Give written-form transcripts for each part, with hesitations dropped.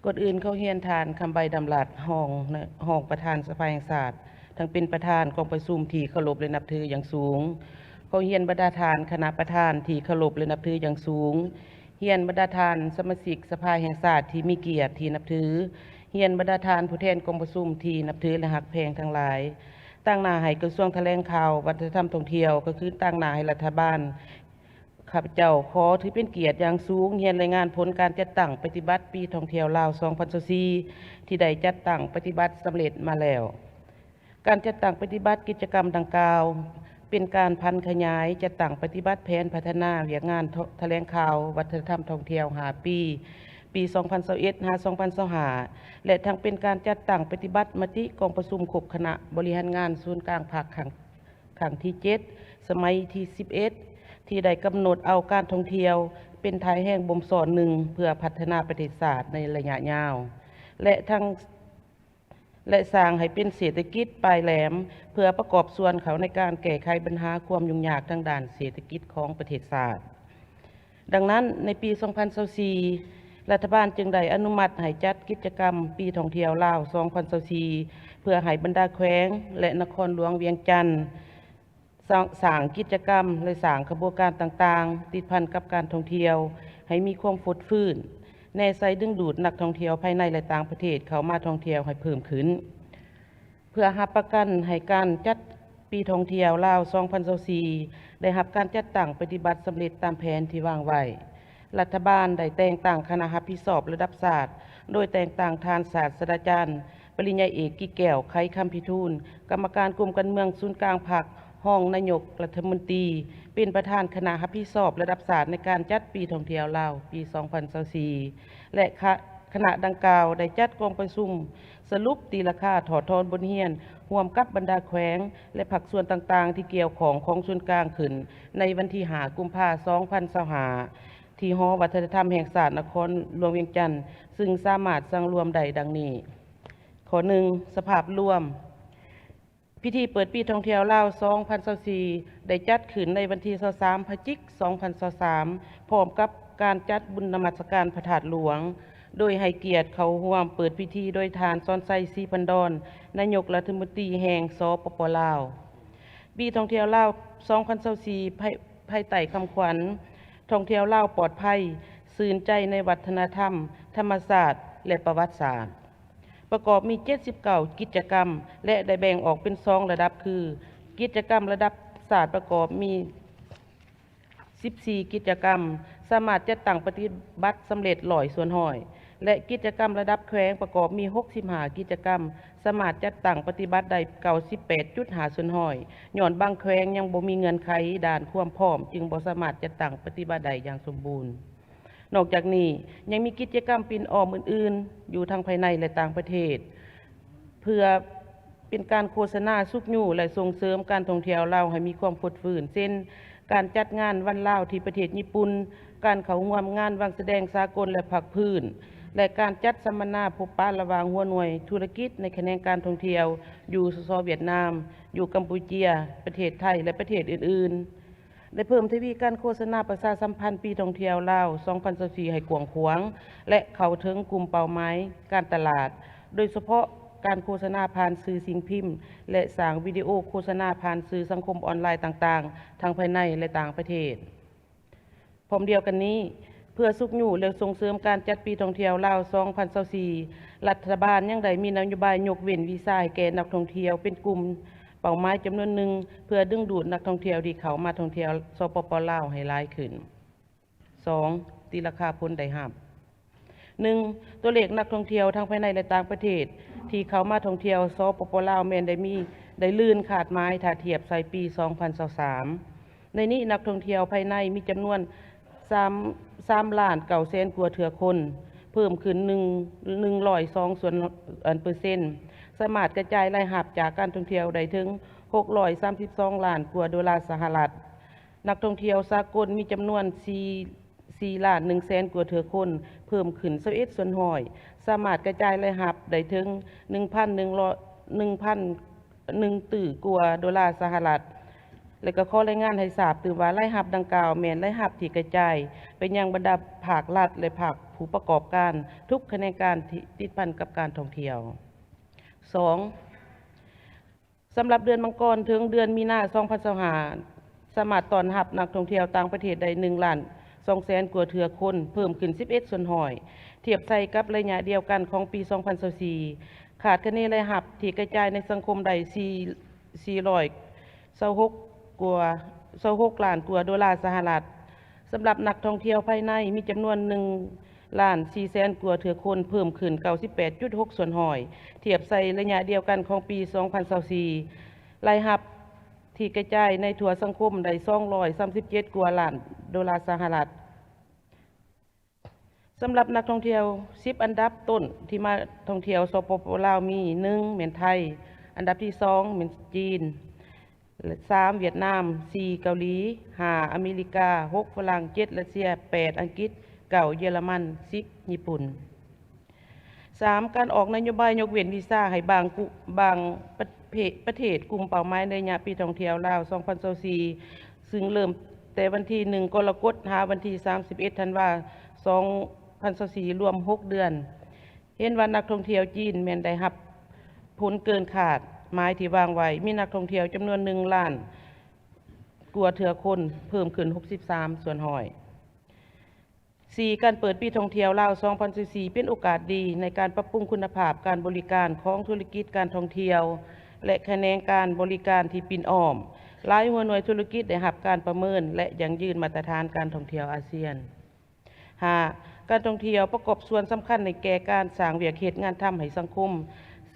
กฎอื่นเขาเฮียนทานคำใบดำรัสห้องประธานสภาแห่งชาติทั้งเป็นประธานกองประชุมที่เคารพและนับถืออย่างสูงเขาเฮียนบรรดาทานคณะประธานที่เคารพและนับถืออย่างสูงเฮียนบรรดาทานสมาชิกสภาแห่งชาติที่มีเกียรติที่นับถือเฮียนบรรดาทานผู้แทนกองประชุมที่นับถือและหักแพงทั้งหลายตั้งหน้าให้กระทรวงแถลงข่าววัฒนธรรมท่องเที่ยวก็คือตั้งหน้าให้รัฐบาลข้าพเจ้าขอถือเป็นเกียรติอย่างสูงเฮียนรายงานผลการจัดตั้งปฏิบัติปีท่องเที่ยวลาว2024ที่ได้จัดตั้งปฏิบัติสำเร็จมาแล้วการจัดตั้งปฏิบัติกิจกรรมดังกล่าวเป็นการพันขยายจัดตั้งปฏิบัติแผนพัฒนาเวียกงานแถลงข่าววัฒนธรรมท่องเที่ยว5 ปี 2021-2025 และทั้งเป็นการจัดตั้งปฏิบัติมติกองประชุมขบคณะบริหารงานศูนย์กลางภาคครั้งที่ 7 สมัยที่ 11 ที่ได้กำหนดเอาการท่องเที่ยวเป็นทายแห่งบ่มสอนหนึ่งเพื่อพัฒนาประเทศชาติในระยะยาวและสร้างให้เป็นเศรษฐกิจปลายแหลมเพื่อประกอบส่วนเขาในการแก้ไขปัญหาความยุ่งยากทางด้านเศรษฐกิจของประเทศชาติดังนั้นในปี 2024 รัฐบาลจึงได้อนุมัติให้จัดกิจกรรมปีท่องเที่ยวลาว 2024 เพื่อให้บรรดาแขวงและนครหลวงเวียงจันทน์สร้างกิจกรรมและสร้างขบวนการต่างๆติดพันกับการท่องเที่ยวให้มีความฟดฟื้นแน่ใส่ดึงดูดนักท่องเที่ยวภายในและต่างประเทศเข้ามาท่องเที่ยวให้เพิ่มขึ้นเพื่อรับประกันให้การจัดปีท่องเที่ยวลาว 2024 ได้รับการจัดตั้งปฏิบัติสำเร็จตามแผนที่วางไว้รัฐบาลได้แต่งตั้งคณะรับผิดชอบระดับชาติโดยแต่งตั้งทานศาสตราจารย์ปริญญาเอกกิแก้วไขคำพิทูลกรรมการกรมการเมืองศูนย์กลางภาคห้องนายกรัฐมนตรีเป็นประธานคณะรับผิดชอบระดับชาติในการจัดปีท่องเที่ยวลาวปี 2024 และคณะดังกล่าวได้จัดกองประชุมสรุปตีราคาถอดถอนบทเรียนร่วมกับบรรดาแขวงและภาคส่วนต่างๆที่เกี่ยวของศูนย์กลางขึ้นในวันที่5 กุมภาพันธ์ 2025 ที่หอวัฒนธรรมแห่งชาตินครหลวงเวียงจันทน์ซึ่งสามารถสั่งรวมได้ดังนี้ข้อ 1 สภาพรวมพิธีเปิดปีท่องเที่ยวลาว 2024 ได้จัดขึ้นในวันที่23 พฤศจิกายน 2023 พร้อมกับการจัดบุญนมัสการพระธาตุหลวงโดยให้เกียรติเข้าร่วมเปิดพิธีโดยทานซอนไซศรีพันดรนายกรัฐมนตรีแห่งสปป.ลาวปีท่องเที่ยวลาว 2024 ภายใต้คำขวัญท่องเที่ยวลาวปลอดภัยสื่นใจในวัฒนธรรมธรรมศาสตร์และประวัติศาสตร์ประกอบมี 79 กิจกรรมและได้แบ่งออกเป็น2ระดับคือกิจกรรมระดับศาสตร์ประกอบมี 14 กิจกรรมสามารถจัดตั้งปฏิบัติสำเร็จ100 ส่วนห้อยและกิจกรรมระดับแขวงประกอบมี 65 กิจกรรมสามารถจัดตั้งปฏิบัติได้ 98.5 ส่วนห้อยย้อนบางแขวงยังบ่มีเงื่อนไขด้านความพร้อมจึงบ่สามารถจัดตั้งปฏิบัติได้อย่างสมบูรณ์นอกจากนี้ยังมีกิจกรรมปิ่นอ้อมอื่นๆอยู่ทั้งภายในและต่างประเทศเพื่อเป็นการโฆษณาสุกยู่และส่งเสริมการท่องเที่ยวลาวให้มีความฟดฟื้นเช่นการจัดงานวันลาวที่ประเทศญี่ปุ่นการเข้าร่วมงานวางแสดงสากลและภาคพื้นและการจัดสัมมนาพบปะระหว่างหัวหน่วยธุรกิจในแขนงการท่องเที่ยวอยู่สปป.เวียดนามอยู่กัมพูชีประเทศไทยและประเทศอื่นๆได้เพิ่มทวีการโฆษณาประชาสัมพันธ์ปีท่องเที่ยวลาว 2024 ให้กว้างขวางและเข้าถึงกลุ่มเป้าหมายการตลาดโดยเฉพาะการโฆษณาผ่านสื่อสิ่งพิมพ์และสร้างวิดีโอโฆษณาผ่านสื่อสังคมออนไลน์ต่างๆทั้งภายในและต่างประเทศพร้อมเดียวกันนี้เพื่อสุกยู่และส่งเสริมการจัดปีท่องเที่ยวลาว 2024 รัฐบาลยังได้มีนโยบายยกเว้นวีซ่าให้แก่นักท่องเที่ยวเป็นกลุ่มเป้าหมายจำนวนหนึ่งเพื่อดึงดูดนักท่องเที่ยวที่เข้ามาท่องเที่ยวสปป.ลาวให้หลายขึ้น 2. ตีราคาพ้นได้รับ 1. ตัวเลขนักท่องเที่ยวทั้งภายในและต่างประเทศที่เข้ามาท่องเที่ยวสปป.ลาวแม้นได้ลื่นขาดไม้ถ้าเทียบใส่ปี 2023 ในนี้นักท่องเที่ยวภายในมีจำนวน3 ล้าน 9 แสนกว่าเถื่อคนเพิ่มขึ้น102 ส่วนเปอร์เซ็นต์สามารถกระจายรายรับจากการท่องเที่ยวได้ถึง632 ล้านกว่าดอลลาร์สหรัฐนักท่องเที่ยวสากลมีจำนวน4 ล้าน 1 แสนกว่าเถื่อคนเพิ่มขึ้น21 ส่วนห้อยสามารถกระจายรายรับได้ถึง 1,100 1,000 1 ตื่อกว่าดอลลาร์สหรัฐ และก็ขอรายงานให้ทราบตื่นว่ารายรับดังกล่าวแม่นรายรับที่กระจายไปยังบรรดาภาครัฐและภาคผู้ประกอบการทุกแขนงการที่ติดพันกับการท่องเที่ยว 2. สำหรับเดือนมังกรถึงเดือนมีนาคม 2025 สามารถต้อนรับนักท่องเที่ยวต่างประเทศได้1,200,000 กว่าเทื่อคนเพิ่มขึ้น 11 ส่วนห้อย เทียบใส่กับระยะเดียวกันของปี 2024 ขาดคะแนนรายรับที่กระจายในสังคมได้26 ล้านกว่าดอลลาร์สหรัฐสำหรับนักท่องเที่ยวภายในมีจำนวน1,400,000 กว่าเทื่อคนเพิ่มขึ้น 98.6 ส่วนห้อย เทียบใส่ระยะเดียวกันของปี 2024 รายรับที่กระจายในทั่วสังคมได้237 กว่าล้านดอลลาร์สหรัฐสำหรับนักท่องเที่ยว10 อันดับต้นที่มาท่องเที่ยวสปป.ลาวมี 1. แม่นไทย อันดับที่ 2 แม่นจีน 3. เวียดนาม 4. เกาหลี 5. อเมริกา 6. ฝรั่ง 7. รัสเซีย 8. อังกฤษ 9. เยอรมัน 10. ญี่ปุ่น 3. การออกนโยบายยกเว้นวีซ่าให้บางประเทศกลุ่มเป้าหมายในระยะปีท่องเที่ยวลาว 2024 ซึ่งเริ่มแต่วันที่ 1 กรกฎาคม หาวันที่ 31 ธันวาคม 2024 รวม 6 เดือน เห็นว่านักท่องเที่ยวจีนแม่นได้รับผลเกินขาดหมายที่วางไว้ มีนักท่องเที่ยวจำนวน1 ล้านกว่าเทื่อคนเพิ่มขึ้น 63 ส่วนห้อย 4. การเปิดปีท่องเที่ยวลาว 2024 เป็นโอกาสดีในการปรับปรุงคุณภาพการบริการของธุรกิจการท่องเที่ยวและแขนงการบริการที่ปิ่นอ้อมหลายหัวหน่วยธุรกิจได้รับการประเมินและยังยืนมาตรฐานการท่องเที่ยวอาเซียน 5. การท่องเที่ยวประกอบส่วนสำคัญในแก่การสร้างเวียกเฮ็ดงานทำให้สังคม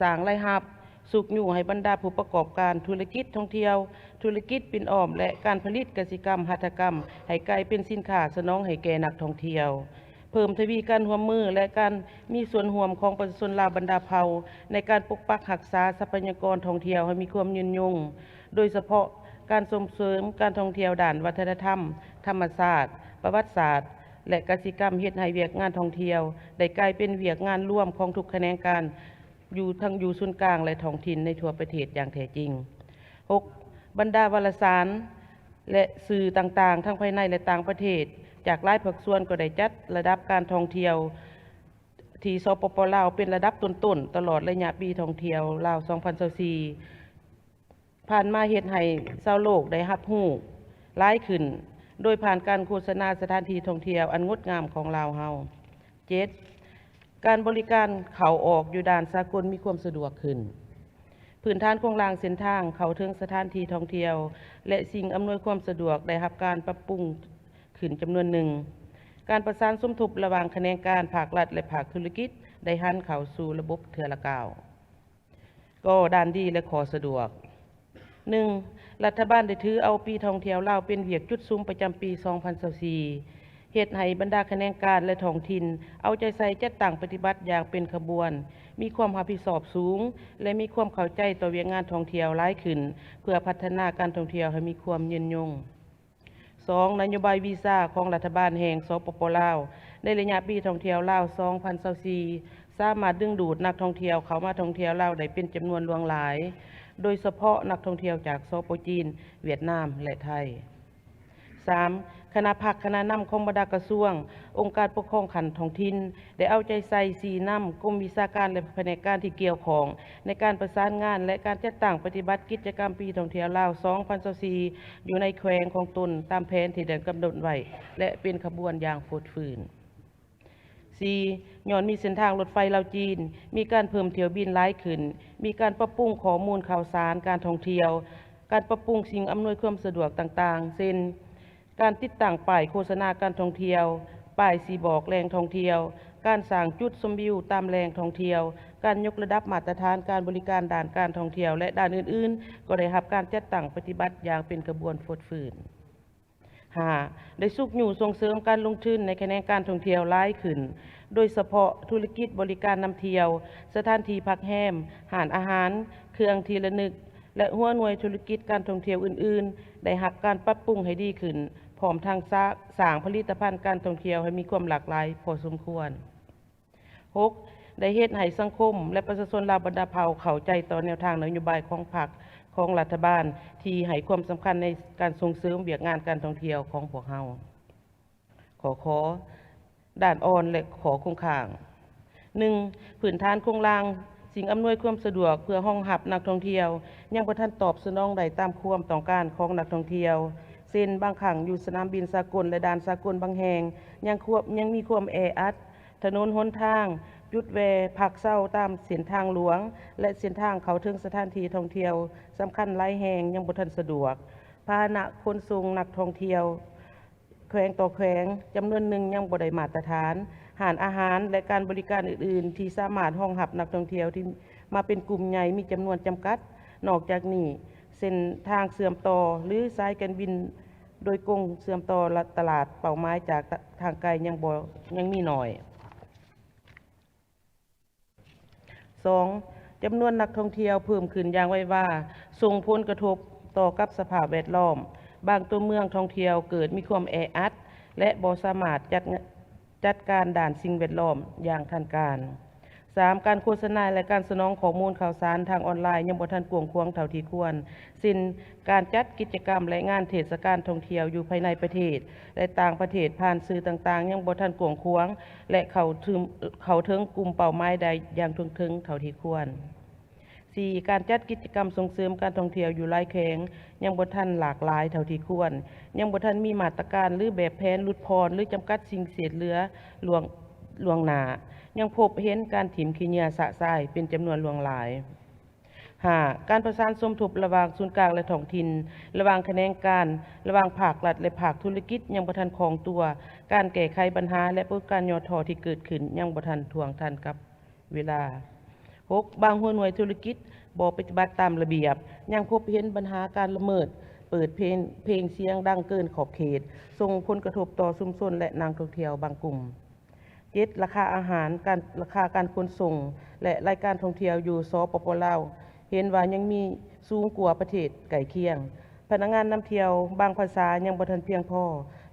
สร้างรายรับสุขอยู่ให้บรรดาผู้ประกอบการธุรกิจท่องเที่ยวธุรกิจปิ่นอ้อมและการผลิตกสิกรรมหัตถกรรมให้กลายเป็นสินค้าสนองให้แก่นักท่องเที่ยวเพิ่มทวีการร่วมมือและการมีส่วนร่วมของประชาชนลาวบรรดาเผ่าในการปกปักรักษาทรัพยากรท่องเที่ยวให้มีความยืนยงโดยเฉพาะการส่งเสริมการท่องเที่ยวด้านวัฒนธรรมธรรมศาสตร์ประวัติศาสตร์และกสิกรรมเฮ็ดให้เวียกงานท่องเที่ยวได้กลายเป็นเวียกงานร่วมของทุกแขนงการอยู่ศูนย์กลางและท้องถิ่นในทั่วประเทศอย่างแท้จริง 6. บรรดาวารสารและสื่อต่างๆทั้งภายในและต่างประเทศจากหลายภาคส่วนก็ได้จัดระดับการท่องเที่ยวที่สปป.ลาวเป็นระดับต้นๆตลอดระยะปีท่องเที่ยวลาว 2024 ผ่านมาเฮ็ดให้ชาวโลกได้รับรู้หลายขึ้นโดยผ่านการโฆษณาสถานที่ท่องเที่ยวอันงดงามของลาวเฮา 7. การบริการเข้าออกอยู่ด่านสากลมีความสะดวกขึ้นพื้นฐานของรางเส้นทางเข้าถึงสถานที่ท่องเที่ยวและสิ่งอำนวยความสะดวกได้รับการปรับปรุงขึ้นจำนวนหนึ่งการประสานสมทบระหว่างแขนงการภาครัฐและภาคธุรกิจได้หันเข้าสู่ระบบเทื่อละก้าวก็ด้านดีและขอสะดวก 1. รัฐบาลได้ถือเอาปีท่องเที่ยวลาวเป็นเวียกจุดซุ้มประจำปี 2024 เฮ็ดให้บรรดาแขนงการและท้องถิ่นเอาใจใส่จัดตั้งปฏิบัติอย่างเป็นขบวนมีความรับผิดชอบสูงและมีความเข้าใจต่อเวียกงานท่องเที่ยวหลายขึ้นเพื่อพัฒนาการท่องเที่ยวให้มีความยืนยง 2. นโยบายวีซ่าของรัฐบาลแห่งสปป.ลาวในระยะปีท่องเที่ยวลาว 2024 สามารถดึงดูดนักท่องเที่ยวเข้ามาท่องเที่ยวลาวได้เป็นจำนวนหลวงหลายโดยเฉพาะนักท่องเที่ยวจากสปป.จีนเวียดนามและไทย 3. คณะพักคณะนำของบรรดากระทรวงองค์การปกครองขันธ์ท้องถิ่นได้เอาใจใส่สีนำกรมวิชาการและแผนกการที่เกี่ยวข้องในการประสานงานและการจัดตั้งปฏิบัติกิจกรรมปีท่องเที่ยวลาว 2024 อยู่ในแขวงของตนตามแผนที่ได้กำหนดไว้และเป็นขบวนอย่างโฟดฝืน 4. ย้อนมีเส้นทางรถไฟลาวจีนมีการเพิ่มเที่ยวบินหลายขึ้นมีการปรับปรุงข้อมูลข่าวสารการท่องเที่ยวการปรับปรุงสิ่งอำนวยความสะดวกต่างๆเช่นการติดตั้งป้ายโฆษณาการท่องเที่ยวป้ายสีบอกแหล่งท่องเที่ยวการสร้างจุดชมวิวตามแหล่งท่องเที่ยวการยกระดับมาตรฐานการบริการด้านการท่องเที่ยวและด้านอื่นๆก็ได้รับการจัดตั้งปฏิบัติอย่างเป็นกระบวนโฟดฝืน 5. ได้สุกอยู่ส่งเสริมการลงทุนในแขนงการท่องเที่ยวหลายขึ้นโดยเฉพาะธุรกิจบริการนำเที่ยวสถานที่พักแรมร้านอาหารเครื่องที่ระลึกและหัวหน่วยธุรกิจการท่องเที่ยวอื่นๆได้รับการปรับปรุงให้ดีขึ้นพร้อมทางสร้างผลิตภัณฑ์การท่องเที่ยวให้มีความหลากหลายพอสมควร 6. ได้เฮ็ดให้สังคมและประชาชนลาวบรรดาเผ่าเข้าใจต่อแนวทางนโยบายของพรรค ของรัฐบาลที่ให้ความสำคัญในการส่งเสริมเวียกงานการท่องเที่ยวของพวกเราขอด้านอ่อนและขอคงค้าง 1. พื้นฐานโครงล่างสิ่งอำนวยความสะดวกเพื่อรองรับนักท่องเที่ยวยังบ่ทันตอบสนองได้ตามความต้องการของนักท่องเที่ยวเช่นบางครั้งอยู่สนามบินสากลและด่านสากลบางแห่งยังมีความแออัดถนนหนทางจุดแวะพักเช้าตามเส้นทางหลวงและเส้นทางเข้าถึงสถานที่ท่องเที่ยวสำคัญหลายแห่งยังบ่ทันสะดวกพาหนะขนส่งนักท่องเที่ยวแขวงต่อแขวงจำนวนหนึ่งยังบ่ได้มาตรฐานหารอาหารและการบริการอื่นๆที่สามารถรองรับนักท่องเที่ยวที่มาเป็นกลุ่มใหญ่มีจำนวนจำกัดนอกจากนี้เส้นทางเชื่อมต่อหรือสายการบินโดยกงเชื่อมต่อตลาดเป้าหมายจากทางไกลยังมีน้อย 2. จำนวนนักท่องเที่ยวเพิ่มขึ้นอย่างไวว่าส่งผลกระทบต่อกับสภาพแวดล้อมบางตัวเมืองท่องเที่ยวเกิดมีความแออัดและบ่สามารถจัดการด้านสิ่งแวดล้อมอย่างทันการ 3. การโฆษณาและการสนองข้อมูลข่าวสารทางออนไลน์ยังบ่ทันกว้างขวางเท่าที่ควรสิ้นการจัดกิจกรรมและงานเทศกาลท่องเที่ยวอยู่ภายในประเทศและต่างประเทศผ่านสื่อต่างๆยังบ่ทันกว้างขวางและเข้าถึงกลุ่มเป้าหมายใดอย่างทั่วถึงเท่าที่ควร 4. การจัดกิจกรรมส่งเสริมการท่องเที่ยวอยู่หลายแขวงยังบ่ทันหลากหลายเท่าที่ควรยังบ่ทันมีมาตรการหรือแบบแผนลดพรหรือจำกัดสิ่งเสียเหลือล่วงหน้ายังพบเห็นการถิ่มขี้เหงื่อสะสายเป็นจำนวนหลวงหลาย 5. การประสานสมทบระหว่างศูนย์กลางและท้องถิ่นระหว่างแขนงการระหว่างภาครัฐและภาคธุรกิจยังบ่ทันคล่องตัวการแก้ไขปัญหาและป้องกันย่อท้อที่เกิดขึ้นยังบ่ทันท่วงทันกับเวลา 6. บางหัวหน่วยธุรกิจบ่ปฏิบัติตามระเบียบยังพบเห็นปัญหาการละเมิดเปิดเพลงเสียงดังเกินขอบเขตส่งผลกระทบต่อชุมชนและนักท่องเที่ยวบางกลุ่ม 7. ราคาอาหารราคาการขนส่งและรายการท่องเที่ยวอยู่สปป.ลาวเห็นว่ายังมีสูงกว่าประเทศใกล้เคียงพนักงานนำเที่ยวบางภาษายังบ่ทันเพียงพอ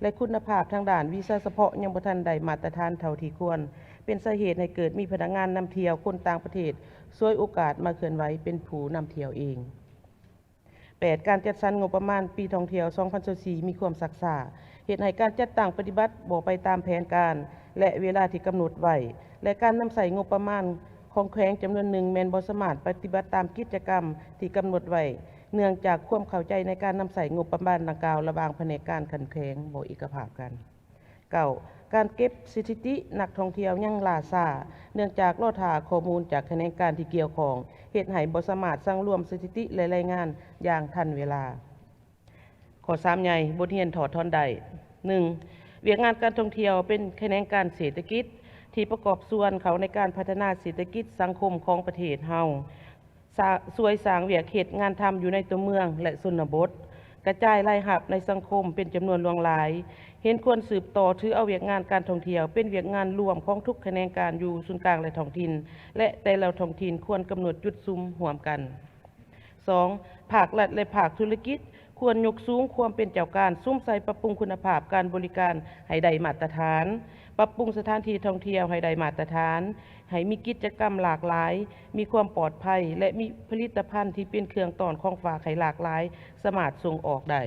และคุณภาพทางด้านวีซ่าเฉพาะยังบ่ทันได้มาตรฐานเท่าที่ควรเป็นสาเหตุให้เกิดมีพนักงานนำเที่ยวคนต่างประเทศฉวยโอกาสมาเคลื่อนไหวเป็นผู้นำเที่ยวเอง 8. การจัดสรรงบประมาณปีท่องเที่ยว 2024 มีความซักซ้าเหตุให้การจัดตั้งปฏิบัติบ่ไปตามแผนการและเวลาที่กำหนดไว้และการนำใส่งบประมาณของแขวงจำนวนหนึ่งแม่นบ่สามารถปฏิบัติตามกิจกรรมที่กำหนดไว้เนื่องจากความเข้าใจในการนำใส่งบประมาณดังกล่าวระหว่างแผนกการขันแขวงบ่เอกภาพกัน 9. การเก็บสถิตินักท่องเที่ยวยังล่าช้าเนื่องจากรอท่าข้อมูลจากแขนงการที่เกี่ยวข้องเหตุให้บ่สามารถสร้างรวมสถิติและรายงานอย่างทันเวลา ข้อ 3 ใหญ่บทเรียนถอดถอนได้ 1. เวียกงานการท่องเที่ยวเป็นแขนงการเศรษฐกิจที่ประกอบส่วนเขาในการพัฒนาเศรษฐกิจสังคมของประเทศเฮาช่วยสร้างเวียกเฮ็ดงานทำอยู่ในตัวเมืองและชนบทกระจายรายรับในสังคมเป็นจำนวนหลวงหลายเห็นควรสืบต่อถือเอาเวียกงานการท่องเที่ยวเป็นเวียกงานรวมของทุกแขนงการอยู่ศูนย์กลางและท้องถิ่นและแต่ละท้องถิ่นควรกำหนดจุดซุ่มร่วมกัน 2. ภาครัฐและภาคธุรกิจควรยกสูงความเป็นเจ้าการซุ่มใส่ปรับปรุงคุณภาพการบริการให้ได้มาตรฐานปรับปรุงสถานที่ท่องเที่ยวให้ได้มาตรฐานให้มีกิจกรรมหลากหลายมีความปลอดภัยและมีผลิตภัณฑ์ที่เป็นเครื่องต้อนของฝากให้หลากหลายสามารถส่งออกได้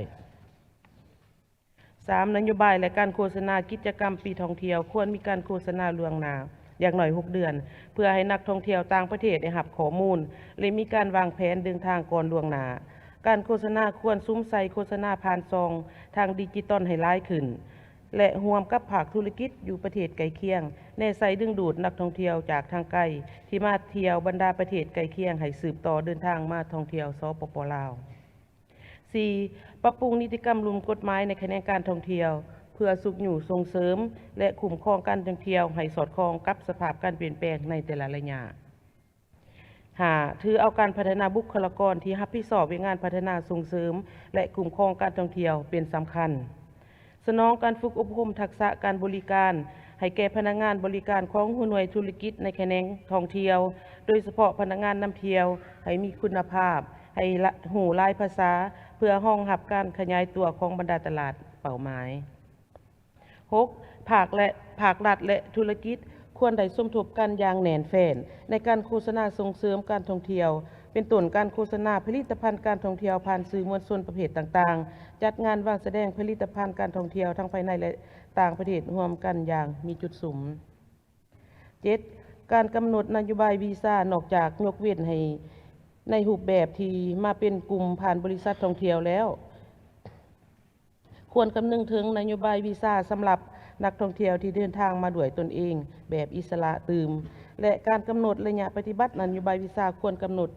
3. นโยบายและการโฆษณากิจกรรมปีท่องเที่ยวควรมีการโฆษณาล่วงหน้าอย่างน้อย6 เดือนเพื่อให้นักท่องเที่ยวต่างประเทศได้รับข้อมูลและมีการวางแผนเดินทางก่อนล่วงหน้าการโฆษณาควรซุ้มใส่โฆษณาผ่านซองทางดิจิตอลให้หลายขึ้นและร่วมกับภาคธุรกิจอยู่ประเทศใกล้เคียงแน่ใส่ดึงดูดนักท่องเที่ยวจากทางไกลที่มาเที่ยวบรรดาประเทศใกล้เคียงให้สืบต่อเดินทางมาท่องเที่ยวสปป.ลาว 4. ปรับปรุงนิติกรรมรุมกฎหมายในแขนงการท่องเที่ยวเพื่อสุขอยู่ส่งเสริมและคุ้มครองการท่องเที่ยวให้สอดคล้องกับสภาพการเปลี่ยนแปลงในแต่ละระยะ 5. ถือเอาการพัฒนาบุคลากรที่รับผิดชอบในงานพัฒนาส่งเสริมและคุ้มครองการท่องเที่ยวเป็นสำคัญสนองการฝึกอบรมทักษะการบริการให้แก่พนักงานบริการของหน่วยธุรกิจในแขนงท่องเที่ยวโดยเฉพาะพนักงานนำเที่ยวให้มีคุณภาพให้หูหลายภาษาเพื่อรองรับการขยายตัวของบรรดาตลาดเป้าหมาย 6. ภาครัฐและธุรกิจควรได้สมทบกันอย่างแน่นแฟ้นในการโฆษณาส่งเสริมการท่องเที่ยวเ เป็นต้นการโฆษณาผลิตภัณฑ์การท่องเที่ยวผ่านสื่อมวลชนประเภทต่างๆจัดงานวางแสดงผลิตภัณฑ์การท่องเที่ยวทั้งภายในและต่างประเทศร่วมกันอย่างมีจุดสุม 7. การกำหนดนโยบายวีซ่านอกจากยกเว้นให้ในรูปแบบที่มาเป็นกลุ่มผ่านบริษัทท่องเที่ยวแล้วควรคำนึงถึงนโยบายวีซ่าสำหรับนักท่องเที่ยวที่เดินทางมาด้วยตนเองแบบอิสระตื่มและการกำหนดระยะปฏิบัตินโยบายวีซ่าควรกำหนด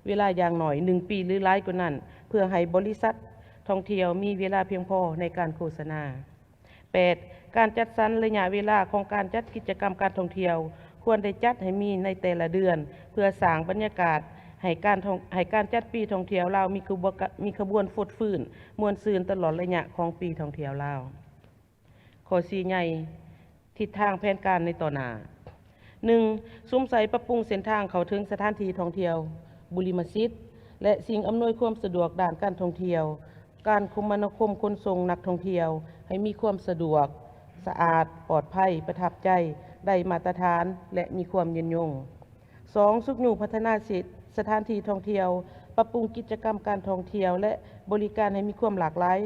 เวลาอย่างหน่อย1 ปีหรือหลายกว่านั้นเพื่อให้บริษัทท่องเที่ยวมีเวลาเพียงพอในการโฆษณา 8. การจัดสรรระยะเวลาของการจัดกิจกรรมการท่องเที่ยวควรได้จัดให้มีในแต่ละเดือนเพื่อสร้างบรรยากาศให้การจัดปีท่องเที่ยวลาวมีขบวนฟดฟื้นมวลซืนตลอดระยะของปีท่องเที่ยวลาวข้อ4ใหญ่ทิศทางแผนการในต่อหน้า 1. ซุ้มใส่ปรับปรุงเส้นทางเข้าถึงสถานที่ท่องเที่ยวบุริมัสยิดและสิ่งอำนวยความสะดวกด้านการท่องเที่ยวการคมนาคมขนส่งนักท่องเที่ยวให้มีความสะดวกสะอาดปลอดภัยประทับใจได้มาตรฐานและมีความยืนยง 2. สุขอยู่พัฒนาสถานที่ท่องเที่ยวปรับปรุงกิจกรรมการท่องเที่ยวและบริการให้มีความหลากหลาย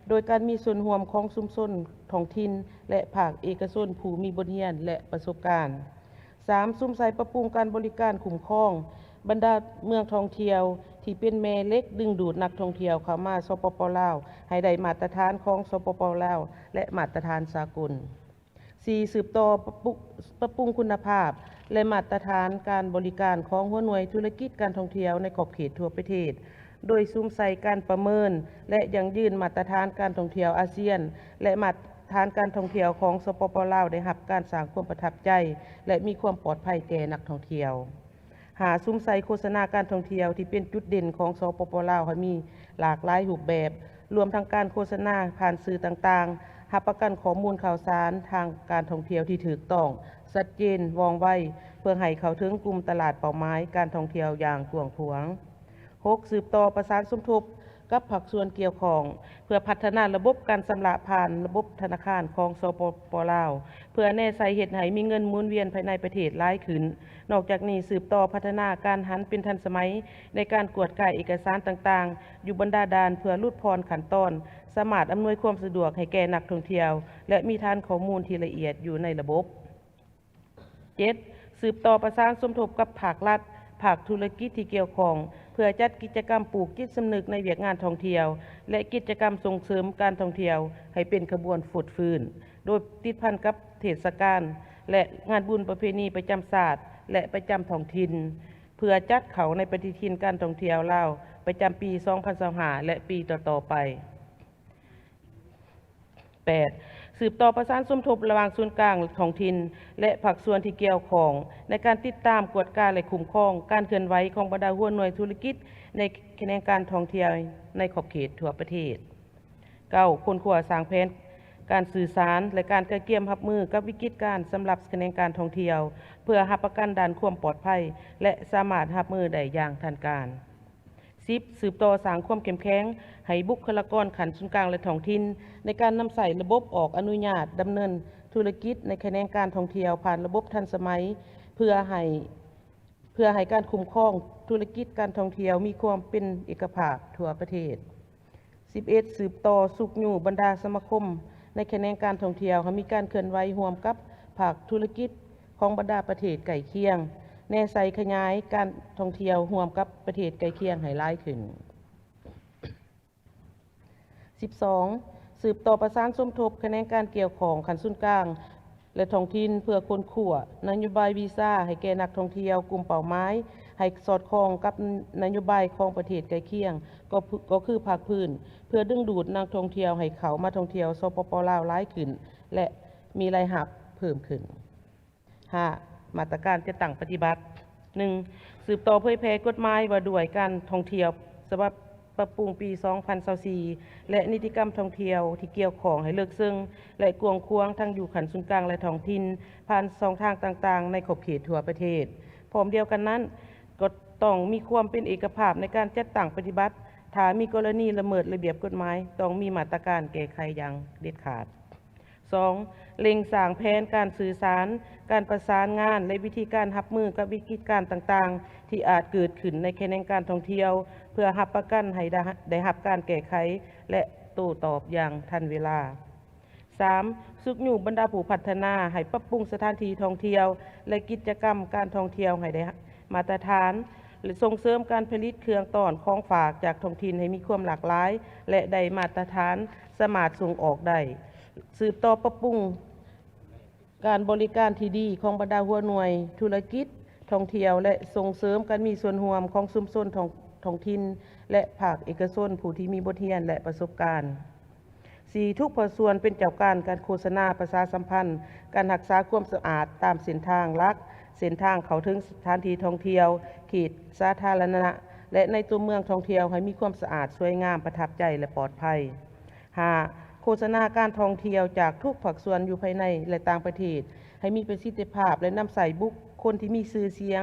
โดยการมีส่วนร่วมของชุมชนท้องถิ่นและภาคเอกชนผู้มีบทเรียนและประสบการณ์ 3. ซุ้มใส่ปรับปรุงการบริการคุ้มครองบรรดาเมืองท่องเที่ยวที่เป็นแม่เหล็กดึงดูดนักท่องเที่ยวเข้ามาสปป.ลาวให้ได้มาตรฐานของสปป.ลาวและมาตรฐานสากล 4. สืบต่อปรับปรุงคุณภาพและมาตรฐานการบริการของหัวหน่วยธุรกิจการท่องเที่ยวในขอบเขตทั่วประเทศโดยซุ้มใส่การประเมินและยังยืนมาตรฐานการท่องเที่ยวอาเซียนและมาตรฐานการท่องเที่ยวของสปป.ลาวได้รับการสร้างความประทับใจและมีความปลอดภัยแก่นักท่องเที่ยวหาซุ้มใส่โฆษณาการท่องเที่ยวที่เป็นจุดเด่นของสปป.ลาวให้มีหลากหลายรูปแบบรวมทั้งการโฆษณาผ่านสื่อต่างๆรับประกันข้อมูลข่าวสารทางการท่องเที่ยวที่ถูกต้องชัดเจนว่องไวเพื่อให้เข้าถึงกลุ่มตลาดเป้าหมายการท่องเที่ยวอย่างกว้างขวาง 6. สืบต่อประสานสมทบกับภาคส่วนเกี่ยวข้องเพื่อพัฒนาระบบการชำระผ่านระบบธนาคารของสปป.ลาวเพื่อแน่ใจเฮ็ดให้มีเงินหมุนเวียนภายในประเทศหลายขึ้นนอกจากนี้สืบต่อพัฒนาการหันเป็นทันสมัยในการกวดกายเอกสารต่างๆอยู่บรรดาด่านเพื่อลดพรขั้นตอนสามารถอำนวยความสะดวกให้แก่นักท่องเที่ยวและมีฐานข้อมูลที่ละเอียดอยู่ในระบบ 7. สืบต่อประสานสมทบกับภาครัฐภาคธุรกิจที่เกี่ยวข้องเพื่อจัดกิจกรรมปลูกจิตสำนึกในเวียกงานท่องเที่ยวและกิจกรรมส่งเสริมการท่องเที่ยวให้เป็นขบวนฟดฟื้นโดยติดพันกับเทศกาลและงานบุญประเพณีประจำศาสตร์และประจำท้องถิ่นเพื่อจัดเขาในปฏิทินการท่องเที่ยวลาวประจำปี 2025 และปีต่อๆไป 8. สืบต่อประสานสมทบระหว่างส่วนกลางท้องถิ่นและภาคส่วนที่เกี่ยวข้องในการติดตามกวดการและคุ้มครองการเคลื่อนไหวของบรรดาหัวหน่วยธุรกิจในแขนงการท่องเที่ยวในขอบเขตทั่วประเทศ 9. คนขัวสร้างแผนการสื่อสารและการกระเกียมรับมือกับวิกฤตการณ์สำหรับแขนงการท่องเที่ยวเพื่อรับประกันด้านความปลอดภัยและสามารถรับมือได้อย่างทันการ 10. สืบต่อสร้างความเข้มแข็งให้บุคลากรขันศูนย์กลางและท้องถิ่นในการนำใส่ระบบออกอนุญาตดำเนินธุรกิจในแขนงการท่องเที่ยวผ่านระบบทันสมัยเพื่อให้การคุ้มครองธุรกิจการท่องเที่ยวมีความเป็นเอกภาพทั่วประเทศ 11. สืบต่อสุขอยู่บรรดาสมาคมในแขนงการท่องเที่ยวให้มีการเคลื่อนไหวร่วมกับภาคธุรกิจของบรรดาประเทศใกล้เคียงแน่ใส่ขยายการท่องเที่ยวร่วมกับประเทศใกล้เคียงให้หลายขึ้น 12. สืบต่อประสานสมทบแขนงการเกี่ยวข้องขันศูนย์กลางและท้องถิ่นเพื่อค้นคว้านโยบายวีซ่าให้แก่นักท่องเที่ยวกลุ่มเป้าหมายให้สอดคล้องกับนโยบายของประเทศใกล้เคียงก็คือภาคพื้นเพื่อดึงดูดนักท่องเที่ยวให้เขามาท่องเที่ยวสปป.ลาวหลายขึ้นและมีรายรับเพิ่มขึ้น 5. มาตรการจะตั้งปฏิบัติ 1. สืบต่อเผยแพร่กฎหมายว่าด้วยการท่องเที่ยวฉบับปรับปรุงปี 2024 และนิติกรรมท่องเที่ยวที่เกี่ยวข้องให้เลิกซึ่งและกวงควงทั้งอยู่ขันศูนย์กลางและท้องถิ่นผ่านช่องทางต่างๆในขอบเขตทั่วประเทศพร้อมเดียวกันนั้นก็ต้องมีความเป็นเอกภาพในการจัดตั้งปฏิบัติถ้ามีกรณีละเมิดระเบียบกฎหมายต้องมีมาตรการแก้ไขอย่างเด็ดขาด 2. เล็งสร้างแผนการสื่อสารการประสานงานและวิธีการรับมือกับวิกฤตการณ์ต่างๆที่อาจเกิดขึ้นในแขนงการท่องเที่ยวเพื่อรับประกันให้ได้รับการแก้ไขและโต้ตอบอย่างทันเวลา 3. สุกอยู่บรรดาผู้พัฒนาให้ปรับปรุงสถานที่ท่องเที่ยวและกิจกรรมการท่องเที่ยวให้ได้มาตรฐานและส่งเสริมการผลิตเครื่องต้อนของฝากจากท้องถิ่นให้มีความหลากหลายและได้มาตรฐานสามารถส่งออกได้สืบต่อปรับปรุงการบริการที่ดีของบรรดาหัวหน่วยธุรกิจท่องเที่ยวและส่งเสริมการมีส่วนร่วมของชุมชนท้องถิ่นและภาคเอกชนผู้ที่มีบทเรียนและประสบการณ์ 4. ทุกภาคส่วนเป็นเจ้าการโฆษณาประชาสัมพันธ์การรักษาความสะอาดตามเส้นทางลักเส้นทางเข้าถึงสถานที่ท่องเที่ยวเขตสาธารณะและในตัวเมืองท่องเที่ยวให้มีความสะอาดสวยงามประทับใจและปลอดภัย 5. โฆษณาการท่องเที่ยวจากทุกภาคส่วนอยู่ภายในและต่างประเทศให้มีประสิทธิภาพและนำใส่บุคคลที่มีชื่อเสียง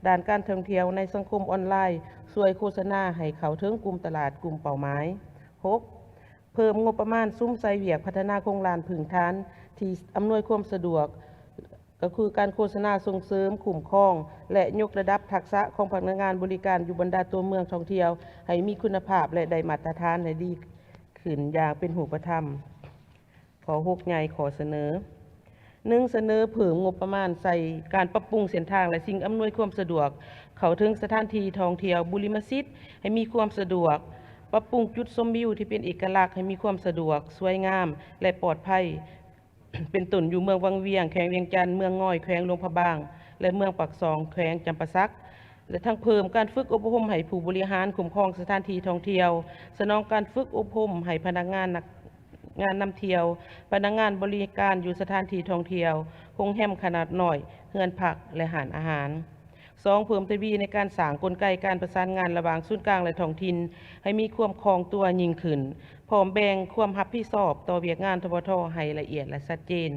ด้านการท่องเที่ยวในสังคมออนไลน์ช่วยโฆษณาให้เข้าถึงกลุ่มตลาดกลุ่มเป้าหมาย 6. เพิ่มงบประมาณซุ้มไซเวียกพัฒนาโครงการพื้นฐานที่อำนวยความสะดวกก็คือการโฆษณาส่งเสริมคุ้มครองและยกระดับทักษะของพนักงานบริการอยู่บรรดาตัวเมืองท่องเที่ยวให้มีคุณภาพและได้มาตรฐานให้ดีขึ้นอย่างเป็นรูปธรรมขอ6ใหญ่ขอเสนอ 1. เสนอเพิ่มงบประมาณใส่การปรับปรุงเส้นทางและสิ่งอำนวยความสะดวกเข้าถึงสถานที่ท่องเที่ยวบุริมสิทธิ์ให้มีความสะดวกปรับปรุงจุดชมวิวที่เป็นเอกลักษณ์ให้มีความสะดวกสวยงามและปลอดภัย เป็นต้นอยู่เมืองวังเวียงแขวงเวียงจันทน์เมืองง่อยแขวงหลวงพระบางและเมืองปากซองแขวงจำปาสักและทั้งเพิ่มการฝึกอบรมให้ผู้บริหารคุ้มครองสถานที่ท่องเที่ยวสนองการฝึกอบรมให้พนักงานงานนำเที่ยวพนักงานบริการอยู่สถานที่ท่องเที่ยวโรงแรมขนาดน้อยเรือนพักและร้านอาหาร 2. เพิ่มทวีในการสร้างกลไกการประสานงานระหว่างศูนย์กลางและท้องถิ่นให้มีความคล่องตัวยิ่งขึ้นพร้อมแบ่งความรับผิดชอบต่อเวียกงานทบทให้ละเอียดและชัดเจน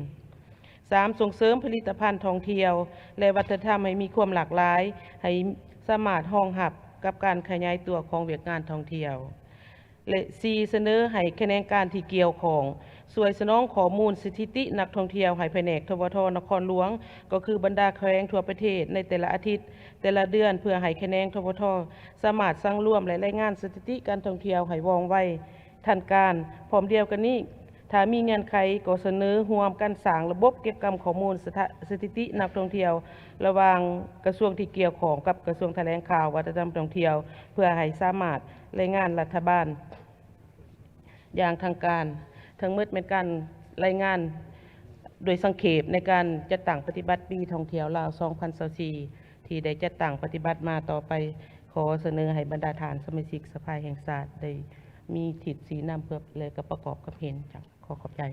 3. ส่งเสริมผลิตภัณฑ์ท่องเที่ยวและวัฒนธรรมให้มีความหลากหลายให้สามารถรองรับกับการขยายตัวของเวียกงานท่องเที่ยวและ 4. เสนอให้แขนงการที่เกี่ยวข้องช่วยสนองข้อมูลสถิตินักท่องเที่ยวให้แผนกทบทนครหลวงก็คือบรรดาแขวงทั่วประเทศในแต่ละอาทิตย์แต่ละเดือนเพื่อให้แขนงทบทสามารถสร้างร่วมและรายงานสถิติการท่องเที่ยวให้ว่องไวทันการพร้อมเดียวกันนี้ถ้ามีเงื่อนไขก็เสนอร่วมกันสร้างระบบเก็บกำข้อมูลสถิตินักท่องเที่ยวระหว่างกระทรวงที่เกี่ยวข้องกับกระทรวงแถลงข่าววัฒนธรรมท่องเที่ยวเพื่อให้สามารถรายงานรัฐบาลอย่างทางการทั้งหมดเป็นการรายงานโดยสังเขปในการจัดตั้งปฏิบัติปีท่องเที่ยวลาว 2024 ที่ได้จัดตั้งปฏิบัติมาต่อไปขอเสนอให้บรรดาฐานสมาชิกสภาแห่งชาติได้มีทิศสีนำเพื่อเลยกับประกอบกับเห็นจากขอขอบใจ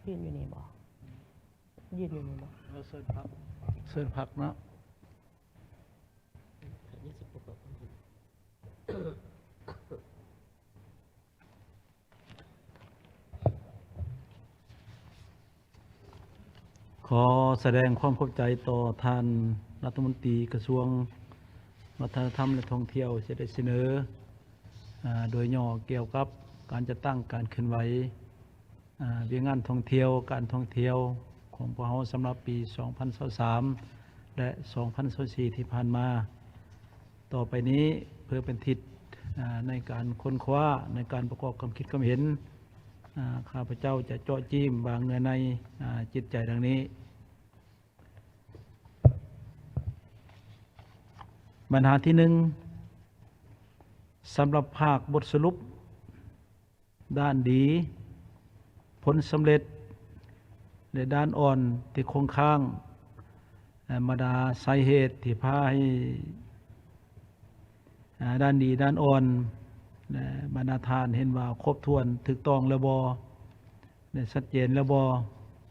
ยืนอยู่นี่บ่ยืนอยู่นี่บ่เสิร์ฟผักเนาะขอแสดงความขอบใจต่อท่านรัฐมนตรีกระทรวงวัฒนธรรมและท่องเที่ยวจะได้เสนอโดยย่อเกี่ยวกับการจัดตั้งการเคลื่อนไหวเวียงงานท่องเที่ยวการท่องเที่ยวของพวกเราสำหรับปี 2023 และ 2024 ที่ผ่านมาต่อไปนี้เพื่อเป็นทิศในการค้นคว้าในการประกอบความคิดความเห็นข้าพเจ้าจะเจาะจิ้มบางเนื้อในจิตใจดังนี้ปัญหาที่ 1สำหรับภาคบทสรุปด้านดีผลสำเร็จในด้านอ่อนที่คงค้างมาดาสาเหตุที่พาให้ด้านดีด้านอ่อนบรรณาทานเห็นว่าครบถ้วนถูกต้องแล้วบ่ได้ชัดเจนแล้วบ่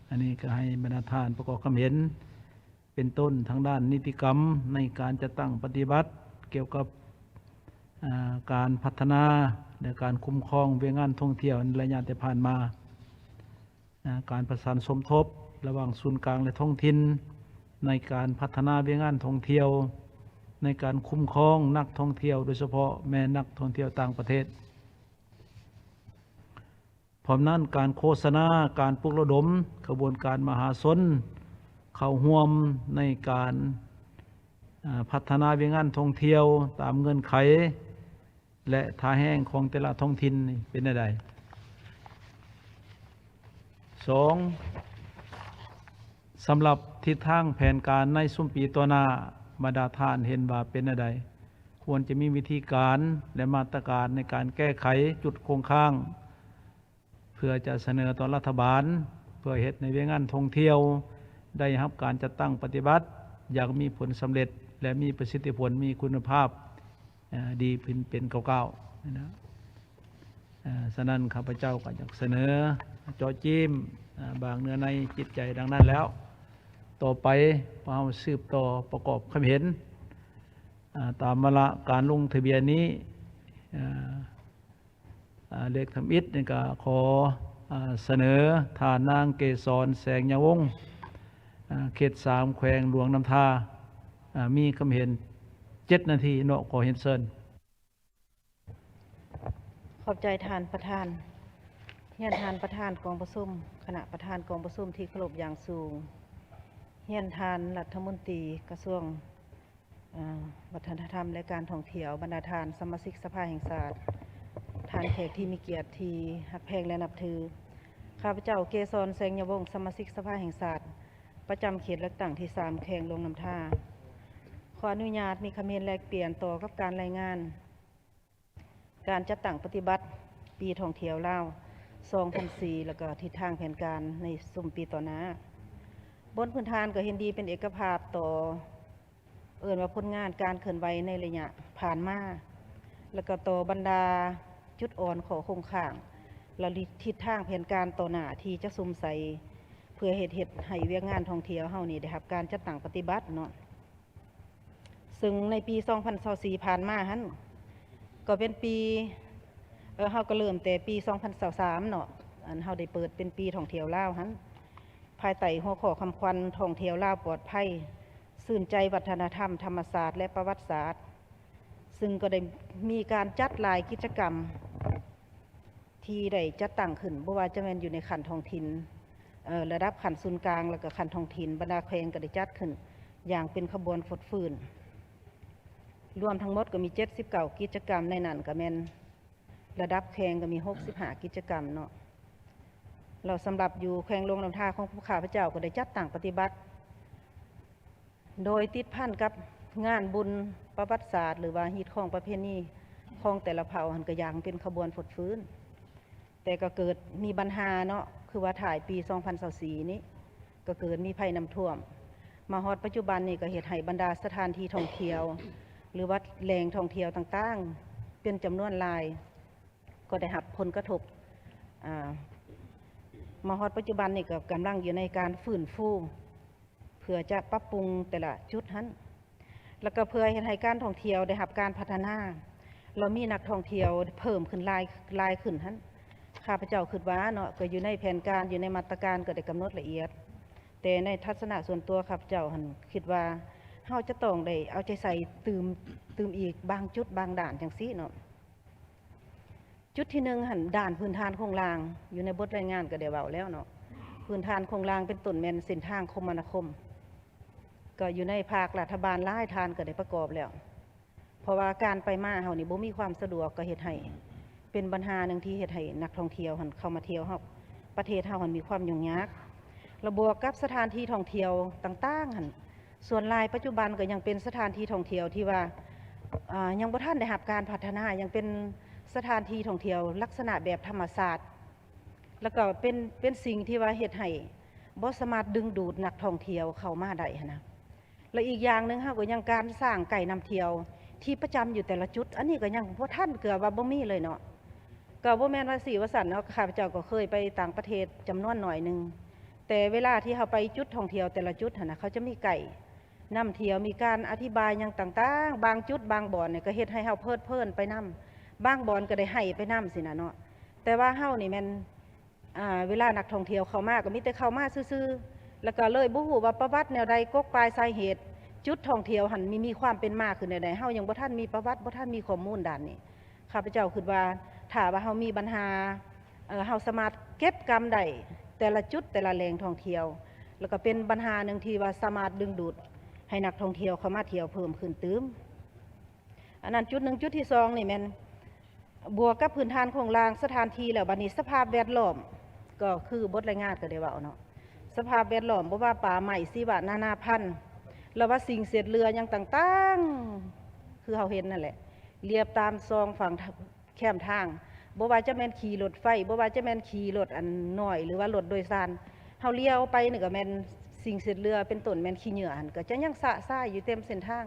อันนี้ก็ให้บรรณาทานประกอบความเห็นเป็นต้นทางด้านนิติกรรมในการจะตั้งปฏิบัติเกี่ยวกับการพัฒนาและการคุ้มครองเวียงงานท่องเที่ยวในระยะที่ผ่านมาการประสานสมทบระหว่างศูนย์กลางและท้องถิ่น ในการพัฒนาเวียงงานท่องเที่ยวในการคุ้มครองนักท่องเที่ยวโดยเฉพาะแม่นักท่องเที่ยวต่างประเทศพร้อมนั้นการโฆษณาการปลุกระดมกระบวนการมหาชนเข้าร่วมในการพัฒนาเวียงงานท่องเที่ยวตามเงื่อนไขและท่าแห้งของแต่ละท้องถิ่นเป็นใดสองสำหรับทิศทางแผนการในสุ่มปีต่อหน้าบรรดาท่านเห็นว่าเป็นใดควรจะมีวิธีการและมาตรการในการแก้ไขจุดคงค้างเพื่อจะเสนอต่อรัฐบาลเพื่อเฮ็ดในเวียงงานท่องเที่ยวได้รับการจัดตั้งปฏิบัติอย่างมีผลสำเร็จและมีประสิทธิผลมีคุณภาพดีเป็นเก่าๆนะฉะนั้นข้าพเจ้าก็อยากเสนอเจาะจิ้มบางเนื้อในจิตใจดังนั้นแล้วต่อไปเราสืบต่อประกอบความเห็นตามวาระการลงทะเบียนนี้เลขทำอิฐนี่ก็ขอเสนอฐานนางเกษรแสงยาวงศ์เขต3แขวงหลวงน้ำทามีคำเห็น7 นาทีเนาะขอเห็นเซินขอบใจทานประธานเฮียนทานประธานกองประชุมคณะประธานกองประชุมที่เคารพอย่างสูงเฮียนทานรัฐมนตรีกระทรวงวัฒนธรรมและการท่องเที่ยวบรรดาทานสมาชิกสภาแห่งชาติทานแขกที่มีเกียรติที่หักแพงและนับถือข้าพเจ้าเกษรแสงยวงศ์สมาชิกสภาแห่งชาติประจำเขตเลือกตั้งที่3แขวงลงน้ำท่าขออนุญาตมีคำเห็นแลกเปลี่ยนต่อกับการรายงานการจัดตั้งปฏิบัติปีท่องเที่ยวลาว2004แล้วก็ทิศทางแผนการในสุ่มปีต่อหน้าบนพื้นฐานก็เห็นดีเป็นเอกภาพต่อว่าผลงานการเคลื่อนไหวในระยะผ่านมาแล้วก็ต่อบรรดาจุดอ่อนของโครงข่างและทิศทางแผนการต่อหน้าที่จะสุ่มใส่เพื่อเหตุให้เวียกงานท่องเที่ยวเฮานี่ได้รับการจัดตั้งปฏิบัติเนาะซึ่งในปี2024ผ่านมาหั่นก็เป็นปีเฮาก็เริ่มแต่ปี2023เนาะเฮาได้เปิดเป็นปีท่องเที่ยวลาวหั่นภายใต้หัวข้อคำขวัญท่องเที่ยวลาวปลอดภัยสื่นใจวัฒนธรรมธรรมศาสตร์และประวัติศาสตร์ซึ่งก็ได้มีการจัดหลายกิจกรรมที่ได้จัดตั้งขึ้นบ่ว่าจะเป็นอยู่ในขั้นท้องถิ่นระดับขั้นศูนย์กลางแล้วก็ขั้นท้องถิ่นบรรดาแขวงก็ได้จัดขึ้นอย่างเป็นขบวนฟดฟื้นรวมทั้งหมดก็มี79กิจกรรมในนั้นก็แม่นระดับแขวงก็มี65กิจกรรมเนาะเราสำหรับอยู่แขวงลงน้ำท่าของผู้ข้าพเจ้าก็ได้จัดตั้งปฏิบัติโดยติดพันกับงานบุญประวัติศาสตร์หรือว่าฮีตของประเพณีของแต่ละเผ่าหันก็อย่างเป็นขบวนฟดฟื้นแต่ก็เกิดมีปัญหาเนาะคือว่าถ่ายปี2024นี้ก็เกิดมีภัยน้ำท่วมมาฮอดปัจจุบันนี่ก็เหตุให้บรรดาสถานที่ท่องเที่ยวหรือว่าแหล่งท่องเที่ยวต่างๆเป็นจำนวนหลายก็ได้รับผลกระทบมาฮอดปัจจุบันนี่ก็กำลังอยู่ในการฟื้นฟูเพื่อจะปรับปรุงแต่ละจุดนั้นแล้วก็เพื่อให้การท่องเที่ยวได้รับการพัฒนาเรามีนักท่องเที่ยวเพิ่มขึ้นหลายขึ้นนั้นข้าพเจ้าคิดว่าเนาะก็อยู่ในแผนการอยู่ในมาตรการก็ได้กำหนดละเอียดแต่ในทัศนะส่วนตัวข้าพเจ้าคิดว่าเฮาจะต้องได้เอาใจใส่ตื่มอีกบางจุดบางด่านจังซี่เนาะจุดที่1ด่านพื้นฐานโครงรางอยู่ในบทรายงานก็ได้เว้าแล้วเนาะพื้นฐานโครงรางเป็นต้นแม่นเส้นทางคมนาคมก็อยู่ในภาครัฐบาลหลายทานก็ได้ประกอบแล้วเพราะว่าการไปมาเฮานี่บ่มีความสะดวกก็เฮ็ดให้เป็นปัญหาหนึ่งที่เฮ็ดให้นักท่องเที่ยวเข้ามาเที่ยวประเทศเฮามีความยุ่งยากระบวกกับสถานที่ท่องเที่ยวต่างๆส่วนหลายปัจจุบันก็ยังเป็นสถานที่ท่องเที่ยวที่ว่ายังบ่ทันได้รับการพัฒนายังเป็นสถานที่ท่องเที่ยวลักษณะแบบธรรมชาติแล้วก็เป็นสิ่งที่ว่าเฮ็ดให้บ่สามารถดึงดูดนักท่องเที่ยวเข้ามาได้นะและอีกอย่างหนึ่งเฮาก็ยังการสร้างไก่นำเที่ยวที่ประจำอยู่แต่ละจุดอันนี้ก็ยังบ่ทันเกือบว่าบ่มีเลยเนาะก็บ่แม่นว่าสิว่าสั่นเนาะข้าพเจ้าก็เคยไปต่างประเทศจำนวนหน่อยนึงแต่เวลาที่เขาไปจุดท่องเที่ยวแต่ละจุดนะเขาจะมีไก่นำเที่ยวมีการอธิบายอย่างต่างๆบางจุดบางบ่อนเนี่ยก็เฮ็ดให้เฮาเพลิดเพลินไปนำบางบ่อนก็ได้ให้ไปนำสินะเนาะแต่ว่าเฮานี่แม่นเวลานักท่องเที่ยวเข้ามาก็มีแต่เข้ามาซื่อๆ แล้วก็เลยบ่ฮู้ว่าประวัติแนวใดกกปลายสาเหตุจุดท่องเที่ยวหันมีความเป็นมาคือแนวใดเฮายังบ่ทันมีประวัติบ่ทันมีข้อมูลด้านนี้ข้าพเจ้าคิดว่าถ้าว่าเฮามีปัญหาเฮาสามารถเก็บกรรมได้แต่ละจุดแต่ละแหล่งท่องเที่ยวแล้วก็เป็นปัญหาหนึ่งที่ว่าสามารถดึงดูดให้นักท่องเที่ยวเข้ามาเที่ยวเพิ่มขึ้นตื้มอันนั้นจุดหนึ่งจุดที่สองนี่แม่นบวกกับพื้นฐานของรางสถานที่แล้วบัดนี้สภาพแวดล้อมก็คือบทรายงานก็ได้ว่าเนาะสภาพแวดล้อมบ่ว่าป่าไม้ชีวะนานาพันธุ์แล้วว่าสิ่งเศษเรืออย่างต่างๆคือเฮาเห็นนั่นแหละเรียบตามซองฝั่งแคมทางบ่ว่าจะแม่นขี่รถไฟบ่ว่าจะแม่นขี่รถอันน้อยหรือว่ารถโดยสารเฮาเลี้ยวไปนี่ก็แม่นสิ่งเศษเรือเป็นต้นแม่นขี้เหงื่อหันก็จะยังสะสายอยู่เต็มเส้นทาง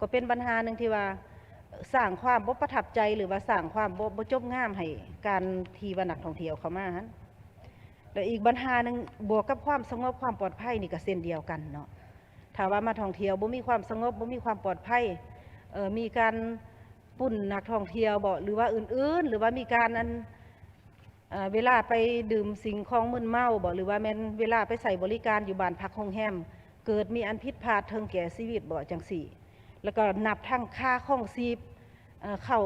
ก็เป็นปัญหาหนึ่งที่ว่าสร้างความบ่ประทับใจหรือว่าสร้างความบ่จบงามให้การที่ว่านักท่องเที่ยวเข้ามาหันแล้วอีกปัญหาหนึ่งบวกกับความสงบความปลอดภัยนี่ก็เส้นเดียวกันเนาะถ้าว่ามาท่องเที่ยวบ่มีความสงบบ่มีความปลอดภัยมีการปุ่นนักท่องเที่ยวบ่หรือว่าอื่นๆหรือว่ามีการเวลาไปดื่มสิ่งของมึนเมาบ่หรือว่าแม่นเวลาไปใส่บริการอยู่บ้านพักโรงแรมเกิดมีอันผิดพลาดถึงแก่ชีวิตบ่จังสี่แล้วก็นับทั้งค่าของชีพเข้า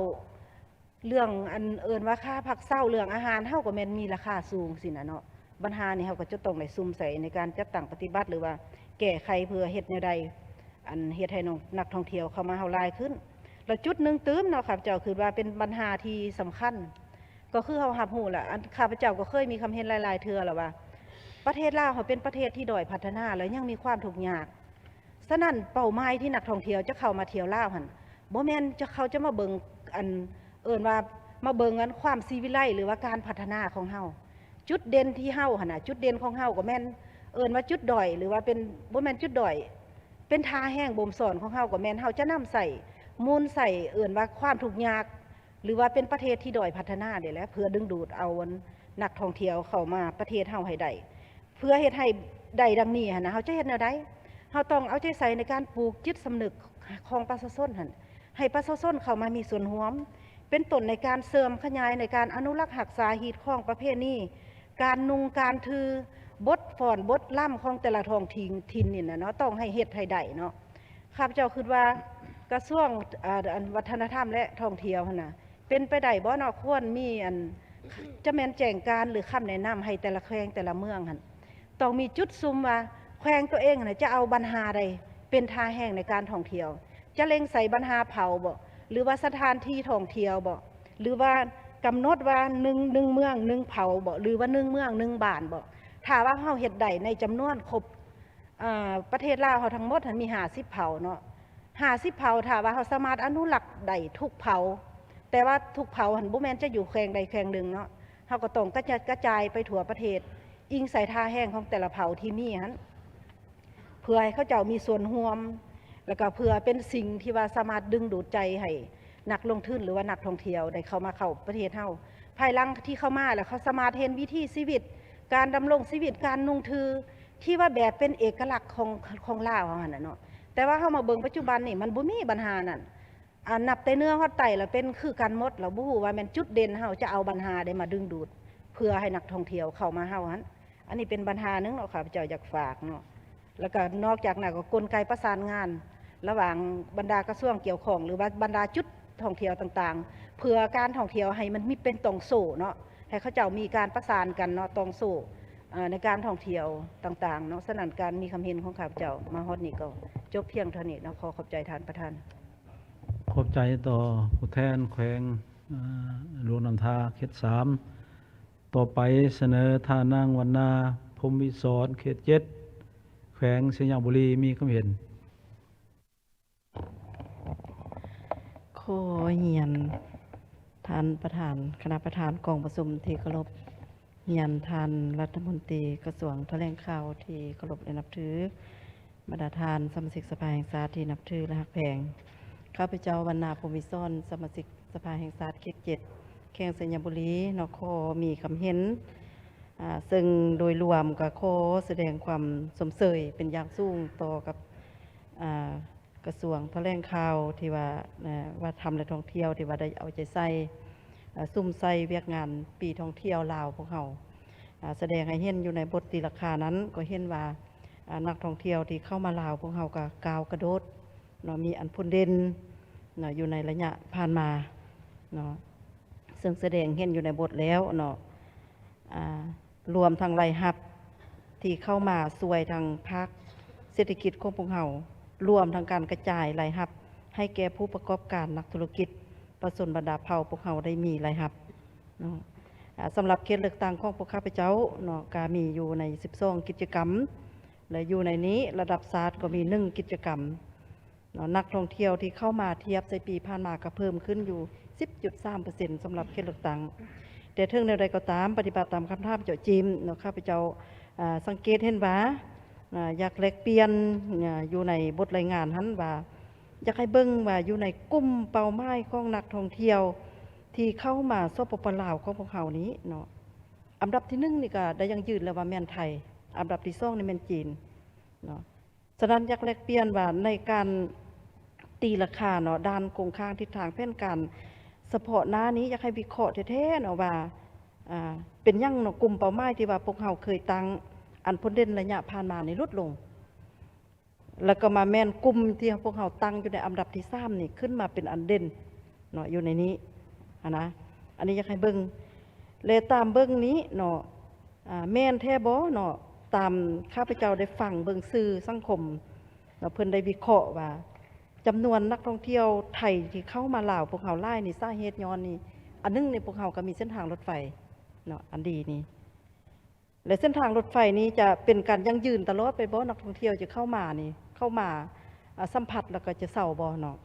เรื่องอันเอิ้นว่าค่าพักเช้าเรื่องอาหารเฮาก็แม่นมีราคาสูงสินะเนาะปัญหานี่เฮาก็จะต้องได้ซุ่มใส่ในการจัดตั้งปฏิบัติหรือว่าแก้ไขเพื่อเฮ็ดแนวใดอันเฮ็ดให้นักท่องเที่ยวเข้ามาเฮาหลายขึ้นแล้วจุดหนึ่งตื้มเนาะครับเจ้าคือว่าเป็นปัญหาที่สำคัญก็คือเฮารับรู้แหละข้าพเจ้าก็เคยมีคำเห็นหลายๆเทื่อแล้วว่าประเทศลาวเขาเป็นประเทศที่ด้อยพัฒนาแล้วยังมีความทุกข์ยากฉะนั้นเป้าหมายที่นักท่องเที่ยวจะเข้ามาเที่ยวลาวหั่นบ่แม่นเขาจะมาเบิ่งอันเอิ้นว่ามาเบิ่งอันความซีวิไลหรือว่าการพัฒนาของเฮาจุดเด่นที่เฮาหั่นน่ะจุดเด่นของเฮาก็แม่นเอิ้นว่าจุดด้อยหรือว่าเป็นบ่แม่นจุดด้อยเป็นท่าแห้งบ่มสอนของเฮาก็แม่นเฮาจะนำใส่มูลใส่เอิ้นว่าความทุกข์ยากหรือว่าเป็นประเทศที่ด้อยพัฒนาเด้แหละเพื่อดึงดูดเอานักท่องเที่ยวเข้ามาประเทศเฮาให้ได้เพื่อเฮ็ดให้ได้ดังนี้หั่นน่ะเฮาจะเฮ็ดแนวใดเฮาต้องเอาใจใส่ในการปลูกจิตสำนึกของประชาชนหั่นให้ประชาชนเข้ามามีส่วนร่วมเป็นต้นในการเสริมขยายในการอนุรักษ์รักษาฮีตของประเพณีการนุงการถือบทฟ้อนบทล่ำของแต่ละท้องถิ่นนี่นะเนาะต้องให้เฮ็ดให้ได้เนาะข้าพเจ้าคิดว่ากระทรวงวัฒนธรรมและท่องเที่ยวหั่นน่ะเป็นไปได้บ่เนาะควรมีจะแม่นแจ้งการหรือคำแนะนำให้แต่ละแขวงแต่ละเมืองหั่นต้องมีจุดซุมว่าแขวงตัวเองน่ะจะเอาปัญหาใดเป็นท่าแห่งในการท่องเที่ยวจะเล็งใส่ปัญหาเผาบ่หรือว่าสถานที่ท่องเที่ยวบ่หรือว่ากำหนดว่าหนึ่งเมืองหนึ่งเผาบ่หรือว่าหนึ่งเมืองหนึ่งบ้านบ่ถ้าว่าเฮาเฮ็ดได้ในจำนวนครบประเทศลาวเฮาทั้งหมดมี50เผาเนาะ50เผาถ้าว่าเฮาสามารถอนุรักษ์ได้ทุกเผาแต่ว่าทุกเผาหันบ่แม่นจะอยู่แขวงใดแขวงหนึ่งเนาะเฮาก็ต้องกระจายไปทั่วประเทศอิงใส่ท่าแห้งของแต่ละเผาที่มีหั่นเพื่อให้เขาเจ้ามีส่วนร่วมแล้วก็เพื่อเป็นสิ่งที่ว่าสามารถดึงดูดใจให้นักลงทุนหรือว่านักท่องเที่ยวได้เข้ามาเข้าประเทศเฮาภายหลังที่เข้ามาแล้วเขาสามารถเห็นวิถีชีวิตการดำรงชีวิตการนุ่งถือที่ว่าแบบเป็นเอกลักษณ์ของลาวหั่นน่ะเนาะแต่ว่าเฮามาเบิ่งปัจจุบันนี่มันบ่มีปัญหานั่นนับแต่เนื้อฮอดไตแล้วเป็นคือกันหมดแล้วบ่ฮู้ว่าแม่นจุดเด่นเฮาจะเอาปัญหาได้มาดึงดูดเพื่อให้นักท่องเที่ยวเข้ามาเฮาหั่นอันนี้เป็นปัญหานึงเนาะค่ะพระเจ้าอยากฝากเนาะแล้วก็นอกจากนั้นก็กลไกประสานงานระหว่างบรรดากระทรวงเกี่ยวข้องหรือว่าบรรดาจุดท่องเที่ยวต่างๆเพื่อการท่องเที่ยวให้มันมีเป็นตรงโซ่เนาะให้เขาเจ้ามีการประสานกันเนาะตรงโซ่ในการท่องเที่ยวต่างๆเนาะฉะนั้นการมีคำเห็นของข้าพเจ้ามาฮอดนี้ก็จบเพียงเท่านี้เนาะขอบใจท่านประธานขอบใจต่อผู้แทนแขวงหลวงน้ำทาเขต3ต่อไปเสนอท่านางวรรณาพรหมวิศรเขต7แขวงสยามบุรีมีความเห็นขอเฮียนท่านประธานคณะประธานกองประชุมที่เคารพเฮียนท่านรัฐมนตรีกระทรวงแถลงข่าวที่เคารพและนับถือบรรดาทานสมาชิกสภาแห่งชาติที่นับถือและฮักแพงข้าพเจ้าวรรณาพรหมวิศรสมาชิกสภาแห่งชาติเขต7แขวงสยามบุรีนครมีคำเห็นซึ่งโดยรวมก็ขอแสดงความสมเสยเป็นอย่างสูงต่อกับกระทรวงแถลงข่าวที่ว่าทำและท่องเที่ยวที่ว่าได้เอาใจใส่ซุ่มใส่เวียกงานปีท่องเที่ยวลาวพวกเขาแสดงให้เห็นอยู่ในบทตีราคานั้นก็เห็นว่า นักท่องเที่ยวที่เข้ามาลาวพวกเขาก็ก้าวกระโดดเนาะมีอันพุ่นเด่นเนาะอยู่ในระยะผ่านมาเนาะซึ่งแสดงเห็นอยู่ในบทแล้วเนาะรวมทางรายรับที่เข้ามาช่วยทางภาคเศรษฐกิจของพวกเขารวมทางการกระจายรายรับให้แก่ผู้ประกอบการนักธุรกิจประชาชนบรรดาเผ่าพวกเขาได้มีรายรับเนาะสำหรับเขตเลือกตั้งของพวกข้าพเจ้าเนาะก็มีอยู่ใน12กิจกรรมและอยู่ในนี้ระดับชาติก็มี1กิจกรรมเนาะนักท่องเที่ยวที่เข้ามาเทียบในปีผ่านมาก็เพิ่มขึ้นอยู่ 10.3% สำหรับเขตเลือกตั้งแต่ถึงในใดก็ตามปฏิบัติตามคำท้าเจ้าจิมเนาะข้าพเจ้าสังเกตเห็นว่าอยากแลกเปลี่ยนอยู่ในบทรายงานนั้นว่าอยากให้เบิ่งว่าอยู่ในกลุ่มเป้าหมายของนักท่องเที่ยวที่เข้ามาสปปลาวของพวกเขานี้เนาะอันดับที่1นี่ก็ได้ยังยืนแล้วว่าแม่นไทยอันดับที่2นี่แม่นจีนเนาะฉะนั้นอยากแลกเปลี่ยนว่าในการตีราคาเนาะด้านโครงสร้างทิศทางแผนการเฉพาะหน้านี้อยากให้วิเคราะห์แท้ๆเนาะว่าเป็นยังเนาะกลุ่มเป้าหมายที่ว่าพวกเขาเคยตั้งอันพ้นเด่นระยะผ่านมาในลดลงแล้วก็มาแม่นกลุ่มที่พวกเขาตั้งอยู่ในอันดับที่3นี่ขึ้นมาเป็นอันเด่นเนาะอยู่ในนี้นะอันนี้อยากให้เบิ่งเลยตามเบิ่งนี้เนาะแม่นแท้บ่เนาะตามข้าพเจ้าได้ฟังเบิ่งสื่อสังคมเนาะเพิ่นได้วิเคราะห์ว่าจำนวนนักท่องเที่ยวไทยที่เข้ามาลาวพวกเขาหลายนี่สาเหตุย้อนนี่อันนึงในพวกเขาก็มีเส้นทางรถไฟเนาะอันดีนี่และเส้นทางรถไฟนี้จะเป็นการยั่งยืนตลอดไปบ่นักท่องเที่ยวจะเข้ามานี่เข้ามาสัมผัสแล้วก็จะเศร้าบ่เนาะ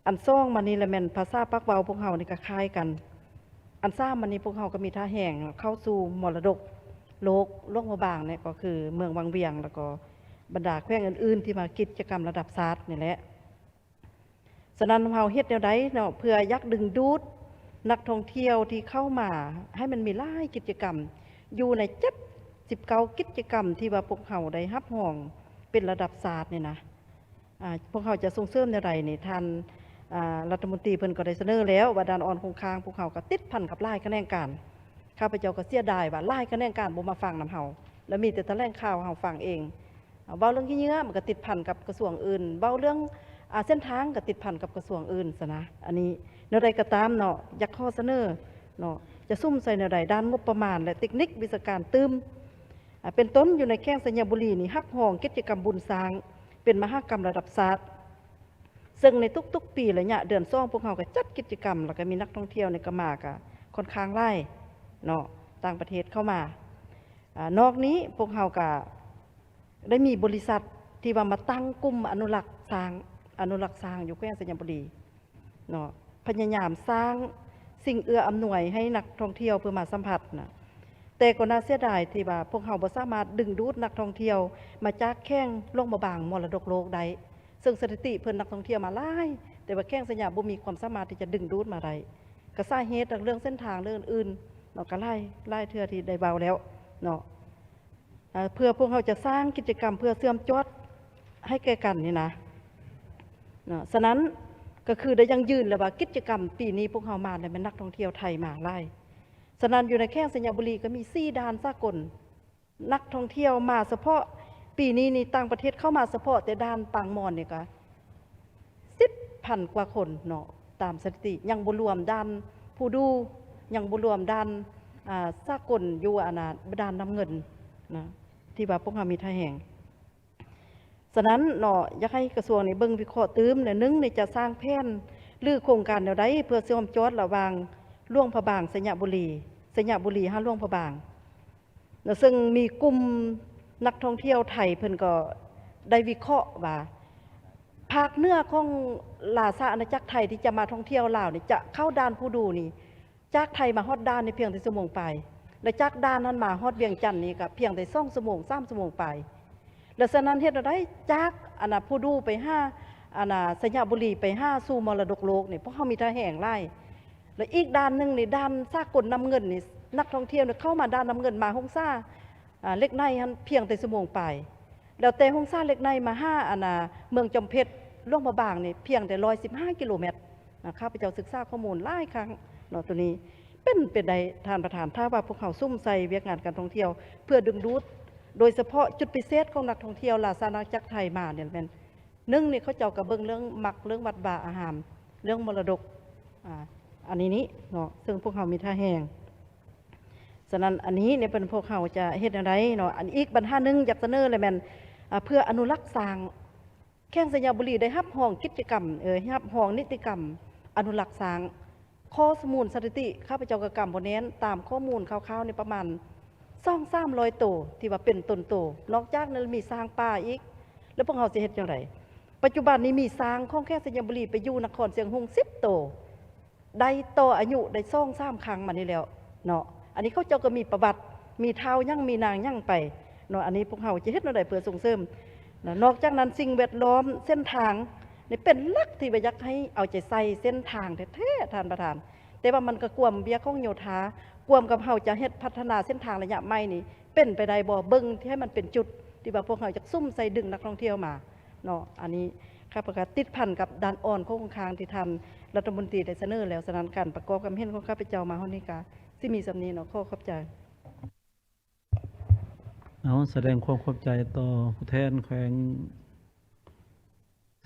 อันซ่องมันนี่แหละแม่นภาษาปักเว้าพวกเฮานี่ก็คล้ายกันอันซ่ามันนี่พวกเฮาก็มีท่าแห่งเข้าสู่มรดกโลกมาบางเนี่ยก็คือเมืองวังเวียงแล้วก็บรรดาแขวงอื่นๆที่มากิจกรรมระดับชาตินี่แหละฉะนั้นเฮาเฮ็ดแนวใดเนาะเพื่อยักดึงดูดนักท่องเที่ยวที่เข้ามาให้มันมีหลายกิจกรรมอยู่ใน19กิจกรรมที่ว่าพวกเขาได้รับรองเป็นระดับชาตินี่นะพวกเขาจะส่งเสริมแนวใดนี่ท่านรัฐมนตรีเพิ่นก็ได้เสนอแล้วว่าด้านอ่อนคงค้างพวกเขาก็ติดพันกับรายคะแนนการข้าพเจ้าก็เสียดายว่ารายคะแนนการบ่มาฟังนำเฮาแล้วมีแต่แถลงข่าวเฮาฟังเองเว้าเรื่องขี้เหี้ยมันก็ติดพันกับกระทรวงอื่นเว้าเรื่องเส้นทางก็ติดพันกับกระทรวงอื่นซะนะอันนี้แนวใดก็ตามเนาะอยากข้อเสนอเนาะจะซุ่มใส่แนวใดด้านงบประมาณและเทคนิควิชาการตื้มเป็นต้นอยู่ในแข้งสัญญาบุรีนี่ฮักห้องกิจกรรมบุญสร้างเป็นมหกรรมระดับชาติซึ่งในทุกๆปีระยะเดือนซ่องพวกเขาก็จัดกิจกรรมแล้วก็มีนักท่องเที่ยวในกมาก็ค่อนข้างหลายเนาะต่างประเทศเข้ามานอกนี้พวกเขาก็ได้มีบริษัทที่ว่ามาตั้งกลุ่มอนุรักษ์สร้างอยู่แขวงสัญญาบุรีเนาะพยายามสร้างสิ่งเอื้ออำนวยให้นักท่องเที่ยวเพื่อมาสัมผัสนะแต่ก็น่าเสียดายที่ว่าพวกเขาบ่สามารถดึงดูดนักท่องเที่ยวมาจากแข้งลงมาบางมรดกโลกได้ซึ่งสถิติเพิ่นนักท่องเที่ยวมาหลายแต่ว่าแข้งสัญญาบ่มีความสามารถที่จะดึงดูดมาได้ก็สาเหตุเรื่องเส้นทางเรื่องอื่นเนาะก็ไล่เทื่อที่ได้เบาแล้วเนาะเพื่อพวกเขาจะสร้างกิจกรรมเพื่อเชื่อมจดให้แก่กันนี่นะฉะนั้นก็คือได้ยังยืนแล้วว่ากิจกรรมปีนี้พวกเขามาเนี่ยเป็นนักท่องเที่ยวไทยมาไล่ฉะนั้นอยู่ในแข้งสัญญาบุรีก็มี4ด่านสากลนักท่องเที่ยวมาเฉพาะปีนี้นี่ต่างประเทศเข้ามาเฉพาะแต่ด่านปางมอนเนี่ยก็10,000 กว่าคนเนาะตามสถิติยังบ่รวมด่านผู้ดูยังบ่รวมด่านสากลอยู่ด่านน้ำเงินนะที่ว่าพวกเขามีท่าแห่งฉะนั้นเนาะอยากให้กระทรวงนี่เบิ่งวิเคราะห์ตื้มและนึงนี่จะสร้างแผนหรือโครงการแนวใดเพื่อเชื่อมจดระหว่างล่วงพระบางสัญญาบุรีห้าล่วงพระบางซึ่งมีกลุ่มนักท่องเที่ยวไทยเพิ่นก็ได้วิเคราะห์ว่าภาคเหนือของลาซาอาณาจักรไทยที่จะมาท่องเที่ยวลาวนี่จะเข้าด่านผู้ดูนี่จากไทยมาฮอดด่านในเพียงแต่ชั่วโมงไปและจากด่านนั้นมาฮอดเวียงจันทน์นี่ก็เพียงแต่2 ชั่วโมง3 ชั่วโมงไปและฉะนั้นเฮ็ดได้จากผู้ดูไป5สัญญาบุรีไป5สู่มรดกโลกนี่เพราะเขามีท่าแห่งไล่และอีกด้านนึงนี่ด้านสากลน้ำเงินนี่นักท่องเที่ยวเข้ามาด้านน้ำเงินมาฮงซ่าเล็กในเพียงแต่ชั่วโมงไปแล้วแต่ฮงซ่าเล็กในมาเมืองจอมเพชรล่วงมาบางนี่เพียงแต่115 กิโลเมตรข้าพเจ้าศึกษาข้อมูลหลายครั้งเนาะตัวนี้เป็นใดท่านประธานถ้าว่าพวกเขาซุ่มใส่เวียกงานการท่องเที่ยวเพื่อดึงดูด โดยเฉพาะจุดพิเศษของนักท่องเที่ยวราชอาณาจักรไทยมาเนี่ยเป็นหนึ่งนี่เขาเจ้ากับเบิ่งเรื่องมักเรื่องวัดวาอาหารเรื่องมรดกอันนี้เนาะซึ่งพวกเขามีท่าแห่งฉะนั้นอันนี้เนี่ยเป็นพวกเขาจะเฮ็ดอะไรเนาะอันอีกบรรทัดนึงอยากเสนอเลยแม่นเพื่ออนุรักษ์สร้างแข้งสยามบุรีได้รับห้องกิจกรรมรับห้องนิติกรรมอนุรักษ์สร้างข้อมูลสถิติข้าพเจ้ากระกรรมบนนี้ตามข้อมูลคร่าวๆในประมาณ200-300 ตัวที่ว่าเป็นต้นโตนอกจากนั้นมีสร้างป่าอีกแล้วพวกเขาจะเฮ็ดอย่างไรปัจจุบันนี้มีสร้างของแข้งสยามบุรีไปอยู่นครเชียงรุง10 ตัวได้ต่ออายุได้2-3 ครั้งมานี่แล้วเนาะอันนี้เขาเจ้าก็มีประวัติมีเท้ายั่งมีนางยั่งไปเนาะอันนี้พวกเขาจะเฮ็ดอะไรเพื่อส่งเสริมนอกจากนั้นสิ่งแวดล้อมเส้นทางนี่เป็นหลักที่อยากให้เอาใจใส่เส้นทางแท้ๆท่านประธานแต่ว่ามันก็กวมเบี้ยของโยธากวมกับเฮาจะเฮ็ดพัฒนาเส้นทางระยะใหม่นี่เป็นไปได้บ่เบิ่งที่ให้มันเป็นจุดที่ว่าพวกเขาจะซุ่มใส่ดึงนักท่องเที่ยวมาเนาะอันนี้ข้าพเจ้าติดพันกับด้านอ่อนของข้างที่ท่านรัฐมนตรีได้เสนอแล้วฉะนั้นการประกอบความเห็นของข้าพเจ้ามาเฮานี้ก็สิมีสำนี้เนาะขอขอบใจเอาแสดงความขอบใจต่อผู้แทนแขวง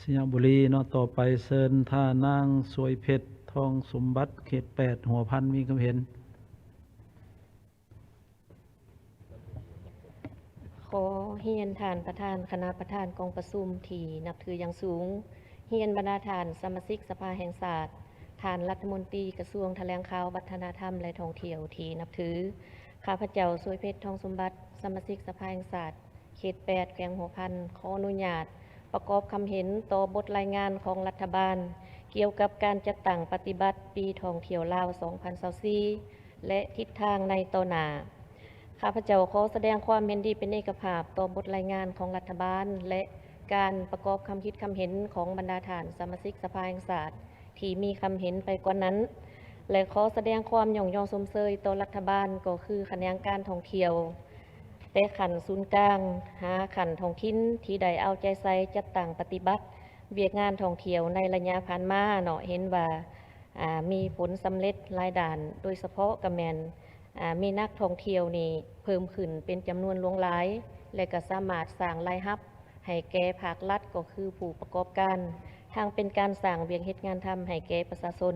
สยามบุรีเนาะต่อไปเชิญท่านางสวยเพชรทองสมบัติเขต8หัวพันมีความเห็นขอเฮียนทานประธานคณะประธานกองประชุมที่นับถืออย่างสูงเฮียนบรรดาทานสมาชิกสภาแห่งศาสตร์ทานรัฐมนตรีกระทรวงแถลงข่าววัฒนธรรมและท่องเที่ยวที่นับถือข้าพเจ้าสวยเพชรทองสมบัติสมาชิกสภาแห่งศาสตร์เขต8แขวงหัวพันขออนุญาตประกอบคำเห็นต่อบทรายงานของรัฐบาลเกี่ยวกับการจัดตั้งปฏิบัติปีท่องเที่ยวลาว 2024 และทิศทางในต่อหน้าข้าพเจ้าขอแสดงความเห็นดีเป็นเอกภาพต่อบทรายงานของรัฐบาลและการประกอบคำคิดคำเห็นของบรรดาฐานสมาชิกสภาแห่งศาสตร์ที่มีคำเห็นไปกว่านั้นและขอแสดงความหย่องยองสมเชยต่อรัฐบาลก็คือคะแนนการท่องเที่ยวแต่ขันศูนย์กลางหาขันท้องถิ่นที่ได้เอาใจใส่จัดตั้งปฏิบัติเวียกงานท่องเที่ยวในระยะผ่านมาเนาะเห็นว่ามีผลสำเร็จหลายด่านโดยเฉพาะกระแมนมีนักท่องเที่ยวนี่เพิ่มขึ้นเป็นจำนวนหลวงหลายและก็สามารถสร้างรายรับให้แก่ภาครัฐก็คือผู้ประกอบการทางเป็นการสร้างเวียกเหตุงานทำให้แก่ประชาชน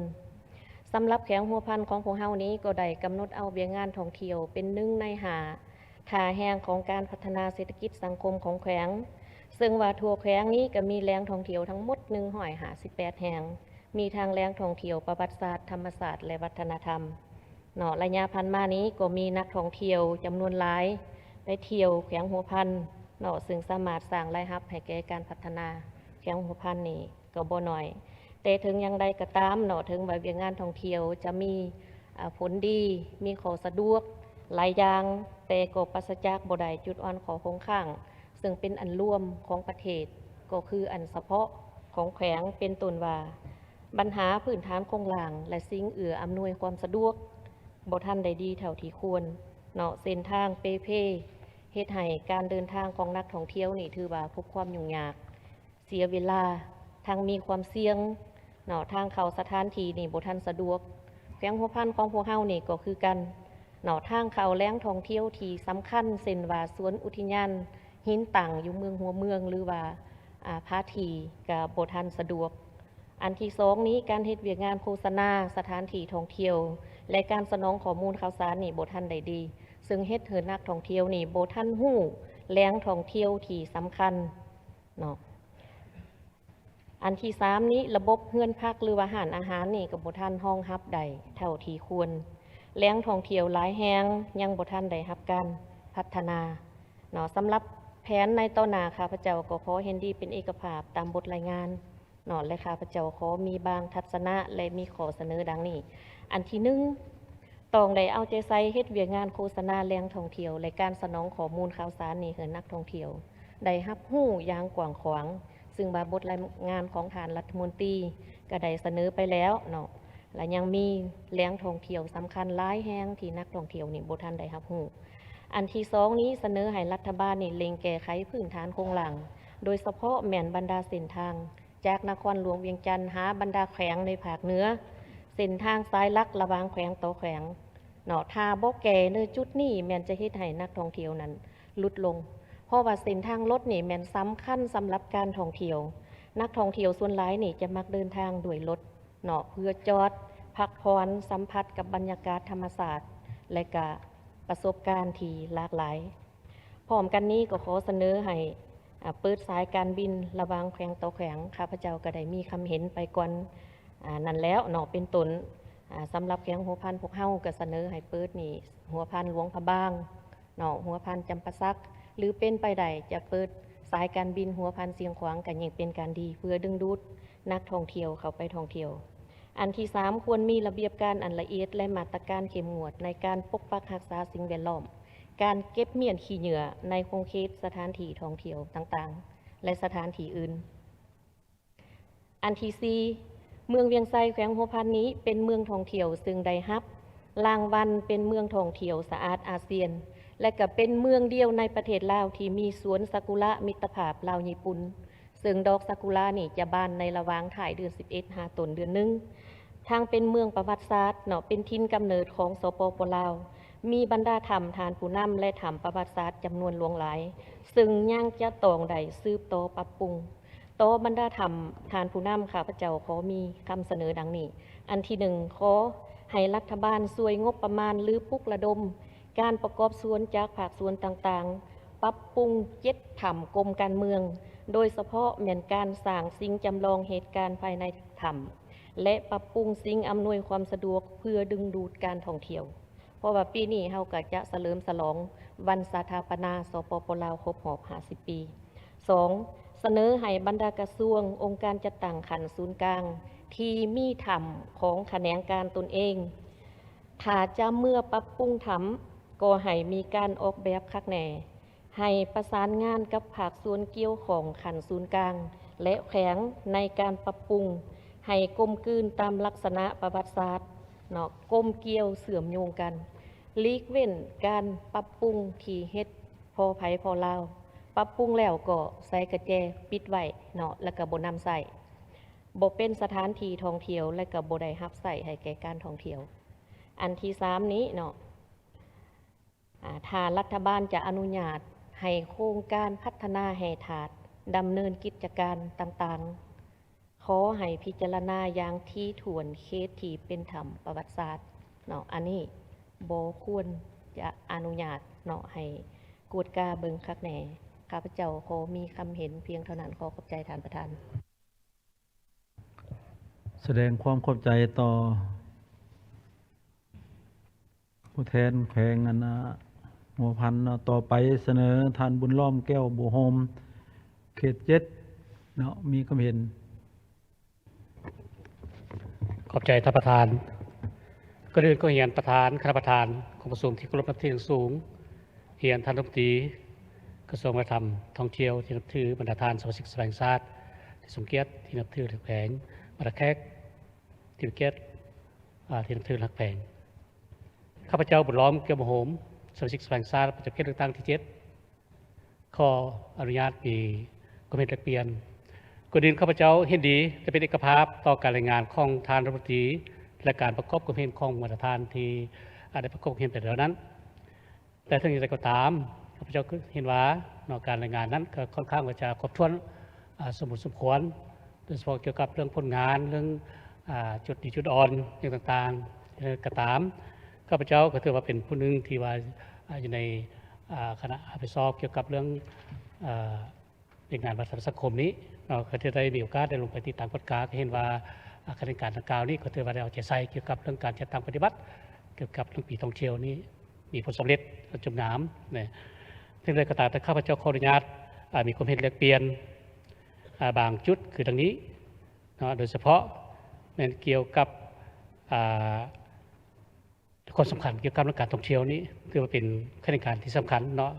สำหรับแขวงหัวพันของพวกเฮานี้ก็ได้กำหนดเอาเวียกงานท่องเที่ยวเป็นหนึ่งในท่าแห่งของการพัฒนาเศรษฐกิจสังคมของแขวงซึ่งว่าทั่วแขวงนี้ก็มีแหล่งท่องเที่ยวทั้งหมด158แห่งมีทางแหล่งท่องเที่ยวประวัติศาสตร์ธรรมศาสตร์และวัฒนธรรมเนาะระยะพันมานี้ก็มีนักท่องเที่ยวจำนวนหลายไปเที่ยวแขวงหัวพันเนาะซึ่งสามารถสร้างรายรับให้แก่การพัฒนาแขวงหัวพันนี่ก็บ่น้อยแต่ถึงอย่างใดก็ตามเนาะถึงว่าเวียกงานท่องเที่ยวจะมีผลดีมีข้อสะดวกหลายอย่างแต่ก็ปราศจากบ่ได้จุดอ่อนของคงข้างซึ่งเป็นอันร่วมของประเทศก็คืออันเฉพาะของแขวงเป็นต้นว่าปัญหาพื้นฐานโครงหลังและสิ่งอำนวยความสะดวกบ่ทันได้ดีเท่าที่ควรเนาะเส้นทางเปเพเฮ็ดให้การเดินทางของนักท่องเที่ยวนี่ถือว่าพบความยุ่งยากเสียเวลาทางมีความเสี่ยงเนาะทางเข้าสถานที่นี่บ่ทันสะดวกแขวงหัวพันของพวกเฮานี่ก็คือกันเนาะทางเข้าแหล่งท่องเที่ยวที่สำคัญเช่นว่าสวนอุทยานหินต่างอยู่เมืองหัวเมืองหรือว่าพาทีก็บ่ทันสะดวกอันที่สองนี้การเฮ็ดเวียกงานโฆษณาสถานที่ท่องเที่ยวและการสนองข้อมูลข่าวสารนี่บ่ทันได้ดีซึ่งเฮ็ดให้นักท่องเที่ยวนี่บ่ทันฮู้แหล่งท่องเที่ยวที่สำคัญเนาะอันที่สามนี้ระบบเฮือนพักหรือว่าอาหารนี่ก็บ่ทันรองรับได้เท่าที่ควรแหล่งท่องเที่ยวหลายแห่งยังบ่ทันได้รับการพัฒนาเนาะสำหรับแผนในต่อหน้าข้าพเจ้าก็ขอเห็นดีเป็นเอกภาพตามบทรายงานเนาะและข้าพเจ้าขอมีบางทัศนะและมีข้อเสนอดังนี้อันที่หนึ่งต้องได้เอาใจใส่เฮ็ดเวียกงานโฆษณาแหล่งท่องเที่ยวและการสนองข้อมูลข่าวสารนี่ให้นักท่องเที่ยวได้รับรู้อย่างกว้างขวางซึ่งบทรายงานของท่านรัฐมนตรีก็ได้เสนอไปแล้วเนาะและยังมีแหล่งท่องเที่ยวสำคัญหลายแห่งที่นักท่องเที่ยวนี่บ่ทันได้รับรู้อันที่สองนี้เสนอให้รัฐบาลนี่เล็งแก้ไขพื้นฐานโครงหลังโดยเฉพาะแม่นบรรดาเส้นทางจากนครหลวงเวียงจันทร์หาบรรดาแขวงในภาคเหนือเส้นทางสายลักระหว่างแขวงต่อแขวงเนาะถ้าบ่แก่ในจุดนี้แม่นจะเฮ็ดให้นักท่องเที่ยวนั้น ลดลง เพราะว่าเส้นทางรถนี่แม่นสำคัญสำหรับการท่องเที่ยวนักท่องเที่ยวส่วนหลายนี่จะมักเดินทางด้วยรถเนาะเพื่อจอดพักผ่อนสัมผัสกับบรรยากาศธรรมศาสตร์และก็ประสบการณ์ที่หลากหลายพร้อมกันนี้ก็ขอเสนอให้เปิดสายการบินระหว่างแขวงต่อแขวงข้าพเจ้าก็ได้มีคำเห็นไปก่อนนั่นแล้วเนาะเป็นต้นสำหรับแขวงหัวพันพวกเฮาก็เสนอให้เปิดนี่หัวพันหลวงพระบางเนาะหัวพันจำปาสักหรือเป็นไปได้จะเปิดสายการบินหัวพันเสียงขวางกันอย่างเป็นการดีเพื่อดึงดูดนักท่องเที่ยวเข้าไปท่องเที่ยวอันที่3ควรมีระเบียบการอันละเอียดและมาตรการเข้มงวดในการปกปักรักษาสิ่งแวดล้อมการเก็บเมียนขี้เหงื่อในคงเขตสถานที่ท่องเที่ยวต่างๆและสถานที่อื่นอันที่4เมืองเวียงไซแขวงหัวพันนี้เป็นเมืองท่องเที่ยวซึ่งได้รับรางวัลเป็นเมืองท่องเที่ยวสะอาดอาเซียนและก็เป็นเมืองเดียวในประเทศลาวที่มีสวนซากุระมิตรภาพลาวญี่ปุ่นซึ่งดอกซากุระนี่จะบานในระหว่างถ่ายเดือน11 หาต้นเดือนหนึ่งทางเป็นเมืองประวัติศาสตร์เนาะเป็นถิ่นกำเนิดของสปป.ลาวมีบรรดาธรรมทานผู้นำและธรรมประวัติศาสตร์จำนวนหลวงหลายซึ่งยังจะต้องได้สืบต่อปรับปรุงต่อบรรดาธรรมทานผู้นำข้าพเจ้าขอมีคำเสนอดังนี้อันที่1ขอให้รัฐบาลช่วยงบประมาณหรือปลุกระดมการประกอบส่วนจากภาคส่วนต่างๆปรับปรุง7ถ้ำกรมการเมืองโดยเฉพาะเหมือนการสร้างสิ่งจำลองเหตุการณ์ภายในถ้ำและปรับปรุงสิ่งอำนวยความสะดวกเพื่อดึงดูดการท่องเที่ยวเพราะว่าปีนี้เฮาก็จะเฉลิมฉลองวันสถาปนาสปป.ลาวครบรอบ50 ปี 2. เสนอให้บรรดากระทรวงองค์การจัดตั้งขันศูนย์กลางที่มีถ้ำของแขนงการตนเองถ้าจะเมื่อปรับปรุงถ้ำก็ให้มีการออกแบบคักแน่ให้ประสานงานกับภาคส่วนเกี่ยวของขันศูนย์กลางและแขวงในการปรับปรุงให้กลมกลืนตามลักษณะประวัติศาสตร์เนาะกลมเกี่ยวเสื่อมโยงกันหลีกเว้นการปรับปรุงที่เฮ็ดพอไผพอลาวปรับปรุงแล้วก็ใส่กระแจปิดไว้เนาะแล้วก็บ่นำใส่บ่เป็นสถานที่ท่องเที่ยวและก็บ่ได้รับใส่ให้แก่การท่องเที่ยวอันที่3นี้เนาะถ้ารัฐบาลจะอนุญาตให้โครงการพัฒนาแห่ถาดดำเนินกิจการต่างๆขอให้พิจารณาอย่างที่ถ่วนเขตที่เป็นธรรมประวัติศาสตร์เนาะอันนี้บ่ควรจะอนุญาตเนาะให้กวดกาเบิงคักแหน่ข้าพเจ้าขอมีคำเห็นเพียงเท่านั้นขอขอบใจท่านประธาน แสดงความขอบใจต่อผู้แทนแขวงหัวพันต่อไปเสนอท่านบุญล้อมแก้วบัวโฮมเขต7เนาะมีความเห็น ขอบใจท่านประธานก็เรียนก็เฮียนประธานคณะประธานของกระทรวงที่เคารพนับถืออย่างสูงเฮียนท่านรัฐมนตรีกระทรวงวัฒนธรรมท่องเที่ยวที่นับถือบรรดาทานสมาชิกสภาแห่งชาติที่สมเกียรติที่นับถือหลักแผงบรรดาแขกที่เกียรติที่นับถือหลักแผงข้าพเจ้าบุญล้อมแก้วมโหมสมาชิกสภาแห่งชาติประจำเขตเลือกตั้งที่7ขออนุญาตมีความเห็นแลกเปลี่ยนกรณีข้าพเจ้าเห็นดีจะเป็นเอกภาพต่อการรายงานของทานรัฐมนตรีและการประกอบความเห็นของมาตรฐานที่ได้ประกอบความเห็นไปแล้วนั้นแต่ทั้งนี้ก็ตามข้าพเจ้าเห็นว่าการรายงานนั้นก็ค่อนข้างจะครบถ้วนสมบูรณ์สมควรโดยเฉพาะเกี่ยวกับเรื่องผลงานเรื่องจุดดีจุดอ่อนอย่างต่างๆก็ตามข้าพเจ้าก็ถือว่าเป็นผู้หนึ่งที่ว่าอยู่ในคณะอภิสอบเกี่ยวกับเรื่องเป็นงานวัฒนสังคมนี้เราก็ได้มีโอกาสได้ลงไปติดตามกฎการก็เห็นว่าคณะการดังกล่าวนี้ก็ถือว่าได้เอาใจใส่เกี่ยวกับเรื่องการจัดตั้งปฏิบัติเกี่ยวกับเรื่องปีท่องเที่ยวนี้มีผลสำเร็จจมน้ำเนี่ยซึ่งเลยก็ตามแต่ข้าพเจ้าขออนุญาตมีความเห็นแลกเปลี่ยนบางจุดคือดังนี้โดยเฉพาะเกี่ยวกับความสำคัญเกี่ยวกับเรื่องการท่องเที่ยวนี้ถือว่าเป็นคณะการที่สำคัญเนาะ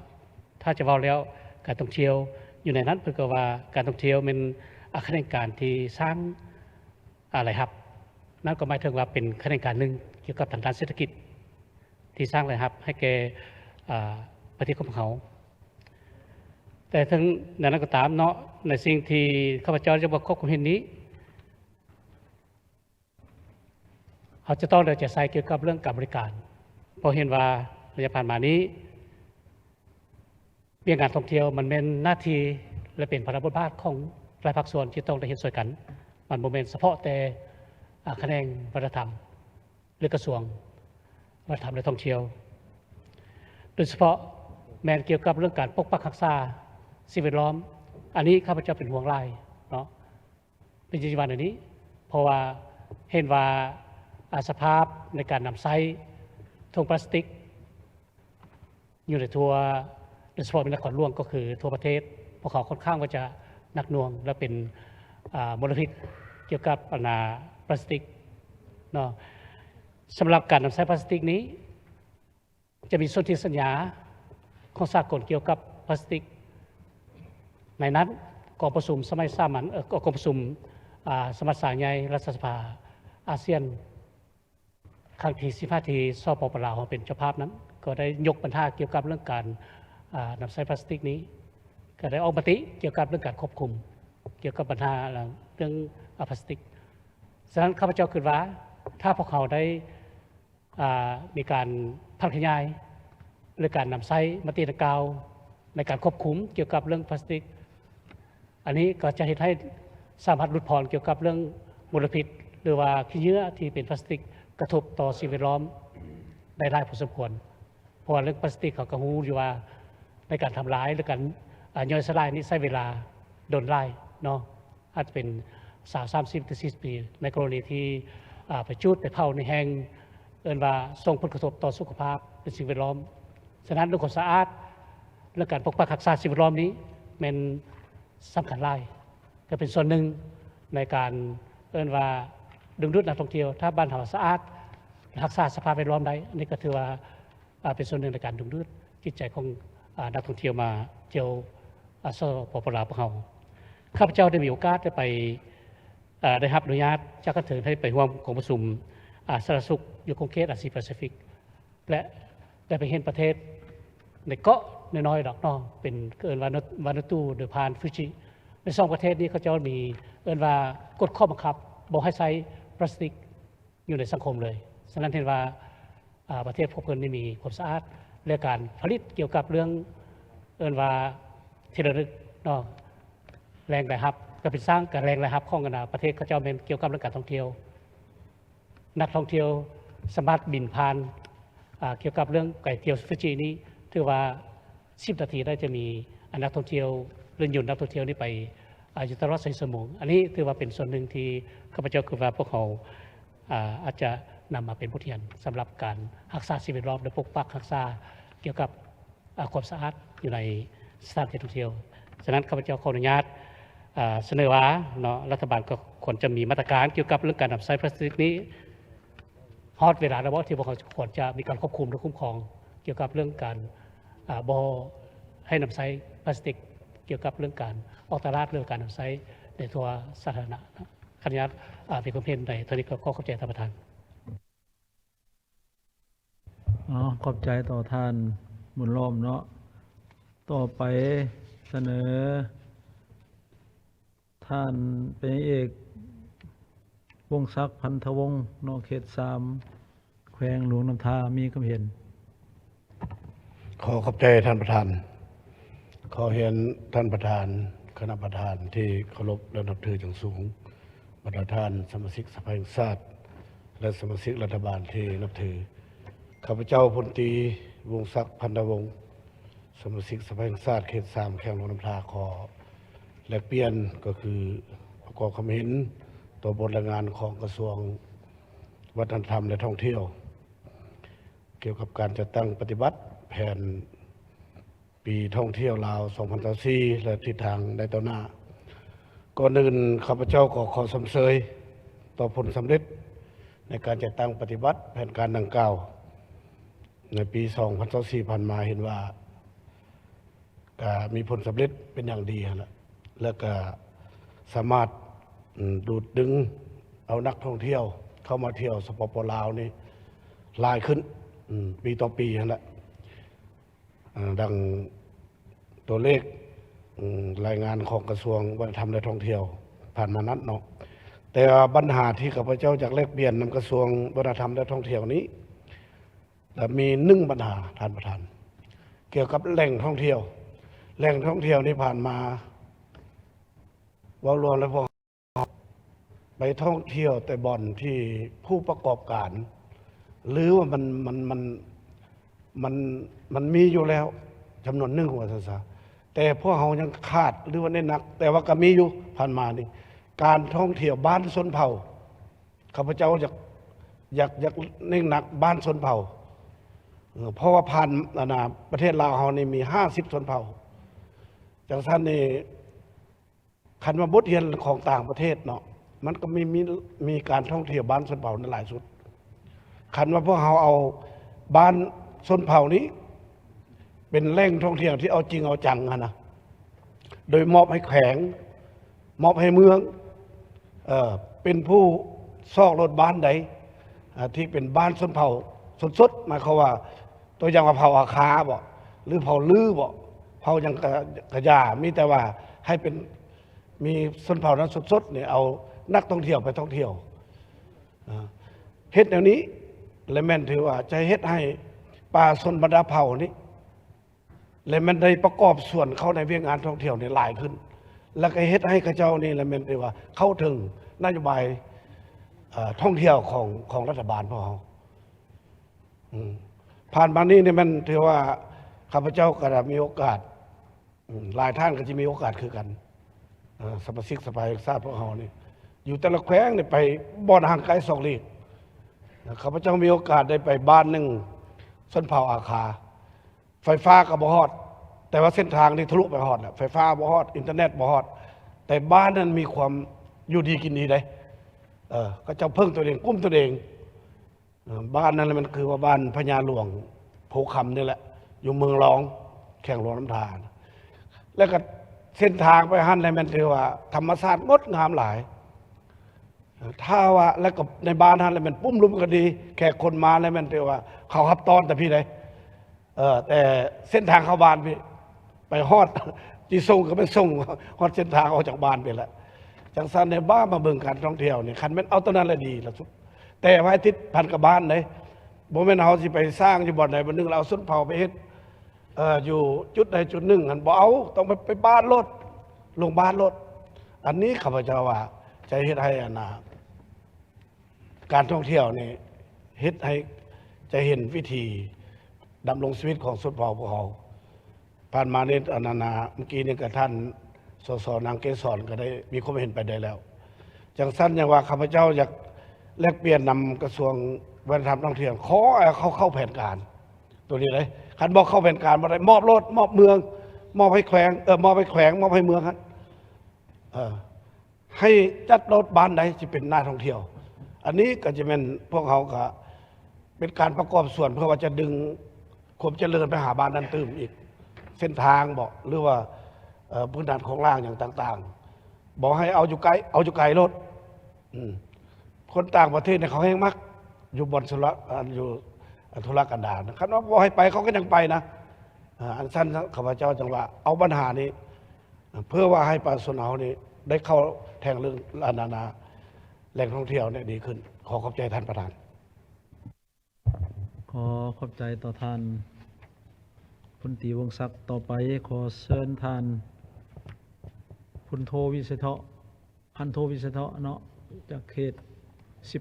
ถ้าจะว่าแล้วการท่องเที่ยวอยู่ในนั้นเพื่อว่าการท่องเที่ยวเป็นคณะการที่สร้างอะไรครับนั่นก็หมายถึงว่าเป็นคณะการหนึ่งเกี่ยวกับทางด้านเศรษฐกิจที่สร้างอะไรครับให้แก่ประเทศของเขาแต่ทั้งนั้นก็ตามเนาะในสิ่งที่ข้าพเจ้าจะบอกความเห็นนี้เขาจะต้องเดินใจใส่เกี่ยวกับเรื่องการบริการเพราะเห็นว่าระยะผ่านมานี้ เรื่องการท่องเที่ยวมันเป็นหน้าที่และเป็นภาระบทบาทของรายภาคส่วนที่ต้องได้เห็นส่วยกันมันบ่แม่นเฉพาะแต่แขนงวัฒนธรรมหรือกระทรวงวัฒนธรรมและท่องเที่ยวโดยเฉพาะแม้นเกี่ยวกับเรื่องการปกปักรักษาสิ่งแวดล้อมอันนี้ข้าพเจ้าเป็นห่วงหลายเนาะเป็นจริงๆวันนี้เพราะว่าเห็นว่าสภาพในการนำใช้ถุงพลาสติกอยู่ในทั่วโดยเฉพาะในนครหลวงก็คือทั่วประเทศพวกเขาค่อนข้างว่าจะหนักหน่วงและเป็นมลพิษเกี่ยวกับปัญหาพลาสติกเนาะสำหรับการนำใช้พลาสติกนี้จะมีสนธิสัญญาของสากลเกี่ยวกับพลาสติกในนั้นกองประชุมสมัยสามัญกองประชุมสมัชชาใหญ่รัฐสภาอาเซียนครั้งที่15ที่สปปลาวเป็นเจ้าภาพนั้นก็ได้ยกปัญหาเกี่ยวกับเรื่องการนำใช้พลาสติกนี้ก็ได้ออกมติเกี่ยวกับเรื่องการควบคุมเกี่ยวกับปัญหาเรื่องพลาสติกฉะนั้นข้าพเจ้าคิดว่าถ้าพวกเขาได้มีการพัฒนาหรือการนำใช้มติดังกล่าวในการควบคุมเกี่ยวกับเรื่องพลาสติกอันนี้ก็จะเห็นให้สามารถลดพรเกี่ยวกับเรื่องมลพิษหรือว่าขี้เยื่อที่เป็นพลาสติกกระทบต่อสิ่งแวดล้อมได้หลายพอสมควรเพราะว่าเรื่องพลาสติกเขาก็รู้อยู่ว่าในการทำลายหรือการย่อยสลายนี้ใช้เวลาโดนไล่เนาะอาจจะเป็น30 ถึง 40 ปีในกรณีที่ไปจุดไปเผาในแห้งเอิ้นว่าส่งผลกระทบต่อสุขภาพและสิ่งแวดล้อมฉะนั้นเรื่องความสะอาดและการปกปักรักษาสิ่งแวดล้อมนี้เป็นสำคัญหลายก็เป็นส่วนหนึ่งในการเอิ้นว่าดึงดูดนักท่องเที่ยวถ้าบ้านเราสะอาดรักษาสภาพแวดล้อมได้อันนี้ก็ถือว่าเป็นส่วนหนึ่งในการดึงดูดจิตใจของนักท่องเที่ยวมาเที่ยวสปปลาวพวกเราข้าพเจ้าได้มีโอกาสได้ไปได้รับอนุญาตจากกระเถินให้ไปร่วมของประชุมสารสุขอยู่คงเขตอาเซียนแปซิฟิกและได้ไปเห็นประเทศในเกาะน้อยๆดอกเนาะเป็นเอิ้นวานูตูหรือพานฟิจิใน2ประเทศนี้เขาจะมีเอิ้นว่ากฎข้อบังคับบ่ให้ใช้พลาสติกอยู่ในสังคมเลยฉะนั้นเห็นว่าประเทศพวกเพิ่นนี่มีความสะอาดและการผลิตเกี่ยวกับเรื่องเอิ้นว่าที่ระลึกเนาะแรงรายรับก็เป็นสร้างกับแรงรายรับของกันประเทศเขาเจ้าเป็นเกี่ยวกับเรื่องการท่องเที่ยวนักท่องเที่ยวสามารถบินผ่านเกี่ยวกับเรื่องไก่เที่ยวฟิจินี้ถือว่า10 นาทีได้จะมีนักท่องเที่ยวเรือหยุดนักท่องเที่ยวนี่ไปอยู่ตลอด4 ชั่วโมงอันนี้ถือว่าเป็นส่วนหนึ่งที่ข้าพเจ้าคิดว่าพวกเขาอาจจะนำมาเป็นบทเรียนสำหรับการรักษาสิ่งแวดล้อมและปกปักรักษาเกี่ยวกับความสะอาดอยู่ในสถานที่ท่องเที่ยวฉะนั้นข้าพเจ้าขออนุญาตเสนอว่าเนาะรัฐบาลก็ควรจะมีมาตรการเกี่ยวกับเรื่องการนำใช้พลาสติกนี้ฮอดเวลาแล้วที่พวกเขาควรจะมีการควบคุมและคุ้มครองเกี่ยวกับเรื่องการบ่ให้นำใช้พลาสติกเกี่ยวกับเรื่องการออกตลาดเรื่องการนำใช้ในทัวสาธารณะขออนุญาตเป็นความเห็นในตอนนี้ก็ขอบใจท่านประธานขอบใจต่อท่านบุญล้อมเนาะต่อไปเสนอท่านเป็นเอกวงศักดิ์พันธวงศ์นเขต3แขวงหลวงน้ำทามีความเห็นขอขอบใจท่านประธานขอเห็นท่านประธานคณะประธานที่เคารพและนับถืออย่างสูงประธานสมาชิกสภาแห่งชาติและสมาชิกรัฐบาลที่นับถือข้าพเจ้าพลตรีวงศักดิ์พันธวงศ์สมาชิกสภาแห่งชาติเขต3แขวงหลวงน้ำทาขอแลกเปลี่ยนก็คือประกอบความเห็นต่อบทรายงานของกระทรวงวัฒนธรรมและท่องเที่ยวเกี่ยวกับการจัดตั้งปฏิบัติแผนปีท่องเที่ยวลาว 2024 และทิศทางในต่อหน้าก่อนอื่นข้าพเจ้าขอสรรเสริญต่อผลสำเร็จในการจัดตั้งปฏิบัติแผนการดังกล่าวในปี 2024 ผ่านมาเห็นว่ามีผลสำเร็จเป็นอย่างดีและก็สามารถดูดดึงเอานักท่องเที่ยวเข้ามาเที่ยวสปปลาวนี่หลายขึ้นปีต่อปีนั่นแหละดังตัวเลขรายงานของกระทรวงวัฒนธรรมและท่องเที่ยวผ่านมานั้นเนาะแต่ปัญหาที่ข้าพเจ้าจากแลกเปลี่ยนนำกระทรวงวัฒนธรรมและท่องเที่ยวนี้มี1 ปัญหาท่านประธานเกี่ยวกับแหล่งท่องเที่ยว แหล่งท่องเที่ยวที่ผ่านมาเว่ารวมแล้วพอไปท่องเที่ยวแต่บ่อนที่ผู้ประกอบการ หรือว่ามันมีอยู่แล้วจำนวนหนึ่งหัวซะแต่พวกเขายังขาดหรือว่าเน้นหนัก แต่ว่าก็มีอยู่ผ่านมานี่การท่องเที่ยวบ้านชนเผ่าข้าพเจ้าอยากเน้นหนักบ้านชนเผ่าเพราะว่าผ่านประเทศลาวเรานี่มี50ชนเผ่าจากท่านนี่คันว่าบทเรียนของต่างประเทศเนาะมันก็มีการท่องเที่ยวบ้านชนเผ่าในหลายสุดคันว่าพวกเราเอาบ้านชนเผ่านี้เป็นแหล่งท่องเที่ยวที่เอาจริงเอาจังนะโดยมอบให้แขวงมอบให้เมืองเป็นผู้ซอกรถบ้านใดที่เป็นบ้านชนเผ่าสดๆหมายความว่าตัวอย่างว่าเผ่าอาคาบ่หรือเผ่าลือบ่เผ่ายังกระยามีแต่ว่าให้เป็นมีชนเผ่านั้นสดๆเนี่ยเอานักท่องเที่ยวไปท่องเที่ยวเฮ็ดแนวนี้และแม่นถือว่าจะเฮ็ดให้ป่าชนบรรดาเผ่านี้และมันได้ประกอบส่วนเข้าในเวียงงานท่องเที่ยวเนี่ยหลายขึ้นแล้วก็เฮ็ดให้กระเจ้านี่และแม่นถือว่าเข้าถึงนโยบายท่องเที่ยวของรัฐบาลพวกเราผ่านมานี้เนี่ยมันถือว่าข้าพเจ้าก็ได้มีโอกาสหลายท่านก็จะมีโอกาสคือกันสมาชิกสภาแห่งชาติพวกเรานี่อยู่แต่ละแขวงเนี่ยไปบ่อนห่างไกล2 ลี้ข้าพเจ้ามีโอกาสได้ไปบ้านหนึ่งชนเผ่าอาคาไฟฟ้าก็บ่ฮอดแต่ว่าเส้นทางนี่ทะลุไปฮอดแล้วไฟฟ้าบ่ฮอดอินเทอร์เน็ตบ่ฮอดแต่บ้านนั้นมีความอยู่ดีกินดีได้ก็เจ้าเพิ่งตัวเองกุ้มตัวเองบ้านนั้นมันคือว่าบ้านพญาหลวงโพคำนี่แหละอยู่เมืองรองแข่งหลวงน้ำทานแล้วก็เส้นทางไปหันในมันถือว่าธรรมชาติงดงามหลายถ้าว่าแล้วก็ในบ้านหันเลยมันปุ้มลุมก็ดีแขกคนมาแล้วมันถือว่าเขาขับตอนแต่พี่เลยแต่เส้นทางเข้าบ้านพี่ไปฮอดจีส่งก็ไปส่งฮอดเส้นทางออกจากบ้านไปแล้วจังสันในบ้านมาเบิ่งการท่องเที่ยวเนี่ยคันมันเอาตัวนั้นละดีละสุดแต่ว่าทิศพันกับบ้านเลยบ่แม่นเฮาสิไปสร้างอยู่บ่อนใดบ่นึงเราเอาสุนเผาไปเฮ็ดอยู่จุดใดจุดหนึ่งหันบ่เอาต้องไปบ้านรถลงบ้านรถอันนี้ข้าพเจ้าว่าใจเฮ็ดให้การท่องเที่ยวนี่เฮ็ดให้จะเห็นวิธีดำรงชีวิตของสุนเผาพวกเขาผ่านมานี่เมื่อกี้นี่กับท่านสสนางเกษรก็ได้มีความเห็นไปได้แล้วจังสั้นอย่างว่าข้าพเจ้าอยากแลกเปลี่ยนนำกระทรวงวัฒนธรรมท่องเที่ยวขอเขาเข้าแผนการตัวนี้เลยคันบอกเข้าแผนการมาได้มอบรถมอบเมืองมอบให้แขวงมอบให้แขวงมอบให้เมืองครับให้จัดรถบ้านใดจะเป็นหน้าท่องเที่ยวอันนี้ก็จะเป็นพวกเขาก็เป็นการประกอบส่วนเพื่อว่าจะดึงความเจริญไปหาบ้านนั้นตื่มอีกเส้นทางบอกหรือว่าพื้นฐานของล่างอย่างต่างๆบอกให้เอาอยู่ไกลรถคนต่างประเทศเนี่ยเขาแห้งมักอยู่บนสุรอยู่ธุรกันดารนะครับว่าบอกให้ไปเขาก็ยังไปนะอันสั้นข้าพเจ้าจังว่าเอาปัญหานี้เพื่อว่าให้ประชาชนเขานี่ได้เข้าแทงเรื่องนาแหล่งท่องเที่ยวเนี่ยดีขึ้นขอขอบใจท่านประธานขอขอบใจต่อท่านพลตรีวงศักดิ์ต่อไปขอเชิญท่านพลโทวิเศษเถาะพันโทวิเศษเถาะเนาะจากเขต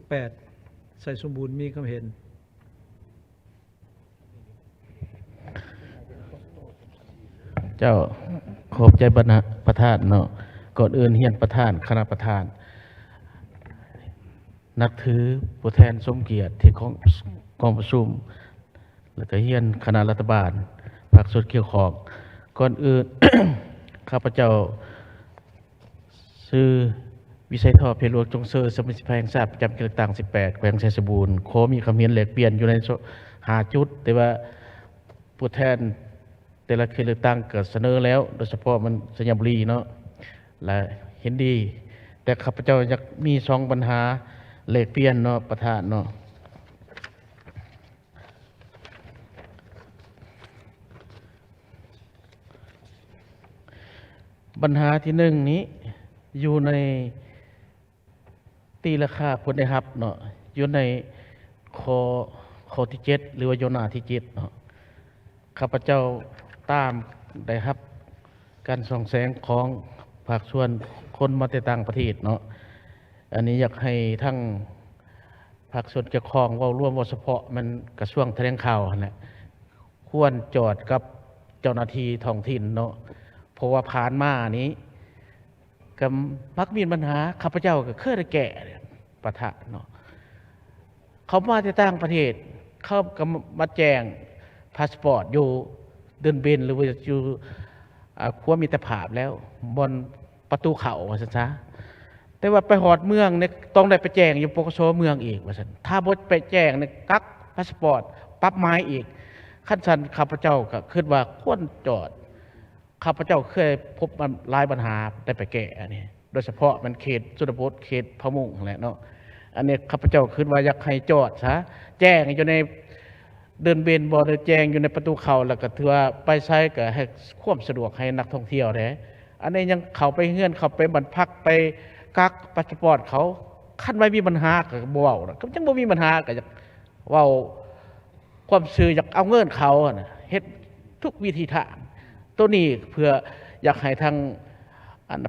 18ใส่สมบูรณ์มีความเห็นเจ้าขอบใจประธานเนาะก่อนอื่นเฮียนประธานคณะประธานนักถือผู้แทนสมเกียรติที่ของกองประชุมแล้วก็เฮียนคณะรัฐบาลภาคส่วนเกี่ยวข้องก่อนอื่น ข้าพเจ้าชื่อวิชัยทอเพลวงจงเซอร์สมัชแพงทราบประจำเขตต่าง18แขวงชัยสบูรณ์ขอมีคำเห็นแหลกเปลี่ยนอยู่ใน5 จุดแต่ว่าผู้แทนแต่ละเขตเลือกตั้งเกิดเสนอแล้วโดยเฉพาะมันสัญญาบุรีเนาะและเห็นดีแต่ข้าพเจ้าอยากมี2 ปัญหาแหลกเปลี่ยนเนาะประธานเนาะปัญหาที่1นี้อยู่ในตีราคาผลได้รับเนาะอยู่ในข้อที่7หรือว่าโยนาที่7เนาะข้าพเจ้าตามได้รับ การส่องแสงของภาคส่วนคนมาแต่ต่างประเทศเนาะอันนี้อยากให้ทั้งภาคส่วนเกี่ยวข้องเว้าร่วมเว้าเฉพาะมันกระทรวงแถลงข่าวนั่นแหละควรจอดกับเจ้าหน้าที่ท้องถิ่นเนาะเพราะว่าผ่านมานี้ก็มักมีปัญหาข้าพเจ้าก็เคยได้แก่ปะทะเนาะเขามาแต่ต่างประเทศเขาก็มาแจ้งพาสปอร์ตอยู่เดินเบนหรือว่าอยู่ขั้วมิตรภาพแล้วบนประตูเขาว่าซั่นซะแต่ว่าไปหอดเมืองเนี่ยต้องได้ไปแจ้งอยู่ปกสเมืองอีกว่าซั่นถ้าบ่ไปแจ้งเนี่ยกักพาสปอร์ตปรับไม้อีกขั้นสันข้าพเจ้าก็คิดว่าควรจอดข้าพเจ้าเคยพบมันหลายปัญหาได้ไปแก้อันนี้โดยเฉพาะมันเขตสุรบดเขตพะมุงแหละเนาะอันนี้ข้าพเจ้าคิดว่าอยากให้จอดซะแจ้งอยู่ในเดินเบนบ่ได้แจ้งอยู่ในประตูเขาแล้วก็ถือว่าไปใช้ก็ให้ความสะดวกให้นักท่องเที่ยวเด้อันนี้ยังเข้าไปเฮือนเข้าไปบรรพักไปกักพาสปอร์ตเขาคันไม่มีปัญหาก็บ่เว้านะก็จังบ่มีปัญหาก็อยากเว้าความซื่ออยากเอาเงินเขาน่ะเฮ็ดทุกวิธีทางตัวนี้เพื่ออยากให้ทาง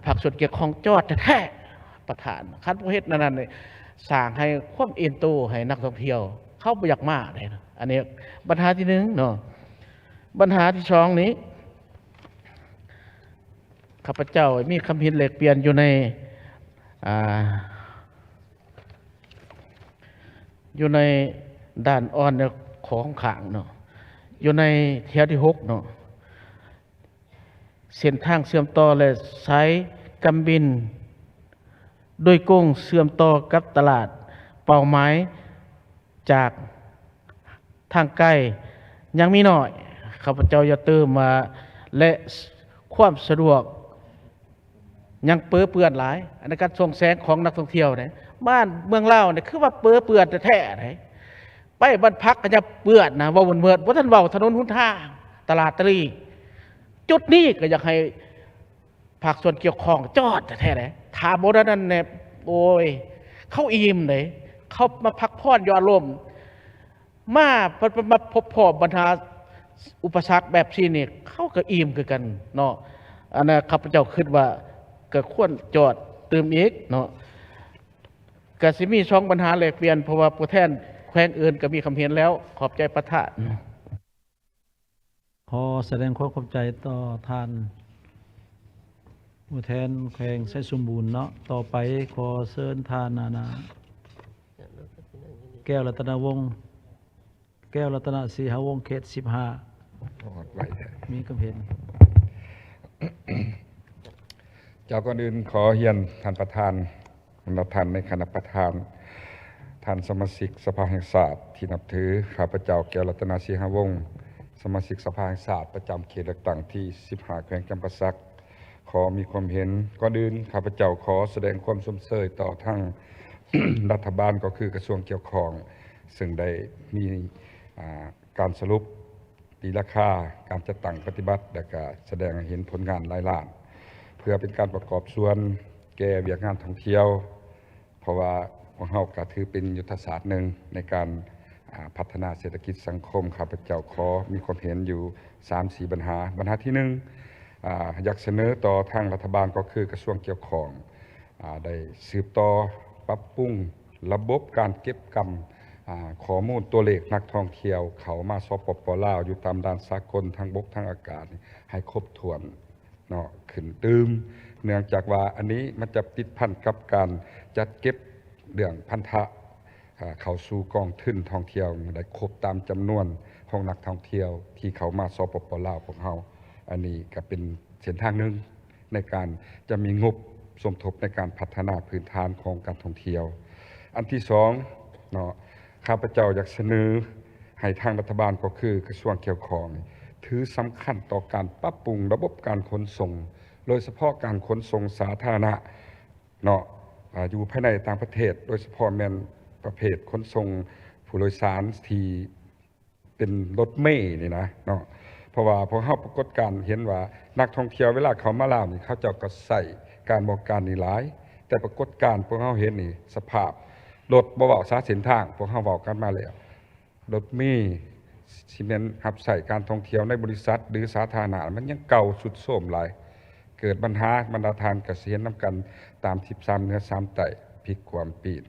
ภาคส่วนเกี่ยวข้องจอดแท้ๆประธานคันบ่เฮ็ดนั่นนี่สร้างให้ความเอ็นโตให้นักท่องเที่ยวเข้าบ่อยากมาได้นะอันนี้ปัญหาที่1เนาะปัญหาที่2นี้ข้าพเจ้ามีคำเห็นแลกเปลี่ยนอยู่ในด้านอ่อนของขางเนาะอยู่ในแถวที่6เนาะเส้นทางเชื่อมต่อและสายการบินโดยกุ้งเชื่อมต่อกับตลาดเป้าหมายจากทางใกล้ยังมีน้อยข้าพเจ้าอย่าเติมมาและความสะดวกยังเปื้อเปื้อนหลายในการส่งแสงของนักท่องเที่ยวเนี่ยบ้านเมืองเล่าวเนี่ยคือว่าเปื้อเปื้อนแท้ๆไหนไปบ้านพักก็จะเปื้อนนะว่าเมื่อท่านเว้าถนนหนทางตลาดตรีจุดนี้ก็อยากให้ภาคส่วนเกี่ยวข้องจอดแท้ๆไหนถามบ่นั้นเนี่ยโอ้ยเขาอิ่มเลยเขามาพักผ่อนอยู่อารมณ์มาพบพบรรดาอุปสรรคแบบนี้เนี่ยเขาก็อิ่มคือกันเนาะอันนั้นข้าพเจ้าคิดว่าก็ควรจอดเติมอีกเนาะก็สิมี2ปัญหาแลกเปลี่ยนเพราะว่าผู้แทนแขวงอื่นก็มีคำเห็นแล้วขอบใจประธาน ขอแสดงความขอบใจต่อท่านผู้แทนแขวงไชยสมบูรณ์เนาะต่อไปขอเชิญท่านนาแก้วรัตนวงศ์แก้วรัตนศรีหวงศ์เขต15มีคำเห็น เจ้าก่อนอื่นขอเฮียนท่านประธานท่านในคณะประธานท่านสมาชิกสภาแห่งศาสตร์ที่นับถือข้าพเจ้าแก้วรัตนศรีหวงศ์สมาชิกสภาแห่งศาสตร์ประจำเขตเลือกตั้งที่15แขวงจำปาสักขอมีความเห็นก่อนอื่นข้าพเจ้าขอแสดงความสมเสยต่อทั้ง รัฐบาลก็คือกระทรวงเกี่ยวข้องซึ่งได้มีการสรุปตีราคาการจัดตั้งปฏิบัติและก็แสดงให้เห็นผลงานหลายล้านเพื่อเป็นการประกอบส่วนแก่เวียกงานท่องเที่ยวเพราะว่าพวกเราก็ถือเป็นยุทธศาสตร์หนึ่งในการพัฒนาเศรษฐกิจสังคมข้าพเจ้าขอมีความเห็นอยู่ 3-4 ปัญหาที่1อยากเสนอต่อทางรัฐบาลก็คือกระทรวงเกี่ยวข้องได้สืบต่อปรับปรุงระบบการเก็บกำข้อมูลตัวเลขนักท่องเที่ยวเขามาสปป.ลาวอยู่ตามด่านสากลทางบกทางอากาศให้ครบถ้วนเนาะขึ้นตืมเนื่องจากว่าอันนี้มันจะติดพันกับการจัดเก็บเรื่องพันธะเข้าสู่กองทุนท่องเที่ยวได้ครบตามจำนวนของนักท่องเที่ยวที่เขามาสปป.ลาวของเราอันนี้ก็เป็นเส้นทางหนึ่งในการจะมีงบสมทบในการพัฒนาพื้นฐานของการท่องเที่ยวอันที่2เนาะข้าพเจ้าอยากเสนอให้ทางรัฐบาลก็คือกระทรวงเกี่ยวข้องถือสำคัญต่อการปรับปรุงระบบการขนส่งโดยเฉพาะการขนส่งสาธารณะเนาะอยู่ภายในต่างประเทศโดยเฉพาะแม่นประเภทขนส่งผู้โดยสารที่เป็นรถเมล์นี่นะเนาะเพราะว่าพอเฮาปรากฏการเห็นว่านักท่องเที่ยวเวลาเขามาลาวนี่เขาเจ้าก็ใส่การบริการนี่หลายแต่ปรากฏการพวกเฮาเห็นนี่สภาพรถบ่เว้าสาเส้นทางพวกเฮาเว้ากันมาแล้วรถเมล์สิแม่นรับใช้การท่องเที่ยวในบริษัทหรือสาธารณะมันยังเก่าสุดโทรมหลาย เกิดปัญหาบรรดาทานกเสียนน้ำกันตาม13เนื้อ3ไต่พลิกความปีด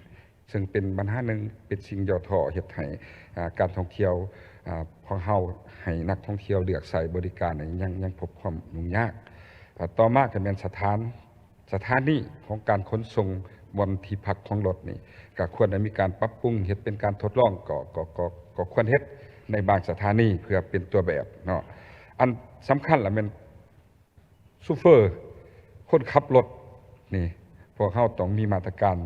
ซึ่งเป็นปัญหาหนึ่งเป็นสิ่งย่อท้อเฮ็ดให้การท่องเที่ยวของเฮาให้นักท่องเที่ยวเลือกใส่บริการยังพบความยุ่งยากต่อมาก็เป็นสถานีของการขนส่งบนที่พักของรถนี่ก็ควรจะมีการปรับปรุงเฮ็ดเป็นการทดลองก็ควรเฮ็ดในบางสถานีเพื่อเป็นตัวแบบเนาะอันสำคัญละเป็นซูเฟอร์คนขับรถนี่พวกเขาต้องมีมาตรการ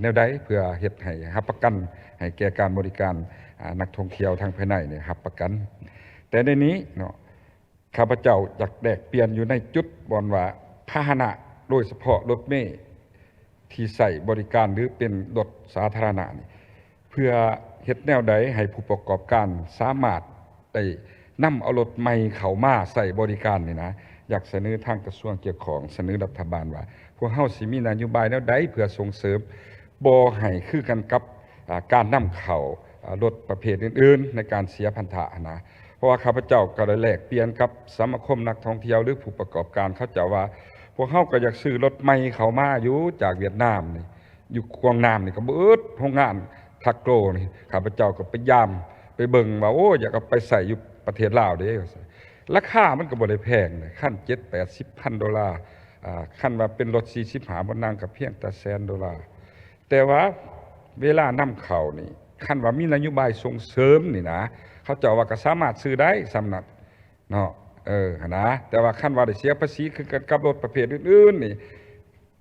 แนวใดเพื่อเฮ็ดให้รับประกันให้แก่การบริการนักท่องเที่ยวทางภายในเนี่ยรับประกันแต่ในนี้เนาะข้าพเจ้าอยากแดกเปลี่ยนอยู่ในจุดบอนว่าพาหนะโดยเฉพาะรถเมล์ที่ใส่บริการหรือเป็นรถสาธารณะนี่เพื่อเฮ็ดแนวใดให้ผู้ประกอบการสามารถได้นำเอารถใหม่เข้ามาใส่บริการนี่นะอยากเสนอทางกระทรวงเกี่ยวของเสนอรัฐบาลว่าพวกเฮาสิมีนโยบายแนวใดเพื่อส่งเสริมบ่ให้คือกันกับการนำเข้ารถประเภทอื่นๆในการเสียพันธะนะเพราะว่าข้าพเจ้าก็ได้แลกเปลี่ยนกับสมาคมนักท่องเที่ยวหรือผู้ประกอบการเขาเจ้าว่าพวกเฮาก็อยากซื้อรถใหม่เข้ามาอยู่จากเวียดนามนี่อยู่กวางนามนี่ก็เบิดโรงงานทักโกรนี่ข้าพเจ้าก็พยายามไปเบิ่งว่าโอ้อยากเอาไปใส่อยู่ประเทศลาวเด้ราคามันก็บ่ได้แพงเลยขั้น7-80 พันดอลลาร์ขั้นว่าเป็นรถ45บนนางกับเพียงแต่$100,000แต่ว่าเวลานำเข้านี่ขั้นว่ามีนโยบายส่งเสริมนี่นะเขาเจ้าว่าก็สามารถซื้อได้สำนักเนาะนะแต่ว่าขั้นว่าได้เสียภาษีคือกับรถประเภทอื่นๆนี่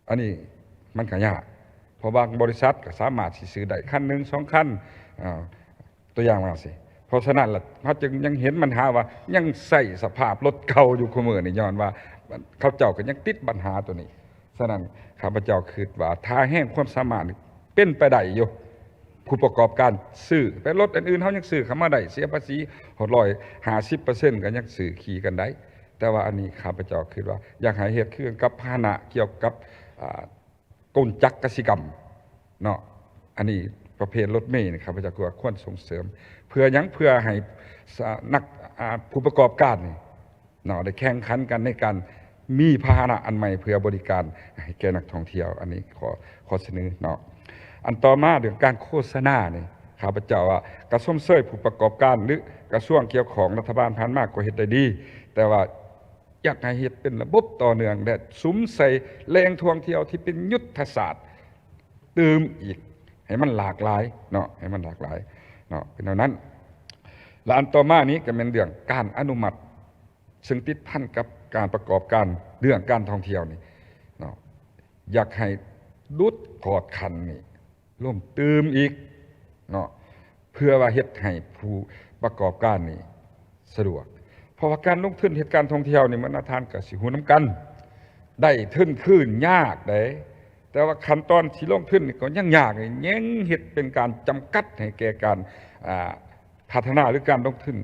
อันนี้มันก็ยากเพราะบางบริษัทก็สามารถสิซื้อได้คันหนึ่ง2คันตัวอย่างมาสิเพราะฉะนั้นล่ะเขาจึงยังเห็นปัญหาว่ายังใส่สภาพรถเก่าอยู่คุมื้อนี่ย้อนว่าเขาเจ้าก็ยังติดปัญหาตัวนี้ฉะนั้นข้าพเจ้าคิดว่าถ้าแห่งความสามารถเป็นไปได้อยู่ผู้ประกอบการซื้อแต่รถอื่นๆเขายังซื้อเข้ามาได้เสียภาษี150%ก็ยังซื้อขี่กันได้แต่ว่าอันนี้ข้าพเจ้าคิดว่าอยากให้เฮ็ดคือกับพาหนะเกี่ยวกับกลจักรกสิกรรมเนาะอันนี้ประเภทรถเมล์นี่ข้าพเจ้าคิดว่าควรส่งเสริมเพื่อหยังเพื่อให้นักผู้ประกอบการนี่เนาะได้แข่งขันกันในการมีพาหนะอันใหม่เพื่อบริการให้แก่นักท่องเที่ยวอันนี้ขอเสนอเนาะอันต่อมาเรื่องการโฆษณานี่ข้าพเจ้าว่ากระทรวงเสริมผู้ประกอบการหรือกระทรวงเกี่ยวของรัฐบาลผ่านมาก็เฮ็ดได้ดีแต่ว่าอยากให้เฮ็ดเป็นระบบต่อเนื่องและสุมใส่แหล่งท่องเที่ยวที่เป็นยุทธศาสตร์เติมอีกให้มันหลากหลายเนาะให้มันหลากหลายเนาะเป็นเท่านั้นและอันต่อมานี้ก็เป็นเรื่องการอนุมัติซึ่งติดพันกับการประกอบการเรื่องการท่องเที่ยวนี่เนาะอยากให้ดุดกอดคันนี่ร่วมเติมอีกเนาะเพื่อว่าเฮ็ดให้ผู้ประกอบการนี่สะดวกเพราะว่าการลงทุนเหตุการณ์ท่องเที่ยวนี่มันทานกับสิหูน้ำกันได้ทุนคืนยากเด้แต่ว่าขั้นตอนที่ลงทุนนี่ก็ยังยากยังเฮ็ดเป็นการจำกัดให้แก่การพัฒนาหรือการลงทุน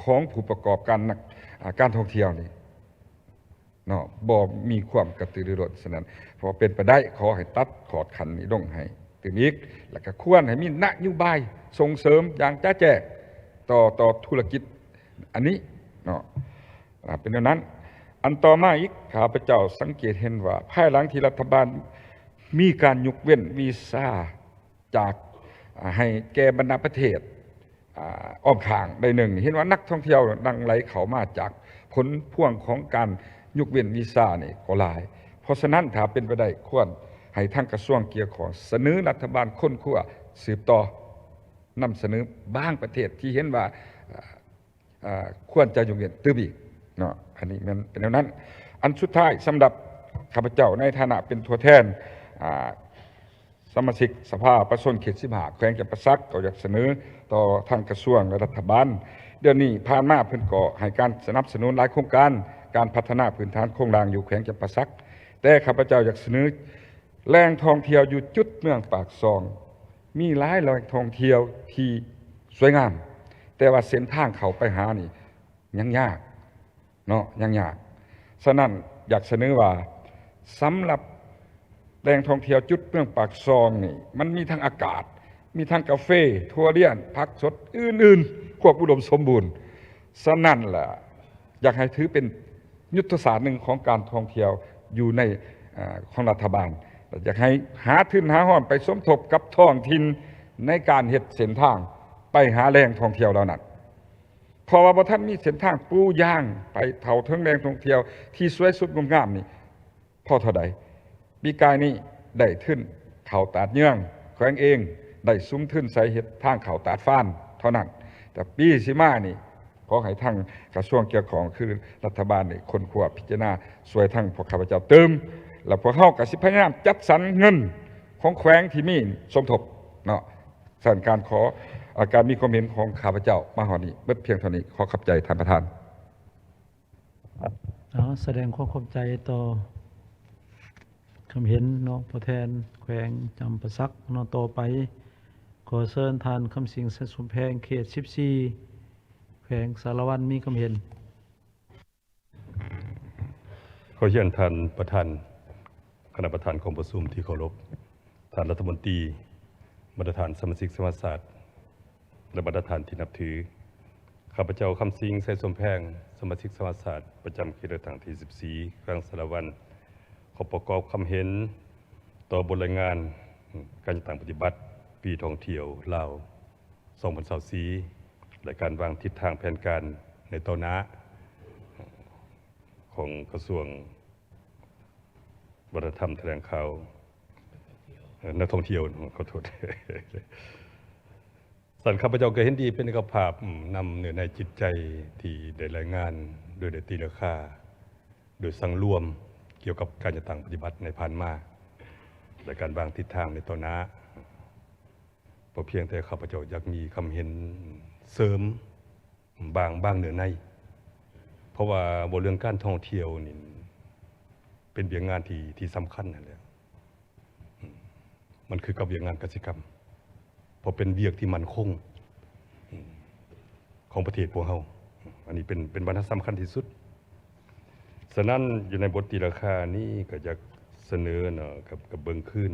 ของผู้ประกอบการการท่องเที่ยวนี่เนาะบ่มีความกระตือรือร้นฉะนั้นพอเป็นไปได้ขอให้ตัดขอดขันนี้ลงให้ถึงอีกแล้วก็ควรให้มีนโยบายส่งเสริมอย่างจ้าแจ้ต่อธุรกิจอันนี้เนาะเป็นดังนั้นอันต่อมาอีกข้าพเจ้าสังเกตเห็นว่าภายหลังที่รัฐบาลมีการยกเว้นวีซ่าจากให้แก่บรรดาประเทศอ้อมข้างได้หนึ่งเห็นว่านักท่องเที่ยวดังไหลเข้ามาจากผลพ่วงของการยกเว้นวีซ่านี่ก็หลายเพราะฉะนั้นถ้าเป็นไปได้ควรให้ทางกระทรวงเกี่ยวของเสนอรัฐบาลค้นคว้าสืบต่อนำเสนอบางประเทศที่เห็นว่าควรจะยกเว้นตื้ออีกเนาะอันนี้มันเป็นอย่างนั้นอันสุดท้ายสำหรับข้าพเจ้าในฐานะเป็นตัวแทนสมาชิกสภาประชาชนเขต15แขวงจำปาสักก็อยากเสนอต่อทางกระทรวงและรัฐบาลเดือนนี้ผ่านมาเพิ่นก็ให้การสนับสนุนหลายโครงการการพัฒนาพื้นฐานโครงสร้างอยู่แขวงจำปาสักแต่ข้าพเจ้าอยากเสนอแหล่งท่องเที่ยวอยู่จุดเมืองปากซองมีหลายแหล่งท่องเที่ยวที่สวยงามแต่ว่าเส้นทางเขาไปหานี่ยังยากเนาะยังยากฉะนั้นอยากเสนอว่าสำหรับแหล่งท่องเที่ยวจุดเมืองปากซองนี่มันมีทั้งอากาศมีทั้งกาแฟทัวเรียนผักสดอื่นๆควบอุดมสมบูรณ์ฉะนั้นล่ะอยากให้ถือเป็น ยุทธศาสตร์หนึ่งของการท่องเที่ยวอยู่ในของรัฐบาลอยากให้หาทุนหาห้อนไปสมทบกับท้องถิ่นในการเฮ็ดเส้นทางไปหาแหล่งท่องเที่ยวเหล่านั้นเพราะว่าบ่ท่านมีเส้นทางปูย่างไปเท่าถึงแหล่งท่องเที่ยวที่สวยสุดงามนี่พอเท่าใดปีกายนี้ได้ทุนเขาตาดเยื่องแขวงเองได้ซุ้มทุนใส่เฮ็ดทางเขาตาดฟ้านเท่านั้นแต่ปีสิมานี่ขอให้ทางกระทรวงเกี่ยวข้องคือรัฐบาลนี่คนขวบพิจารณาช่วยทางพวกข้าพเจ้าเติมแล้วพวกเฮาก็สิพยายามจัดสรรเงินของแขวงที่มีสมทบเนาะสั่นการขอการมีความเห็นของข้าพเจ้ามาหอนี้เบิดเพียงเท่านี้ขอขอบใจท่านประธาน แสดงความขอบใจต่อคำเห็นน้องผู้แทนแขวงจำปาสักนต่อไปขอเชิญทานคำสิงแสนสมแพงเขต14แขวงสารวันมีคำเห็น ขอเชิญท่านประธานคณะประธานของประชุมที่เคารพท่านรัฐมนตรีบรรดาท่านสมาชิกสภาศาสตร์และบรรดาท่านที่นับถือข้าพเจ้าคำสิงแสนสมแพงสมาชิกสภาศาสตร์ประจำเขตเลือกตั้งที่14แขวงสารวันขอประกอบคำเห็นต่อบทรายงานการจัดตั้งปฏิบัติปีท่องเที่ยวลาว2024และการวางทิศทางแผนการในต่อหน้าของกระทรวงวัฒนธรรมแถลงข่าวนักท่องเที่ยวขอโทษ สันข้าพเจ้าก็เห็นดีเป็นกภาพนำเนื้อในจิตใจที่ได้รายงานโดยได้ตีราคาโดยสั่งรวมเกี่ยวกับการจัดตั้งปฏิบัติในผ่านมาและการวางทิศทางในต่อหน้าพอเพียงแต่ข้าพเจ้าอยากมีคำเห็นเสริมบางเนื้อในเพราะว่าบทเรื่องการท่องเที่ยวนี่เป็นเบียงงานที่สำคัญนั่นแหละมันคือกับเบียงงานกสิกรรมเพราะเป็นเบียกที่มั่นคงของประเทศพวกเราอันนี้เป็นบรรทัดสำคัญที่สุดฉะนั้นอยู่ในบทตีราคานี้ก็จะเสนอเนาะกับเบิ่งขึ้น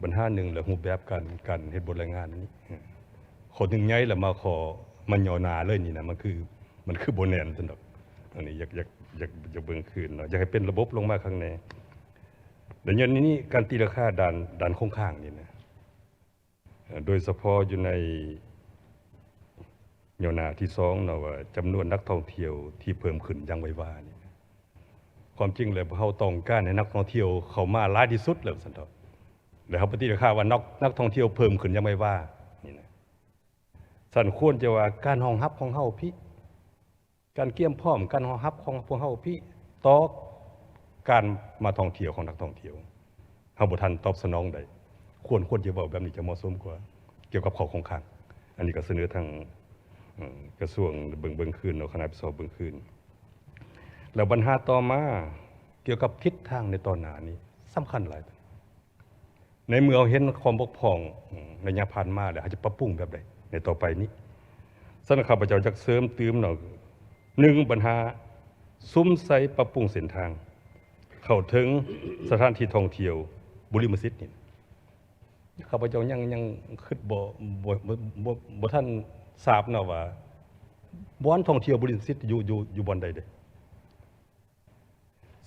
บรรทัดหนึ่งและรูปแบบการเฮ็ดบทรายงานนี้คนหนึ่งใหญ่แล้วมาขอมันย่อหน้าเลยนี่นะมันคือโบแนนสนุกอันนี้อยากเบิ่งคืนเนาะอยากให้เป็นระบบลงมาข้างในแต่ยันนี้การตีราคาด้านคงข้างนี่นะโดยเฉพาะอยู่ในย่อหน้าที่2เนาะว่าจำนวนนักท่องเที่ยวที่เพิ่มขึ้นอย่างไวว่านี่ความจริงแล้วเฮาต้องการให้นักท่องเที่ยวเข้ามาหลายที่สุดแล้วซั่นเถาะแล้วเฮาปฏิราคาว่านักท่องเที่ยวเพิ่มขึ้นอย่างไวว่านี่นะสั่นควรจะว่าการรองรับของเฮาพี่การเกี่ยมพร้อมการรองรับของพวกเฮาพี่ต่อการมาท่องเที่ยวของนักท่องเที่ยวเฮาบ่ทันตอบสนองได้ควรจะเว้าแบบนี้จะเหมาะสมกว่าเกี่ยวกับข้อคงค้างอันนี้ก็เสนอทางกระทรวงเบิ่งคืนเนาะคณะพิสอบเบิ่งคืนแล้วปัญหาต่อมาเกี่ยวกับทิศทางในตอนหน้านี้สำคัญหลายในเมื่อเห็นความบกพร่องในระยะผ่านมาแล้วอาจจะปรับปรุงแบบใดในต่อไปนี้สำนักข้าพเจ้าจักเสริมเติมเนาะ1ปัญหาซุ้มไซปรับปรุงเส้นทางเข้าถึงสถานที่ท่องเที่ยวบุริมสิทธิ์นี่ข้าพเจ้ายังคิดบ่ท่านทราบนะว่าบ่อนท่องเที่ยวบุริมสิทธิ์อยู่บ่อนใดเด้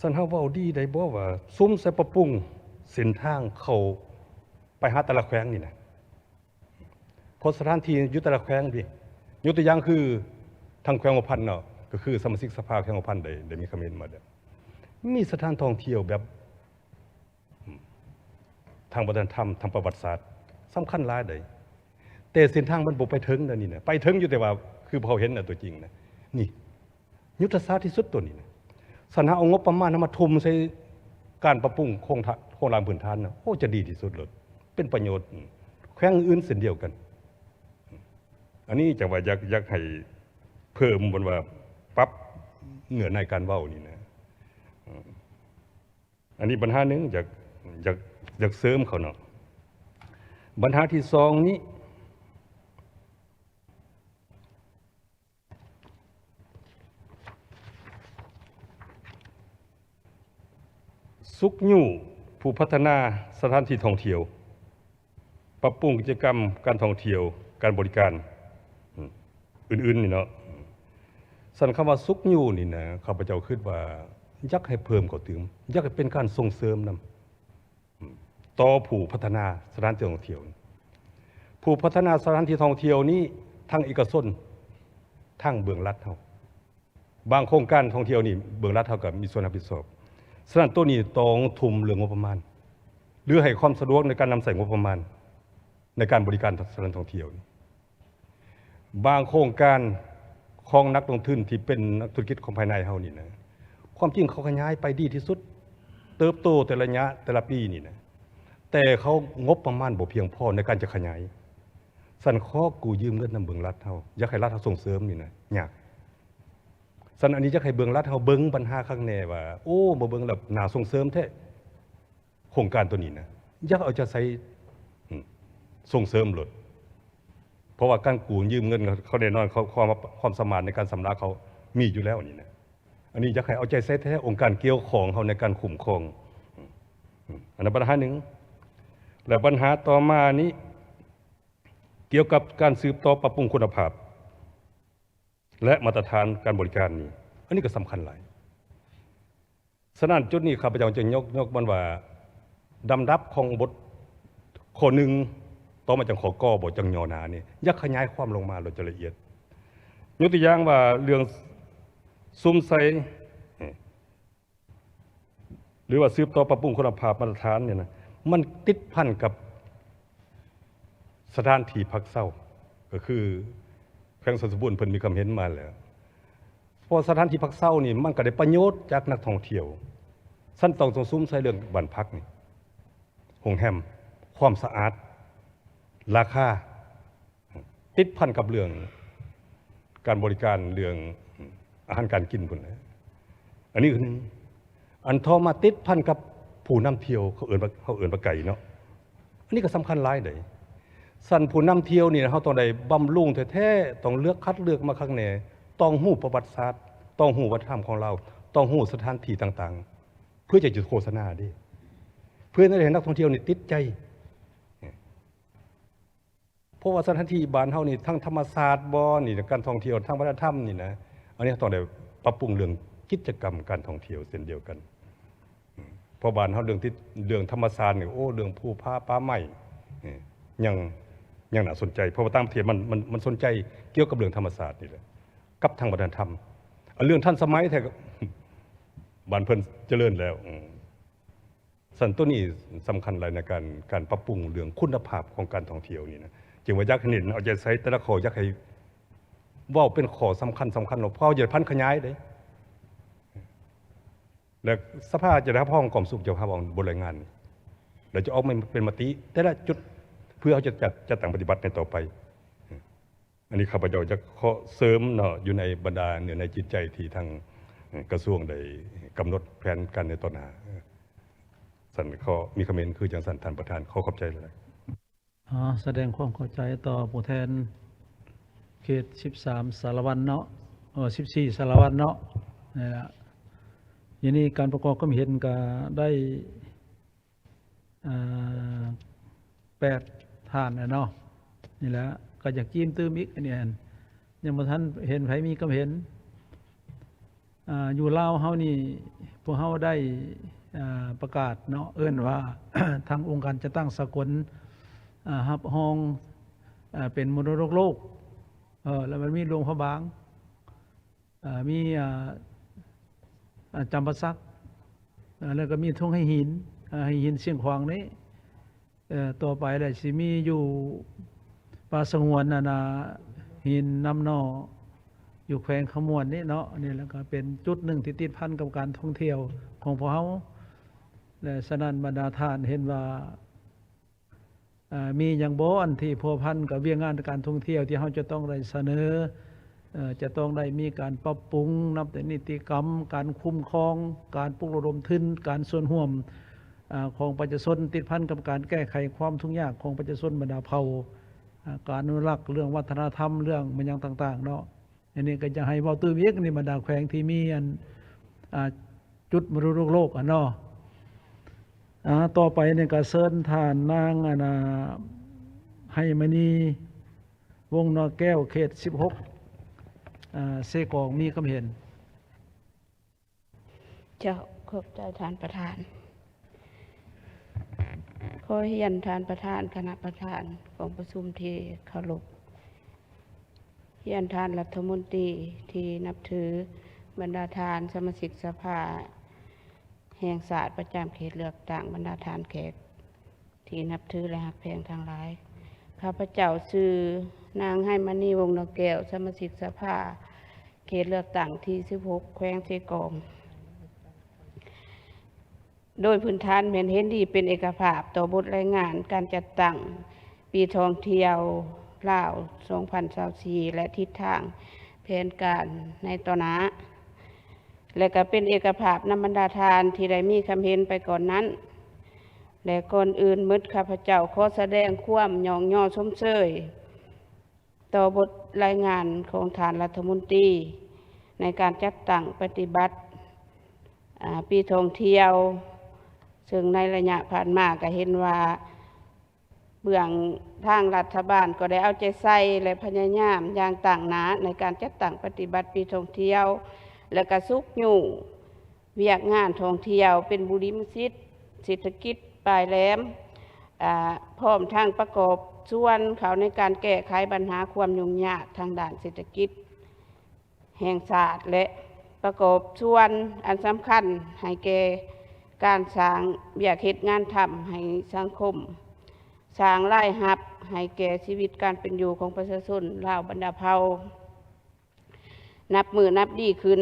สันเฮาเว้าดีได้บ่ว่าซุ้มไซปรับปรุงเส้นทางเข้าไปหาแต่ละแขวงนี่นะเพราะสถานที่อยู่แต่ละแขวงพี่ยกตัวอย่างคือทางแขวงหัวพันเนาะก็คือสมาชิกสภาแขวงหัวพันได้มีคอมเมนต์มาเด้อมีสถานท่องเที่ยวแบบทางวัฒนธรรมทางประวัติศาสตร์สำคัญหลายใดแต่เส้นทางมันบ่ไปถึงนั่นนี่นะไปถึงอยู่แต่ว่าคือพอเห็นน่ะตัวจริงนะนี่ยุทธศาสตร์ที่สุดตัวนี้นะสนะเอางบประมาณมาทุ่มใส่การปรับปรุงโครงรางพื้นฐานนะโอ้จะดีที่สุดเลยเป็นประโยชน์แขวงอื่นเส้นเดียวกันอันนี้จะว่าอยากให้เพิ่มบนว่าปรับเหนือในการเว้านี่นะอันนี้ปัญหาหนึ่งอยากเสริมเขาเนาะปัญหาที่2นี้สุกยู่ผู้พัฒนาสถานที่ท่องเที่ยวปรับปรุงกิจกรรมการท่องเที่ยวการบริการอื่นๆนี่เนาะ สันคำว่าสุขอยู่นี่นะข้าพเจ้าคิดว่าอยากให้เพิ่มเข้าถึงอยากให้เป็นการส่งเสริมนำต่อผู้พัฒนาสถานที่ท่องเที่ยวผู้พัฒนาสถานที่ท่องเที่ยวนี้ทั้งเอกชนทั้งเบื้องรัฐเฮาบางโครงการท่องเที่ยวนี่เบื้องรัฐเฮาก็มีส่วนรับผิดชอบฉะนั้นตัวนี้ต้องทุ่มเรื่องงบประมาณหรือให้ความสะดวกในการนำใส่งบประมาณในการบริการสถานท่องเที่ยวบางโครงการของนักลงทุนที่เป็นนักธุรกิจของภายในเฮานี่นะความจริงเขาขยายไปดีที่สุดเติบโตแต่ละระยะแต่ละปีนี่นะแต่เขางบประมาณบ่เพียงพอในการจะขยายสั่นขอกู้ยืมเงินนำเบื้องรัฐเฮาอยากให้รัฐเฮาส่งเสริมนี่นะยากสั่นอันนี้อยากให้เบื้องรัฐเฮาเบิ่งปัญหาข้างแน่ว่าโอ้บ่เบิ่งแล้วน่าส่งเสริมแท้โครงการตัวนี้นะอยากเอาจะใช้ส่งเสริมโลดเพราะว่าการกู้ยืมเงินเขาแน่นอนเขาความสามารถในการชำระเขามีอยู่แล้วนี่นะอันนี้อยากให้เอาใจใส่แท้องค์การเกี่ยวข้องเฮาในการคุ้มครองอันนั้นปัญหาหนึ่งและปัญหาต่อมานี้เกี่ยวกับการสืบต่อปรับปรุงคุณภาพและมาตรฐานการบริการนี้อันนี้ก็สำคัญหลายฉะนั้นจุดนี้ข้าพเจ้าจะยกมันว่าดำดับของบทข้อหนึ่งต่อมาจากข้อกบทจังยอนานี่อยากขยายความลงมาโดยละเอียดยกตัวอย่างว่าเรื่องซุ่มใส่หรือว่าสืบต่อปรับปรุงคุณภาพมาตรฐานเนี่ยนะมันติดพันกับสถานที่พักเศร้าก็คือแขวงสันสมบูรณ์เพิ่นมีคำเห็นมาแล้วเพราะสถานที่พักเศร้านี่มันก็ได้ประโยชน์จากนักท่องเที่ยวสั้นต้องซุ่มใส่เรื่องบ้านพักนี่โรงแรมความสะอาดราคาติดพันกับเรื่องการบริการเรื่องอาหารการกินพุ่นนะอันนี้คือหนึ่งอันทอมาติดพันกับผู้นำเที่ยวเขาเอื่นว่าไก่เนาะอันนี้ก็สำคัญหลายเลยสั่นผู้นำเที่ยวนี่เขาต้องได้บำรุงแท้ๆต้องเลือกคัดเลือกมาข้างในต้องหู้ประวัติศาสตร์ต้องหู้วัฒนธรรมของเราต้องหู้สถานที่ต่างๆเพื่อจะจุดโฆษณาดิเพื่อให้นักท่องเที่ยวนี่ติดใจเพราะว่าสถานที่บ้านเฮานี่ทั้งธรรมศาสตร์บ่นี่การท่องเที่ยวทั้งวัฒนธรรมนี่นะอันนี้ต้องได้ปรับปรุงเรื่องกิจกรรมการท่องเที่ยวเช่นเดียวกันเพราะบ้านเฮาเรื่องธรรมศาสตร์นี่โอ้เรื่องภูผาป่าไม้ยังน่าสนใจเพราะว่าต่างประเทศมันสนใจเกี่ยวกับเรื่องธรรมศาสตร์นี่แหละกับทางวัฒนธรรมเรื่องทันสมัยแท้บ้านเพิ่นเจริญแล้วสันตัวนี้สำคัญหลายในการปรับปรุงเรื่องคุณภาพของการท่องเที่ยวนี่นะจึงว่าอยากให้เน้นเอาใจใส่แต่ละข้ออยากให้ว่าเป็นข้อสำคัญเพราะอย่าพันขยายเลยและสภาจะได้ห้องกรมสุขจะพาบอกบนรายงานเราจะออกมาเป็นมติแต่ละจุดเพื่อเขาจะจัดตั้งปฏิบัติในต่อไปอันนี้ข้าพเจ้าจะขอเสริมเนาะอยู่ในบรรดาในจิตใจที่ทางกระทรวงได้กำหนดแผนการในต้นหน้าสันเขามีคอมเมนต์คือจังสันท่านประธานขอขอบใจเลยแสดงความเข้าใจต่อผู้แทนเขต13สารวัตรเนาะ14สารวัตรเนาะนี่ล่ะอย่างนี้การประกอบความเห็นก็ได้8ท่านเนาะนี่แหละก็อยากจิ้มตื้มอีกอันนี้ยังบ่ทันเห็นไผมีความเห็นอยู่ลาวเฮานี่พวกเฮาได้ประกาศเนาะเอิ้นว่า ทางองค์การจัดตั้งสากลรับรองเป็นมรดกโลกแล้วมันมีหลวงพระบางมีจำปาสักแล้วก็มีทุ่งให้หินเสียงขวางนี้ต่อไปเลยสิมีอยู่ป่าสงวนหินน้ำนออยู่แขวงขมวนนี่เนาะนี่แล้วก็เป็นจุดหนึ่งที่ติดพันกับการท่องเที่ยวของพวกเขาและฉะนั้นบรรดาท่านเห็นว่ามีอย่างบ่อันที่พัวพันกับเวียงงานการท่องเที่ยวที่เขาจะต้องได้เสนอจะต้องได้มีการปรับปรุงนับแต่นิติกรรมการคุ้มครองการปลุกระดมทุนการส่วนร่วมของประชาชนติดพันกับการแก้ไขความทุกข์ยากของประชาชนบรรดาเผ่าการอนุรักษ์เรื่องวัฒนธรรมเรื่องมันยังต่างๆเนาะอันนี้ก็จะให้เว้าตื้อเวียกในบรรดาแขวงที่มีจุดมรดกโลกเนาะต่อไปเนี่ยก็เชิญท่านนางให้มณีวงนอแก้วเขต16 เสกองมีความเห็น เจ้าขอบใจท่านประธาน ขอเฮียนท่านประธานคณะประธานของประชุมที่เคารพเฮียนท่านรัฐมนตรีที่นับถือบรรดาทานสมาชิกสภาแห่งศาสตร์ประจำเขตเลือกตั้งบรรดาทานแขกที่นับถือและหักแพงทางหลายข้าพเจ้าชื่อนางให้มณีวงศ์นกแก้วสมาชิกสภาเขตเลือกตั้งที่16แขวงเสกองโดยพื้นฐานแม่นเห็นดีเป็นเอกภาพต่อบทรายงานการจัดตั้งปีท่องเที่ยวลาว 2024 และทิศทางแผนการในต่อหน้าและก็เป็นเอกภาพนำบรรดาทานที่ได้มีคำเห็นไปก่อนนั้นและก่อนอื่นมึดข้าพเจ้าขอแสดงความยองย่อชมเชยต่อบทรายงานของท่านรัฐมนตรีในการจัดตั้งปฏิบัติปีท่องเที่ยวซึ่งในระยะผ่านมาก็เห็นว่าเบื้องทางรัฐบาลก็ได้เอาใจใส่และพยายามอย่างต่างหน้าในการจัดตั้งปฏิบัติปีท่องเที่ยวและก็สุกอยู่เวียกงานท่องเที่ยวเป็นบุริมสิทธิ์เศรษฐกิจปลายแหลมพร้อมทางประกอบส่วนเขาในการแก้ไขปัญหาความยุ่งยากทางด้านเศรษฐกิจแห่งศาสตร์และประกอบส่วนอันสำคัญให้แก่การสร้างเบียกเหตุงานทำให้สังคมสร้างรายรับให้แก่ชีวิตการเป็นอยู่ของประชาชนลาวบรรดาเผ่านับมือนับดีขึ้น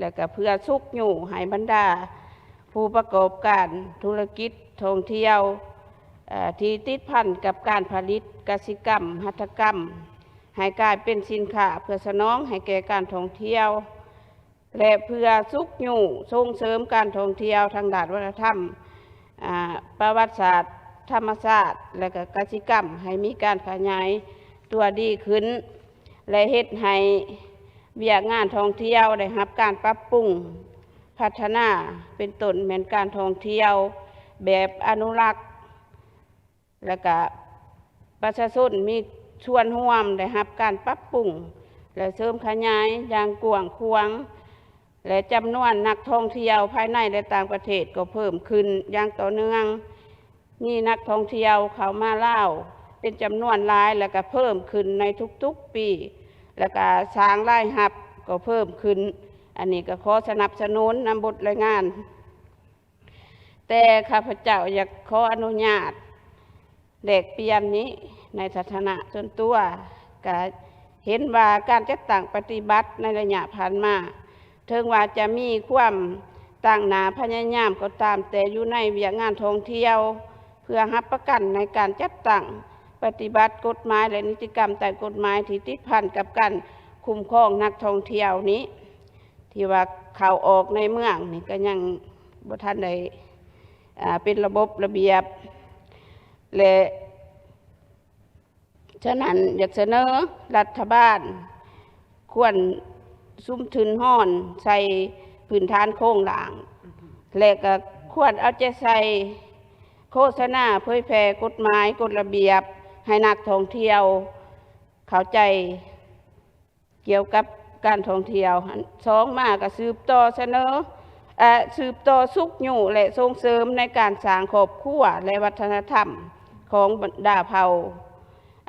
แล้วก็เพื่อสุกอยู่ให้บรรดาผู้ประกอบการธุรกิจท่องเที่ยวที่ติดพันกับการผลิตกสิกรรมหัตถกรรมให้กลายเป็นสินค้าเพื่อสนองให้แก่การท่องเที่ยวและเพื่อสุกอยู่ส่งเสริมการท่องเที่ยวทางด้านวัฒนธรรมประวัติศาสตร์ธรรมศาสตร์และก็กสิกรรมให้มีการขยายตัวดีขึ้นและเฮ็ดให้เวียกงานท่องเที่ยวได้รับการปรับปรุงพัฒนาเป็นต้นแม่นการท่องเที่ยวแบบอนุรักษ์และก็ประชาชนมีส่วนร่วมได้รับการปรับปรุงและเสริมขยายอย่างกว้างขวางและจำนวนนักท่องเที่ยวภายในและต่างประเทศก็เพิ่มขึ้นอย่างต่อเนื่องมีนักท่องเที่ยวเข้ามาลาวเป็นจำนวนหลายและก็เพิ่มขึ้นในทุกๆปีและก็สร้างรายรับก็เพิ่มขึ้นอันนี้ก็ขอสนับสนุนนำบทรายงานแต่ข้าพเจ้าอยากขออนุญาตแลกเปลี่ยนนี้ในฐานะส่วนตัวก็เห็นว่าการจัดตั้งปฏิบัติในระยะผ่านมาถึงว่าจะมีความต่างหน้าพยายามก็ตามแต่อยู่ในเวียกงานท่องเที่ยวเพื่อรับประกันในการจัดตั้งปฏิบัติกฎหมายและนิติกรรมแต่กฎหมายที่ติดพันกับการคุ้มครองนักท่องเที่ยวนี้ที่ว่าเข้าออกในเมืองนี่ก็ยังบ่ทันได้เป็นระบบระเบียบและฉะนั้นอยากเสนอรัฐบาลควรซุ้มทุนห้อนใส่พื้นฐานโครงหลังและก็ควรเอาใจใส่โฆษณาเผยแพร่กฎหมายกฎระเบียบให้นักท่องเที่ยวเข้าใจเกี่ยวกับการท่องเที่ยวสองมาก็สืบต่อเสนอสืบต่อสุกอยู่และส่งเสริมในการสร้างครอบครัวและวัฒนธรรมของบรรดาเผ่า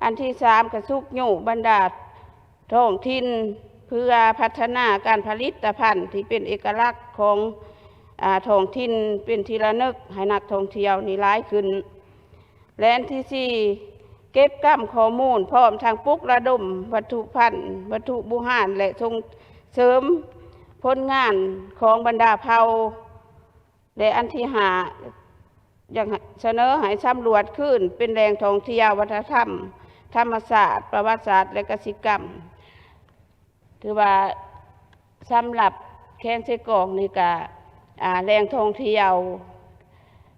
อันที่สามก็สุกอยู่บรรดาท้องถิ่นเพื่อพัฒนาการผลิตภัณฑ์ที่เป็นเอกลักษณ์ของท้องถิ่นเป็นที่ระลึกให้นักท่องเที่ยวนี่หลายขึ้นและอันที่สี่เก็บกำข้อมูลพร้อมทางปลุกระดมวัตถุพันธุ์วัตถุบูหานและส่งเสริมผลงานของบรรดาเผ่าและอันที่ห้าอยากเสนอให้สำรวจขึ้นเป็นแหล่งท่องเที่ยววัฒนธรรมธรรมศาสตร์ประวัติศาสตร์และกสิกรรมถือว่าสำหรับแข้งเสกองนี่ก็แหล่งท่องเที่ยว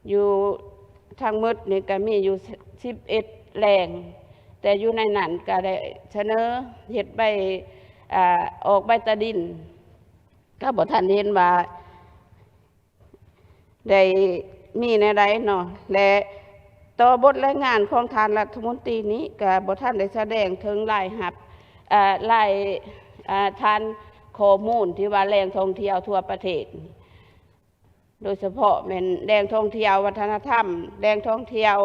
อยู่ทางมืดนี่ก็มีอยู่11แหล่งแต่อยู่ในนั้นก็ได้เสนอเฮ็ดใบออกใบตะดินก็บ่ทันเห็นว่าได้มีในใดเนาะและต่อบทรายงานของท่านรัฐมนตรีนี้ก็บ่ทันได้แสดงถึงรายรับราย ทานข้อมูลที่ว่าแหล่งท่องเที่ยวทั่วประเทศโดยเฉพาะเป็นแหล่งท่องเที่ยววัฒนธรรมแหล่งท่องเที่ยว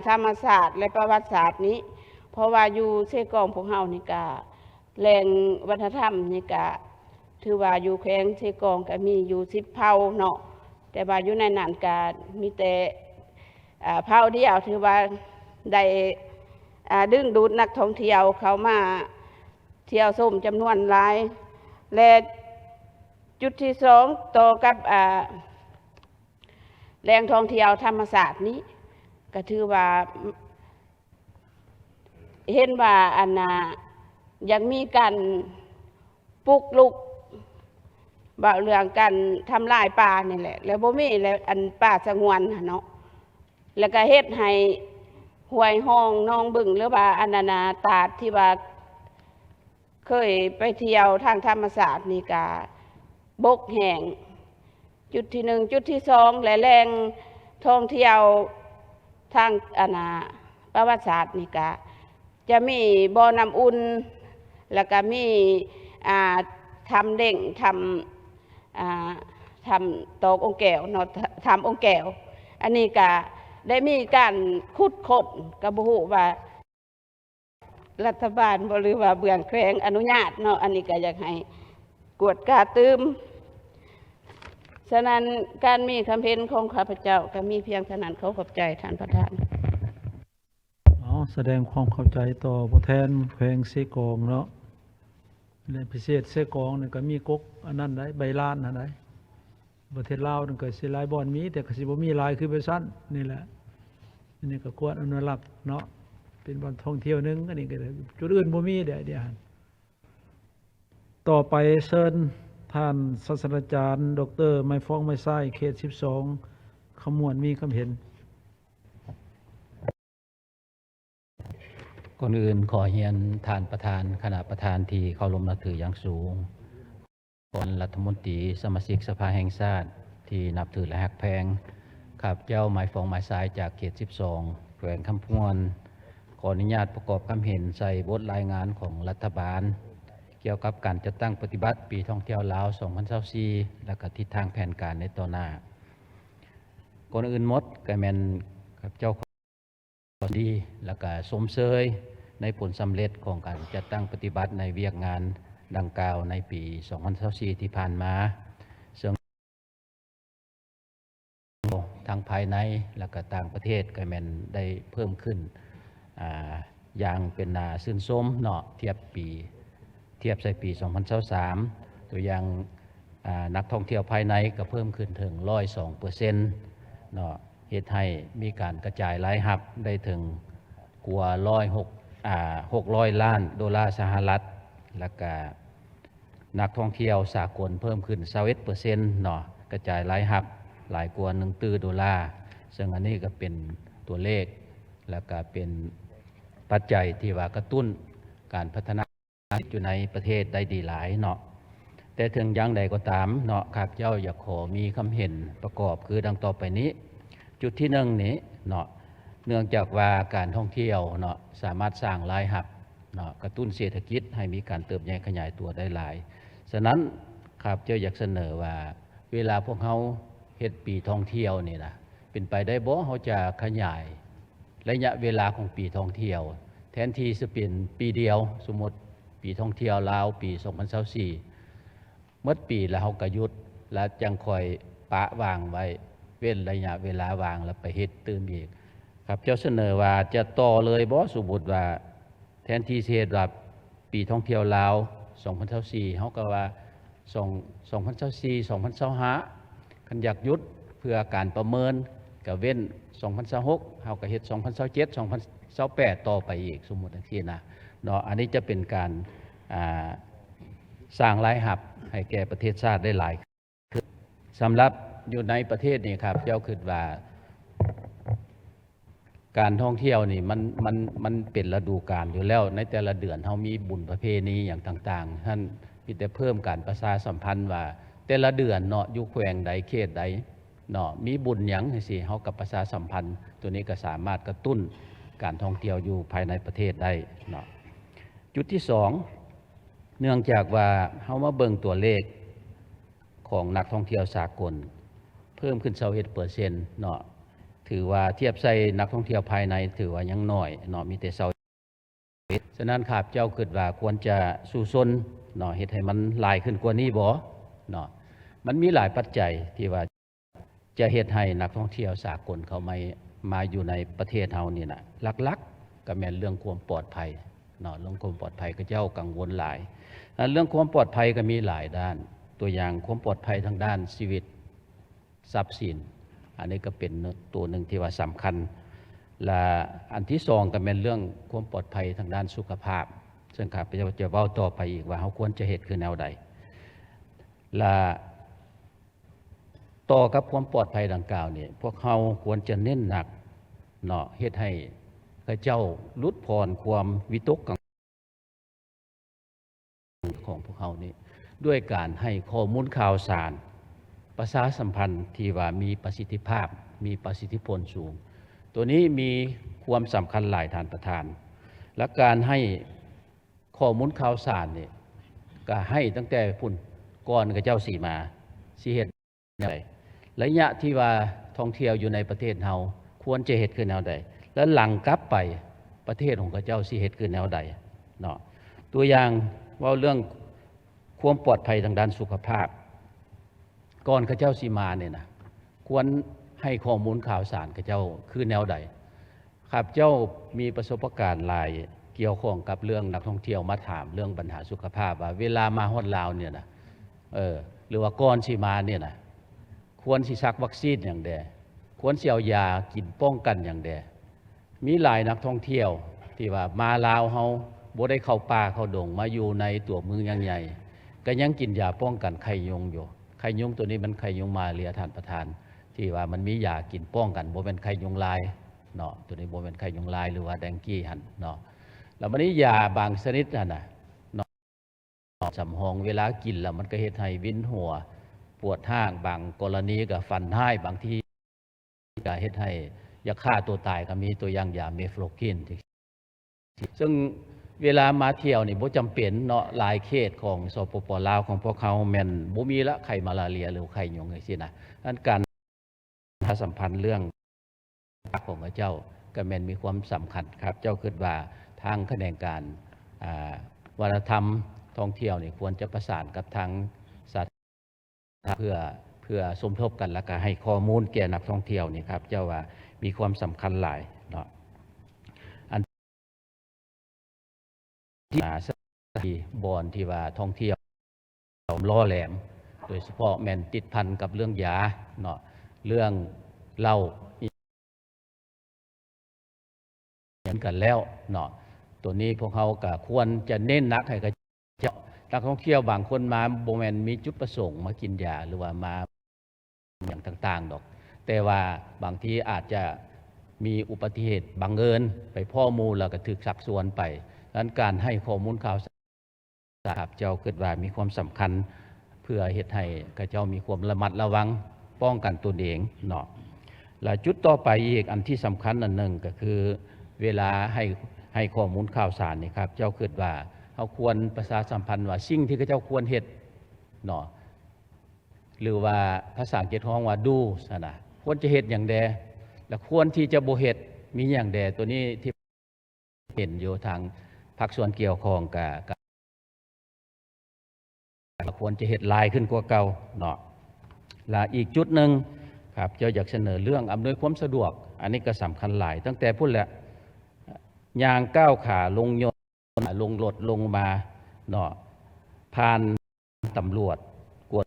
ธรรมศาสตร์และประวัติศาสตร์นี้เพราะว่าอยู่เซกองพวกเฮานี่ก็แหล่งวัฒนธรรมนี่ก็ถือว่าอยู่แขวงเซกองก็มีอยู่10 เผ่าเนาะแต่ว่าอยู่ในนั้นก็มีแต่เผ่าเดียวถือว่าได้ดึงดูดนักท่องเที่ยวเข้ามาเที่ยวชมจำนวนหลายและจุดที่2ต่อกับแหล่งท่องเที่ยวธรรมศาสตร์นี้ก็ถือว่าเห็นว่ายังมีการปลุกลุกบ่เรื่องการทำลายป่านี่แหละแล้วบ่มีแล้วป่าสงวนเนาะแล้วก็เฮ็ดให้ห้วยห้องน้องบึงหรือว่าตาดที่ว่าเคยไปเที่ยวทางธรรมศาสตร์นี่ก็บกแห้งจุดที่1จุดที่2และแหล่งท่องเที่ยวทางประวัติศาสตร์นี่ก็จะมีบ่อน้ำอุ่นแล้วก็มีทำเด้งทำตอกองแก้วเนาะทำองแก้วอันนี้ก็ได้มีการขุดค้นกระบุว่ารัฐบาลหรือว่าเบื้องแขวงอนุญาตเนาะอันนี้ก็อยากให้กวดกาตื้มฉะนั้นการมีคำเห็นของข้าพเจ้าก็มีเพียงเท่านั้นขอขอบใจท่านประธานแสดงความเข้าใจต่อผู้แทนแขวงเซกองเนาะและพิเศษเซกองนี่ก็มีกกอันนั้นได้ใบลานอันใดประเทศลาวนั่นก็สิหลายบ่อนมีแต่ก็สิบ่มีหลายคือไปซั่นนี่แหละอันนี้ก็ควรอนุรักษ์เนาะเป็นบ่อนท่องเที่ยวนึงอันนี้ก็จุดอื่นบ่มีเดี๋ยวต่อไปเชิญท่านศาสตราจารย์ดร.ไม้ฟ้องไม้ทรายเขต12ขมวดมีคำเห็นก่อนอื่นขอเรียนท่านประธานคณะประธานที่เคารพนับถืออย่างสูงก่อนรัฐมนตรีสมาชิกสภาแห่งชาติที่นับถือและฮักแพงข้าพเจ้าไม้ฟ้องไม้ทรายจากเขต12แขวงคำพวนขออนุญาตประกอบคำเห็นใส่บทรายงานของรัฐบาลเกี่ยวกับการจัดตั้งปฏิบัติปีท่องเที่ยวลาว2024และก็ทิศทางแผนการในต่อหน้าก่อนอื่นหมดก็แม่นข้าพเจ้าดีและก็สมเสยในผลสำเร็จของการจัดตั้งปฏิบัติในเวียกงานดังกล่าวในปี2024ที่ผ่านมาซึ่งทางภายในและก็ต่างประเทศก็แม่นได้เพิ่มขึ้นอย่างเป็นนาซื่นชมเนาะเทียบใส่ปี2023ตัวอย่างนักท่องเที่ยวภายในก็เพิ่มขึ้นถึง 102% เนาะเหตุให้มีการกระจายรายรับได้ถึงกว่า600 ล้านดอลลาร์สหรัฐและก็นักท่องเที่ยวสากลเพิ่มขึ้น 21% เนาะกระจายรายรับหลายกว่า1 ตื้อดอลลาร์ซึ่งอันนี้ก็เป็นตัวเลขและก็เป็นปัจจัยที่ว่ากระตุ้นการพัฒนาอยู่ในประเทศได้ดีหลายเนาะแต่ถึงอย่างใดก็ตามเนาะข้าพเจ้าอยากขอมีคำเห็นประกอบคือดังต่อไปนี้จุดที่1นี้เนาะเนื่องจากว่าการท่องเที่ยวเนาะสามารถสร้างรายรับเนาะกระตุ้นเศรษฐกิจให้มีการเติบใหญ่ขยายตัวได้หลายฉะนั้นข้าพเจ้าอยากเสนอว่าเวลาพวกเขาเฮ็ดปีท่องเที่ยวนี่นะเป็นไปได้บ่เขาจะขยายระยะเวลาของปีท่องเที่ยวแทนที่จะเป็นปีเดียวสมมติปีท่องเที่ยวลาวปี2024เมื่อปีแล้วเขาก็หยุดแล้วจังคอยปะวางไว้เว้นระยะเวลาวางแล้วไปเฮ็ดตื่นอีกครับเจ้าเสนอว่าจะต่อเลยบ่สมมุติว่าแทนที่สิเฮ็ดว่าปีท่องเที่ยวลาว2024เฮาก็ว่า2024 2025คันอยากหยุดเพื่อการประเมินก็เว้น2026เฮาก็เฮ็ด2027 2028ต่อไปอีกสมมุติจังซี่นะเนาะอันนี้จะเป็นการสร้างรายรับให้แก่ประเทศชาติได้หลายขึ้นสำหรับอยู่ในประเทศนี่ครับเจ้าคิดว่าการท่องเที่ยวนี่มันเป็นฤดูกาลอยู่แล้วในแต่ละเดือนเฮามีบุญประเพณีอย่างต่างๆท่านมีแต่เพิ่มการประชาสัมพันธ์ว่าแต่ละเดือนเนาะอยู่แขวงใดเขตใดเนาะมีบุญหยังจังซี่เฮากับประชาสัมพันธ์ตัวนี้ก็สามารถกระตุ้นการท่องเที่ยวอยู่ภายในประเทศได้เนาะจุดที่2 เนื่องจากว่าเฮามาเบิ่งตัวเลขของนักท่องเที่ยวสากลเพิ่มขึ้น21%เนาะถือว่าเทียบใส่นักท่องเที่ยวภายในถือว่ายังน้อยเนาะมีแต่ฉะนั้นข้าพเจ้าคิดว่าควรจะสู่ซนเนาะเฮ็ดให้มันหลายขึ้นกว่านี้บ่เนาะมันมีหลายปัจจัยที่ว่าจะเฮ็ดให้นักท่องเที่ยวสากลเขามาอยู่ในประเทศเฮานี่น่ะหลักๆก็แม่นเรื่องความปลอดภัยเนาะเรื่องความปลอดภัยก็เจ้ากังวลหลายเรื่องความปลอดภัยก็มีหลายด้านตัวอย่างความปลอดภัยทางด้านชีวิตทรัพย์สินอันนี้ก็เป็นตัวหนึ่งที่ว่าสำคัญและอันที่สองก็เป็นเรื่องความปลอดภัยทางด้านสุขภาพซึ่งข้าพเจ้าจะเว้าต่อไปอีกว่าเขาควรจะเฮ็ดคือแนวใดและต่อกับความปลอดภัยดังกล่าวนี่พวกเขาควรจะเน้นหนักเนาะเฮ็ดให้ข้าเจ้าลดผ่อนความวิตกกังวลของพวกเขานี่ด้วยการให้ข้อมูลข่าวสารประชาสัมพันธ์ที่ว่ามีประสิทธิภาพมีประสิทธิผลสูงตัวนี้มีความสำคัญหลายท่านประธานและการให้ข้อมูลข่าวสารนี่ก็ให้ตั้งแต่พุ่นก่อนกับเจ้าสีมาสิเฮ็ดแนวใดระยะที่ว่าท่องเที่ยวอยู่ในประเทศเฮาควรจะเฮ็ดคือแนวใดแล้วหลังกลับไปประเทศของกับเจ้าสิเฮ็ดคือแนวใดเนาะตัวอย่างว่าเรื่องความปลอดภัยทางด้านสุขภาพก่อนกับเจ้าสีมาเนี่ยนะควรให้ข้อมูลข่าวสารกับเจ้าคือแนวใดครับเจ้ามีประสบการณ์หลายเกี่ยวข้องกับเรื่องนักท่องเที่ยวมาถามเรื่องปัญหาสุขภาพว่าเวลามาฮอดลาวเนี่ยนะหรือว่าก่อนสิมาเนี่ยนะควรสิซักวัคซีนอย่างใดควรสิเอายากินป้องกันอย่างใดมีหลายนักท่องเที่ยวที่ว่ามาลาวเฮาบ่ได้เข้าป่าเข้าดงมาอยู่ในตัวเมืองใหญ่ๆก็ยังกินยาป้องกันไข้ยุงอยู่ไข้ยุงตัวนี้มันไข้ยุงมาเรียท่านประธานที่ว่ามันมียากินป้องกันบ่เป็นไข้ยุงลายเนาะตัวนี้บ่เป็นไข้ยุงลายหรือว่าแดงกี้หั่นเนาะแล้วมันนี้ยาบางชนิดนั่นน่ะเนาะสำหองเวลากินแล้วมันก็เฮ็ดให้วินหัวปวดห้างบางกรณีก็ฟันให้บางทีก็เฮ็ดให้อยากฆ่าตัวตายก็มีตัวอย่างยาเมฟโลกินซึ่งเวลามาเที่ยวนี่บ่จำเป็นเนาะหลายเขตของสปป.ลาวของพวกเขาแม่นบ่มีละไข้มาลาเรียหรือไข้ยุงจังซี่นะนั้นการประชาสัมพันธ์เรื่องของเจ้าก็แม่นมีความสำคัญครับเจ้าคิดว่าทางแขนงการวัฒนธรรมท่องเที่ยวนี่ควรจะประสานกับทางสาธารณะเพื่อสมทบกันแล้วก็ให้ข้อมูลแก่นักท่องเที่ยวนี่ครับเจ้าว่ามีความสำคัญหลายเนาะที่บอนที่ว่าท่องเที่ยวล่อแหลมโดยเฉพาะแม่นติดพันกับเรื่องยาเนาะเรื่องเหล้าอย่างกันแล้วเนาะตัวนี้พวกเขาก็ควรจะเน้นนักให้กับเจ้านักท่องเที่ยวบางคนมาบ่แม่นมีจุดประสงค์มากินยาหรือว่ามาอย่างต่างๆดอกแต่ว่าบางทีอาจจะมีอุบัติเหตุบังเอิญไปพ่อมูลแล้วก็ถูกชักชวนไปดังนั้นการให้ข้อมูลข่าวสารเจ้าคิดว่ามีความสำคัญเพื่อเฮ็ดให้กับเจ้ามีความระมัดระวังป้องกันตนเองเนาะและจุดต่อไปอีกอันที่สำคัญอันหนึ่งก็คือเวลาให้ข้อมูลข่าวสารนี่ครับเจ้าคิดว่าเขาควรประชาสัมพันธ์ว่าสิ่งที่เจ้าควรเฮ็ดเนาะหรือว่าภาษาอังกฤษฮ้องว่าดูนะควรจะเฮ็ดอย่างใดและควรที่จะบ่เฮ็ดมีอย่างใดตัวนี้ที่เห็นอยู่ทางภาคส่วนเกี่ยวข้องกับควรจะเฮ็ดลายขึ้นกว่าเก่าเนาะและอีกจุดหนึ่งครับเจ้าอยากเสนอเรื่องอำนวยความสะดวกอันนี้ก็สำคัญหลายตั้งแต่พุ่นแหละยางก้าวขาลงยนต์ลงรถลงมาเนาะผ่านตำรวจกวด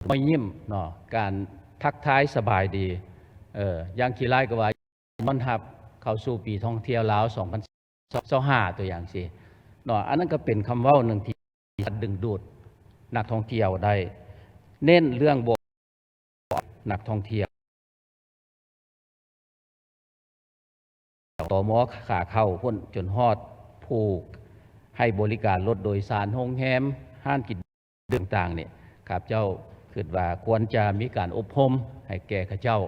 ไม่ยิ้มเนาะการทักทายสบายดีอย่างขี้ไล่ก็ว่ามันทับเข้าสู่ปีท่องเที่ยวลาว2025ตัวอย่างสิเนาะอันนั้นก็เป็นคำเว้าหนึ่งที่ดึงดูดนักท่องเที่ยวได้เน้นเรื่องบ่นักท่องเที่ยวต่อหมอขาเข้าพ้นจนฮอดผูกให้บริการรถโดยสารโรงแรมห้านกินต่างๆเนี่ยครับเจ้าคิดว่าควรจะมีการอบรมให้แก่ข้าเจ้า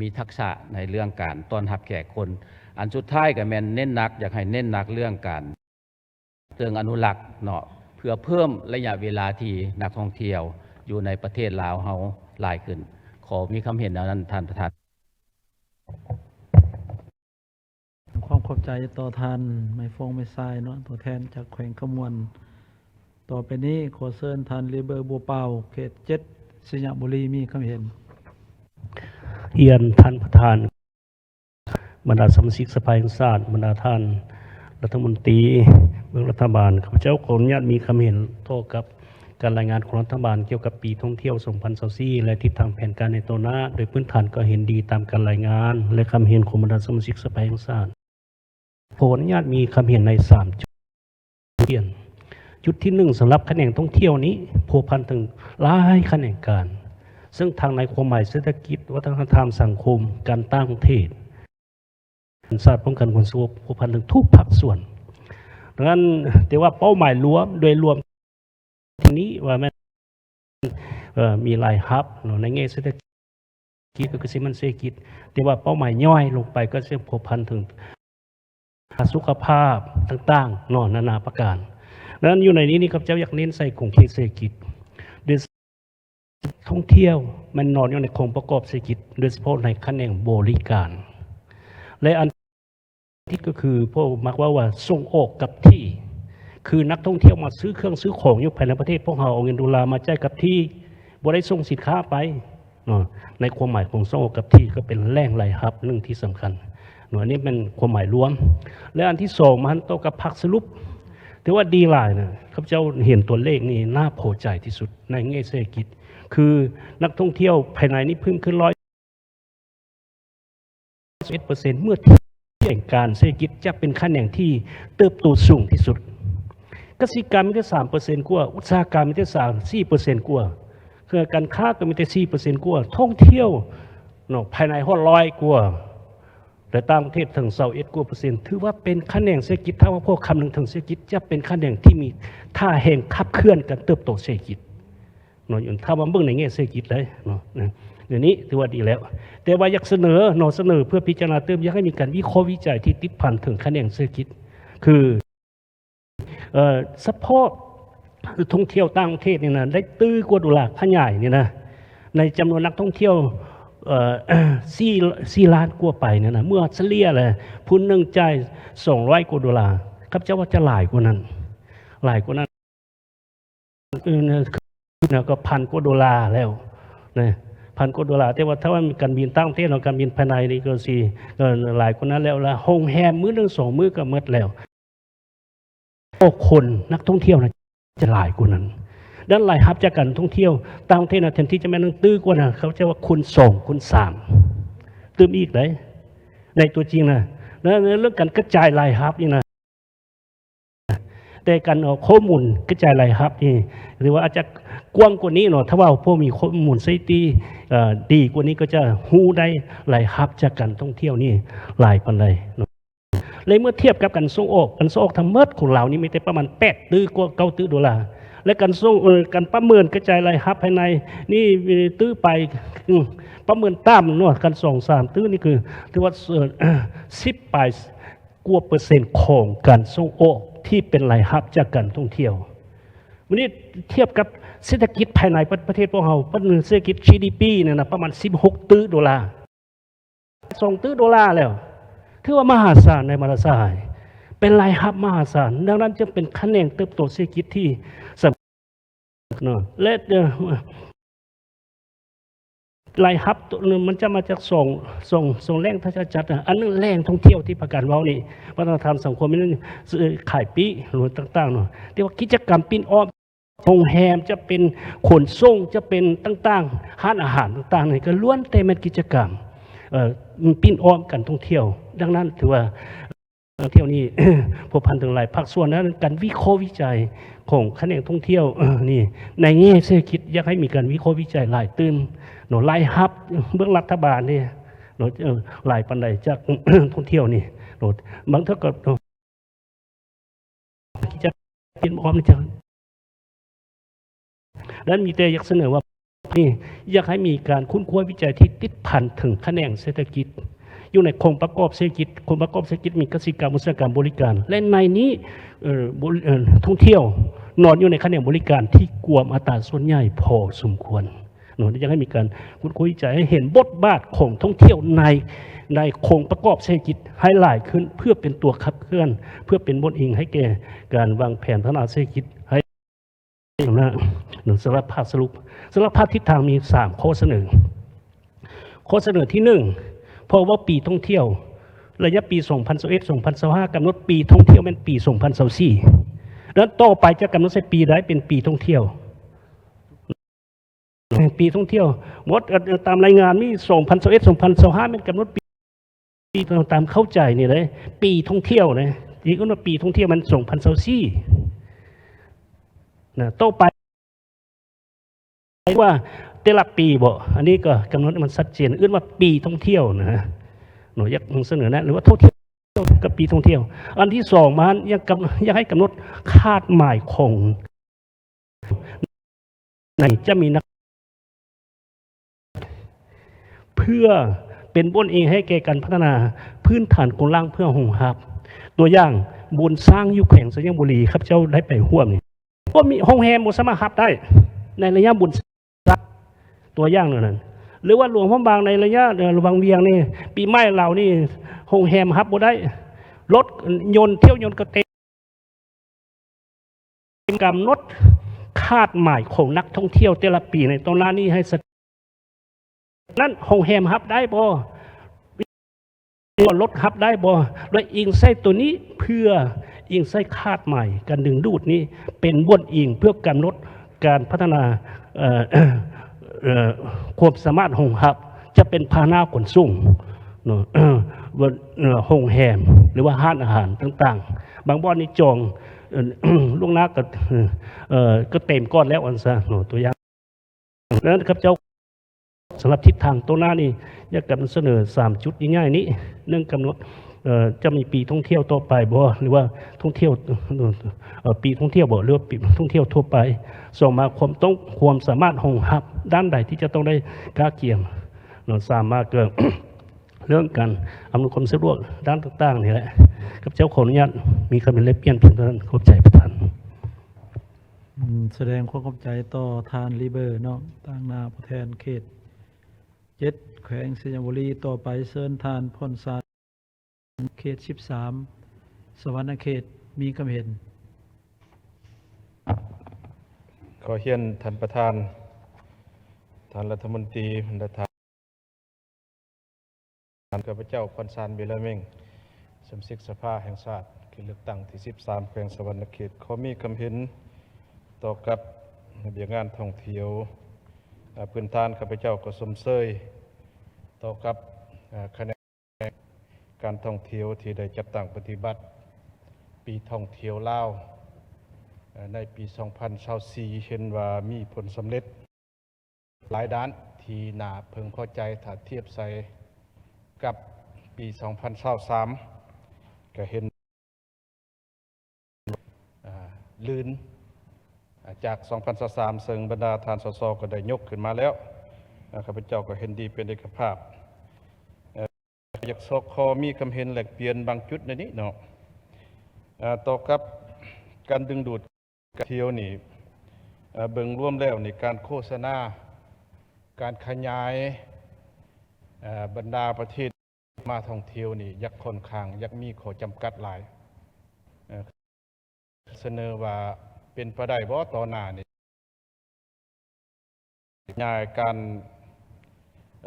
มีทักษะในเรื่องการต้อนรับแขกคน อันสุดท้ายก็แม่นเน้นหนักอยากให้เน้นหนักเรื่องการเรื่องอนุรักษ์เนาะเพื่อเพิ่มระยะเวลาที่นักท่องเที่ยวอยู่ในประเทศลาวเฮาหลายขึ้น ขอมีคำเห็นแนวนั้นท่านประธาน ความขอบใจต่อท่านไม่ฟงไม่ทรายเนาะตัวแทนจากแขวงขมวนต่อไปนี้ขอเชิญท่านเลเบอร์บัวเป่าเขต7 สยามบุรีมีคำเห็น เรียนท่านประธานบรรดาสมาชิกสภาแห่งชาติบรรดาท่านรัฐมนตรีเมืองรัฐบาลข้าพเจ้าขออนุญาตมีคำเห็นโต้กับการรายงานของรัฐบาลเกี่ยวกับปีท่องเที่ยว 2024 และทิศทางแผนการในตัวหน้าโดยพื้นฐานก็เห็นดีตามการรายงานและคำเห็นของบรรดาสมาชิกสภาแห่งชาติขออนุญาตมีคำเห็นใน3จุดเปลี่ยนจุดที่1สำหรับแขนงท่องเที่ยวนี้พัวพันถึงหลายแขนงการซึ่งทางในความหมายเศรษฐกิจวัฒนธรรมสังคมการต่างประเทศศาสตร์ป้องกันความสงบพัวพันถึงทุกภาคส่วนดังนั้นแต่ว่าเป้าหมายรวมโดยรวมทีนี้ว่ามันมีหลายฮับในแง่เศรษฐกิจก็คือสิมันเศรษฐกิจแต่ว่าเป้าหมายย่อยลงไปก็จะพัวพันถึงสุขภาพต่างๆนานาประการดังนั้นอยู่ในนี้ครับเจ้าอยากเน้นใส่กลุ่มเศรษฐกิจโดยท่องเที่ยวมันนอนอยู่ในโครงประกอบเศรษฐกิจโดยเฉพาะในแขนงบริการและอันที่ก็คือพวกมักว่าส่งออกกับที่คือนักท่องเที่ยวมาซื้อเครื่องซื้อของอยู่ภายในประเทศพวกเราเอาเงินดอลลาร์มาจ่ายกับที่บ่ได้ส่งสินค้าไปในความหมายของส่งออกกับที่ก็เป็นแหล่งรายรับหนึ่งที่สำคัญอันนี้เป็นความหมายรวมและอันที่2มันโตกับผักสรุปถือว่าดีหลายนะครับเจ้าเห็นตัวเลขนี่น่าพอใจที่สุดในแง่เศรษฐกิจคือนักท่องเที่ยวภายในนี้เพิ่มขึ้น111%เมื่อเทียบกับการเศรษฐกิจจะเป็นแขนงที่เติบโตสูงที่สุดกสิกรรมมีแต่ 3% กว่าอุตสาหกรรมมีแต่ 4% กว่าคือการค้าก็มีแต่ 4% กว่าท่องเที่ยวภายใน100 กว่าแต่ต่างประเทศถึง21 กว่า%ถือว่าเป็นแขนงเศรษฐกิจถ้าว่าพวกคำนึงถึงเศรษฐกิจจะเป็นแขนงที่มีท่าแห่งขับเคลื่อนการเติบโตเศรษฐกิจถ้าว่าเบิ่งในแง่เศรษฐกิจเลยเดี๋ยวนี้ถือว่าดีแล้วแต่ว่าอยากเสนอเพื่อพิจารณาเติมอยากให้มีการวิเคราะห์วิจัยที่ติดพันถึงแขนงเศรษฐกิจคือซัพพอร์ตท่องเที่ยวต่างประเทศนี่นะได้ตื้อกว่า$ขยายนี่นะในจำนวนนักท่องเที่ยว4 ล้านกว่าไปเนี่ยนะเมื่อเฉลี่ยเลยผู้หนึ่งจ่าย$200 กว่าครับเจ้าว่าจะหลายกว่านั้นก็$1,000 กว่าแล้วนะ$1,000 กว่าแต่ว่าถ้าว่ามีการบินต่างประเทศเราการบินภายในนี่ก็สิหลายกว่านั้นแล้วละโรงแรมมื้อนึง2 มื้อก็หมดแล้วคนนักท่องเที่ยวนะจะหลายกว่านั้นด้านหลายฮับจากการท่องเที่ยวต่างประเทศนะแทนที่จะแม่นตื้อกว่านะเขาจะว่าคูณ2 คูณ 3ตื้มอีกเลยในตัวจริงนะแล้วเรื่องการกระจายรายฮับนี่นะแต่การเอาข้อมูลกระจายรายฮับนี่หรือว่าอาจจะกว้างกว่านี้ถ้าว่าพวกมีข้อมูลสถิติดีกว่านี้ก็จะฮู้ได้รายฮับจากการท่องเที่ยวนี่หลายปานใดเลยเมื่อเทียบกับการส่งออกทั้งหมดของเรานี่มีแต่ประมาณ$8 ตื้อกว่า$9 ตื้อและการส่งการประเมินกระจายรายรับภายในนี่ตื้อไปประเมินตามกัน2-3 ตื้อนี่คือถือว่า10 ไปกว่า% ของการส่งออกที่เป็นรายรับจากการท่องเที่ยววันนี้เทียบกับเศรษฐกิจภายในประเทศพวกเราเศรษฐกิจ GDP เนี่ยนะประมาณ$16 ตื้อ$2 ตื้อแล้วถือว่ามหาศาลในมหาศาลเป็นรายรับมหาศาลดังนั้นจะเป็นแขนงเติบโตเศรษฐกิจที่สำคัญและรายรับมันจะมาจากส่งแรงทัศจัดอันนึงแรงท่องเที่ยวที่ประกาศเว้านี่วัฒนธรรมสังคมนี่ขายปีหรือต่างๆแต่ว่ากิจกรรมปิ้นอ้อมโรงแรมจะเป็นขนส่งจะเป็นต่างๆร้านอาหารต่างๆนี่ก็ล้วนแต่เป็นกิจกรรมปิ้นอ้อมกันท่องเที่ยวดังนั้นถือว่าท่องเที่ยวนี่พัวพันถึงหลายภาคส่วนนั้นการวิเคราะห์วิจัยของแขนงท่องเที่ยวนี่ในแง่เศรษฐกิจอยากให้มีการวิเคราะห์วิจัยหลายตื้นรายรับเบื้องรัฐบาลนี่หลายปันใดจากท่องเที่ยวนี่บางเท่ากับจะเป็นอ้อมนี่จังนั้นมีแต่อยากเสนอว่า นี่อยากให้มีการค้นคว้าวิจัยที่ติดพันถึงแขนงเศรษฐกิจอยู่ในโครงประกอบเศรษฐกิจโครงประกอบเศรษฐกิจมีเกษตรกรรมอุตสาหกรรมบริการและในนี้ท่องเที่ยวนอนอยู่ในแขนงบริการที่กวมอัตราส่วนใหญ่พอสมควรอยากให้มีการค้นคว้าวิจัยให้เห็นบทบาทของท่องเที่ยวในโครงประกอบเศรษฐกิจให้หลายขึ้นเพื่อเป็นตัวขับเคลื่อนเพื่อเป็นบทอิงให้แก่การวางแผนพัฒนาเศรษฐกิจให้สารภาพสรุปสารภาพทิศทางมี3ข้อเสนอข้อเสนอที่1เพราะว่าปีท่องเที่ยวระยะปี 2021-2025 กำหนดปีท่องเที่ยวเป็นปี 2024แล้วต่อไปจะกำหนดใช้ปีใดเป็นปีท่องเที่ยวปีท่องเที่ยวหมดตามรายงานมี 2021-2025 เป็นกำหนดปีตามเข้าใจนี่เลยปีท่องเที่ยวนะที่ก็ว่าปีท่องเที่ยวมัน 2024นะต่อไปว่าแต่ละปีบ่อันนี้ก็กำหนดมันชัดเจนอื่นว่าปีท่องเที่ยวนะหนูอยากเสนอนะหรือว่าท่องเที่ยวกับปีท่องเที่ยวอันที่2มันอยากให้กำหนดคาดหมายของไหนจะมีนักเพื่อเป็นบนเองให้แก่การพัฒนาพื้นฐานโครงสร้างเพื่อรองรับตัวอย่างบุญสร้างอยู่แขวงสัญญบุรีครับเจ้าได้ไปห่วมนี่ก็มีโรงแรมบ่สามารถรับได้ในระยะบุญตัวอย่างนั้นหรือว่าหลวงพ่อบางในระยะหลวงบางเวียงนี่ปีใหม่เรานี่โรงแรมรับบ่ได้รถยนต์เที่ยวยนต์ก็เต็มกำหนดคาดหมายของนักท่องเที่ยวแต่ละปีในตรงนั้นนี่ให้นั่นโรงแรมรับได้บ่รถรับได้บ่โดยอิงไส้ตัวนี้เพื่ออิงไส้คาดหมายการดึงดูดนี้เป็นบนอิงเพื่อกำหนดการพัฒนาความสามารถของฮับจะเป็นพาหนะขนส่งโรงแรมหรือว่าร้านอาหารต่างๆบางบ่อนนี่จองล่วงหน้าก็เต็มก้อนแล้วอันซะตัวอย่างนั้นครับเจ้าสำหรับทิศทางตัวหน้านี่อยากจะเสนอ3จุดง่ายๆนี้เรื่องกำหนดจะมีปีท่องเที่ยวต่อไปบ่หรือว่าท่องเที่ยวปีท่องเที่ยวบ่หรือว่าปีท่องเที่ยวทั่วไปส่งมาความสามารถรองรับด้านใดที่จะต้องได้กล้าเกี่ยมเราสามารถเกิด เรื่องการอำนวยความสะดวกด้านต่างๆนี่แหละกับเจ้าขออนุญาตมีคำเป็นเล็บเปลี่ยนเพียงเท่านั้นขอบใจประธานแสดงความขอบใจต่อทานลีเบอร์เนาะตั้งนาผู้แทนเขต7แขวงสัญญบุรีต่อไปเชิญทานพรศาสตร์เขต13สวรรณเขตมีคำเห็นขอเฮียนท่านประธานท่านรัฐมนตรีท่านข้าพเจ้าพรศาสตร์เบลเมงสมาชิกสภาแห่งชาติเขตเลือกตั้งที่13แขวงสวรรณเขตขอมีคำเห็นต่อกับระเบียบงานท่องเที่ยวพื้นฐานข้าพเจ้าก็สมเสยต่อกับคะแนนการท่องเที่ยวที่ได้จัดตั้งปฏิบัติปีท่องเที่ยวลาวในปี 2024 เห็นว่ามีผลสำเร็จหลายด้านที่น่าพึงพอใจถ้าเทียบใส่กับปี 2023 ก็เห็นลื่นจาก 2023 ซึ่งบรรดาทานสสก็ได้ยกขึ้นมาแล้วข้าพเจ้าก็เห็นดีเป็นเอกภาพอยากขอมีคำเห็นแหลกเปลี่ยนบางจุดในนี้เนาะต่อกับการดึงดูดเที่ยวนี่เบิ่งร่วมแล้วนี่การโฆษณาการขยายบรรดาประเทศมาท่องเที่ยวนี่ยักค่อนข้างยักมีข้อจำกัดหลายเสนอว่าเป็นไปได้บ่ต่อหน้านี่ขยายการ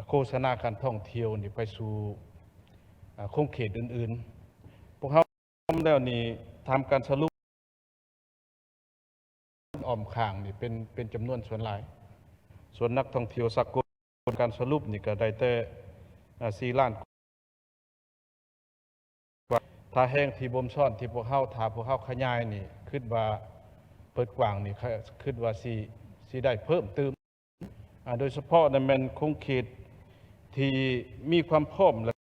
โฆษณาการท่องเที่ยวนี่ไปสู่โครงเขตอื่นๆพวกเขาแล้วนี่ทำการสรุปอ้อมข้างนี่เป็นจำนวนส่วนหลายส่วนนักท่องเที่ยวสากลการสรุปนี่ก็ได้แต่4 ล้านถ้าแห้งที่บ่มซ่อนที่พวกเขาถ้าพวกเขาขยายนี่คิดว่าเปิดกว้างนี่คิดว่าสิได้เพิ่มเติมโดยเฉพาะในแม่นโครงเขตที่มีความพร้อมและ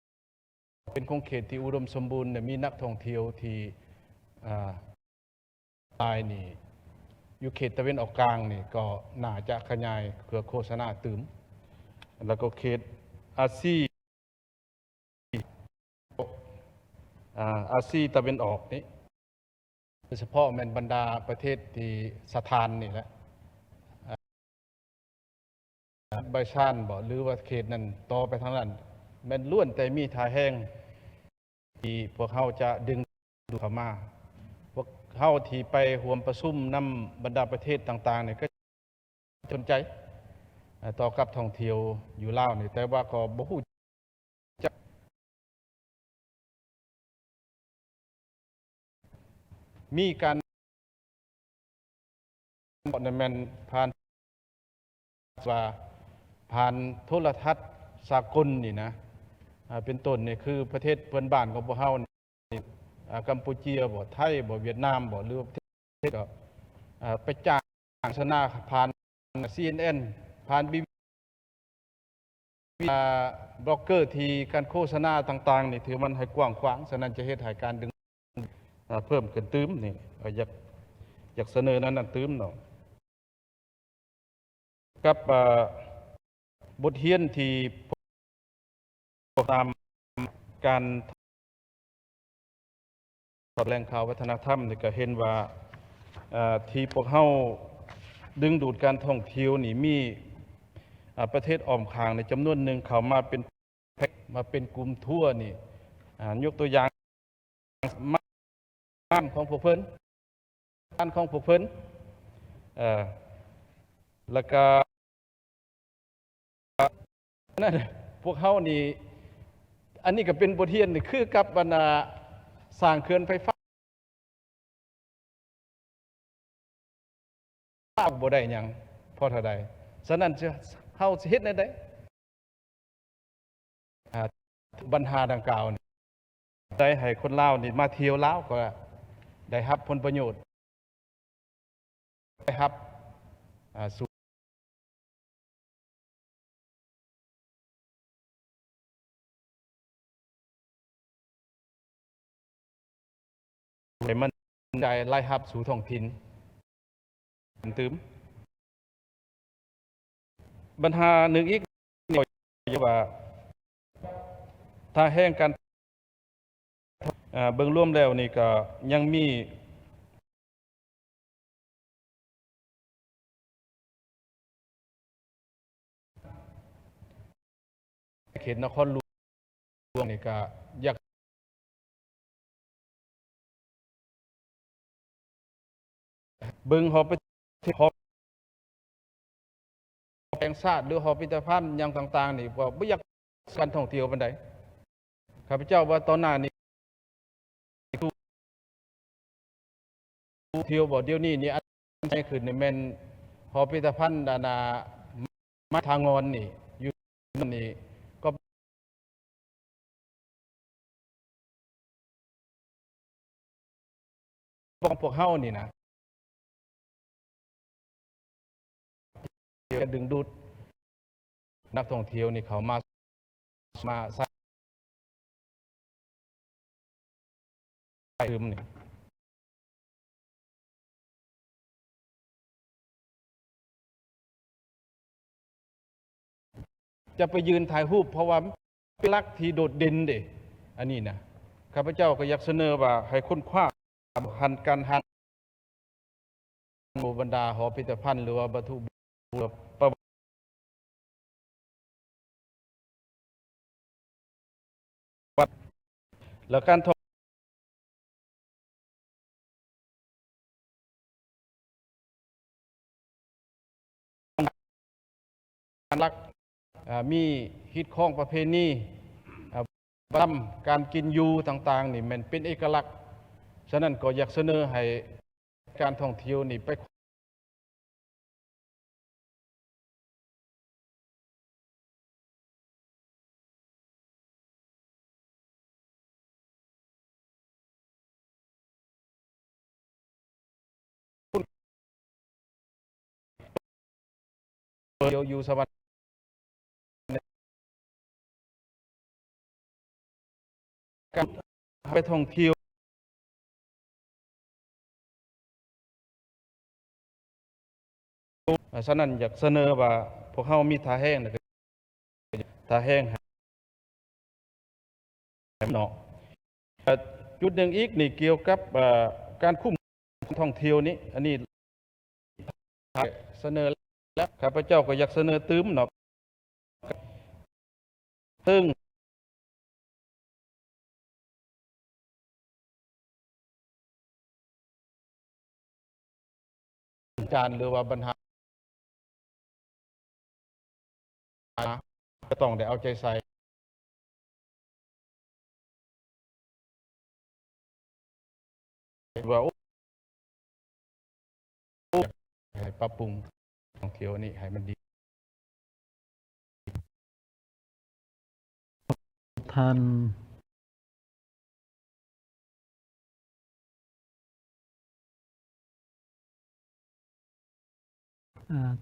เป็นโครงเขตที่อุดมสมบูรณ์มีนักท่องเที่ยวที่ตายนี่ อยู่เขตตะเวนออกกลางนี่ก็น่าจะขยายเครือโฆษณาตืมแล้วก็เขตอาซีตะเวนออกนี่โดยเฉพาะแม่นบรรดาประเทศที่สถานนี่แหละใบชานบ่หรือว่าเขตนั้นต่อไปทางนั้นแม่นล้วนแต่มีท่าแห้งที่พวกเขาจะดึงดูเข้ามาพวกเขาที่ไปร่วมประชุมนำบรรดาประเทศต่างๆเนี่ยก็สนใจต่อกับท่องเที่ยวอยู่ลาวนี่แต่ว่าก็บ่ฮู้จักมีการแม่นผ่านว่าผ่านโทรทัศน์สากลนี่นะเป็นต้นนี่คือประเทศเพื่อนบ้านของพวกเฮานี่กัมพูชีบ่ไทยบ่เวียดนามบ่หรือประเทศก็ไปจ้างโฆษณาผ่าน CNN ผ่าน BBC บล็อกเกอร์ที่การโฆษณาต่างๆนี่ถือมันให้กว้างขวางฉะนั้นจะเฮ็ดให้การดึงเพิ่มขึ้นตื้มนี่อยากเสนอนั้นตื้มเนาะกับบทเรียนที่ตามการแถลงข่าววัฒนธรรมนี่ก็เห็นว่าที่พวกเฮาดึงดูดการท่องเที่ยวนี่มีประเทศอ้อมข้างในจำนวนหนึ่งเข้ามาเป็นแพ็คมาเป็นกลุ่มทัวร์นี่ยกตัวอย่างบ้านของพวกเพิ่นแล้วก็นั่นพวกเฮานี่อันนี้ก็เป็นบทเรียนนี่คือกับบรรดาสร้างเขื่อนไฟฟ้าบ่ได้หยังพอเท่าใดฉะนั้นจะเฮาสิเฮ็ดได้ปัญหาดังกล่าวนี่ได้ให้คนลาวนี่มาเที่ยวลาวก็ได้รับผลประโยชน์ได้รับให้มันได้รายรับสู่ท้องถิ่นตืมปัญหาหนึ่งอีกว่าถ้าแห้งกันเบื้องร่วมแล้วนี่ก็ยังมีเขตนครหลวงนี่ก็อยากเบิ่งหอแห่งชาติหรือหอพิพิธภัณฑ์อย่างต่างๆนี่ว่าไม่อยากการท่องเที่ยวปานใดข้าพเจ้าว่าตอนหน้านี้เที่ยวบ่เดี๋ยวนี้นี่อันนี้คือในแม่นหอพิพิธภัณฑ์มาทางงอนนี่อยู่นี่ก็พวกเฮานี่นะจะดึงดูดนักท่องเที่ยวนี่เขามาใส่ลืมนี่จะไปยืนถ่ายรูปเพราะว่าเป็นลักษณ์ที่โดดเด่นเด้อันนี้นะข้าพเจ้าก็อยากเสนอว่าให้ค้นคว้าการหันบรรดาหอพิพิธภัณฑ์หรือว่าวัตถุประวัติแล้วการท่องลักมีฮิตข้องประเพณีการกินยูต่างๆนี่มันเป็นเอกลักษณ์ฉะนั้นก็อยากเสนอให้การท่องเที่ยวนี่ไปอยู่สวรรค์การไปท่องเที่ยว ฉะนั้นอยากเสนอว่าพวกเขามีท่าแห้งนะครับท่าแห้งเนาะจุดหนึ่งอีกนี่เกี่ยวกับการคุ้มท่องเที่ยวนี้อันนี้เสนอแล้วข้าพเจ้าก็อยากเสนอตื้มเนาะซึ่งการหรือว่าปัญหาก็ต้องได้เอาใจใส่ว่าให้ปรับปรุงท่องเที่ยวนี่ให้มันดี ท่าน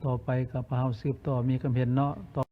ต่อไปกับพระเฮาสืบต่อมีคำเห็นเนาะต่อ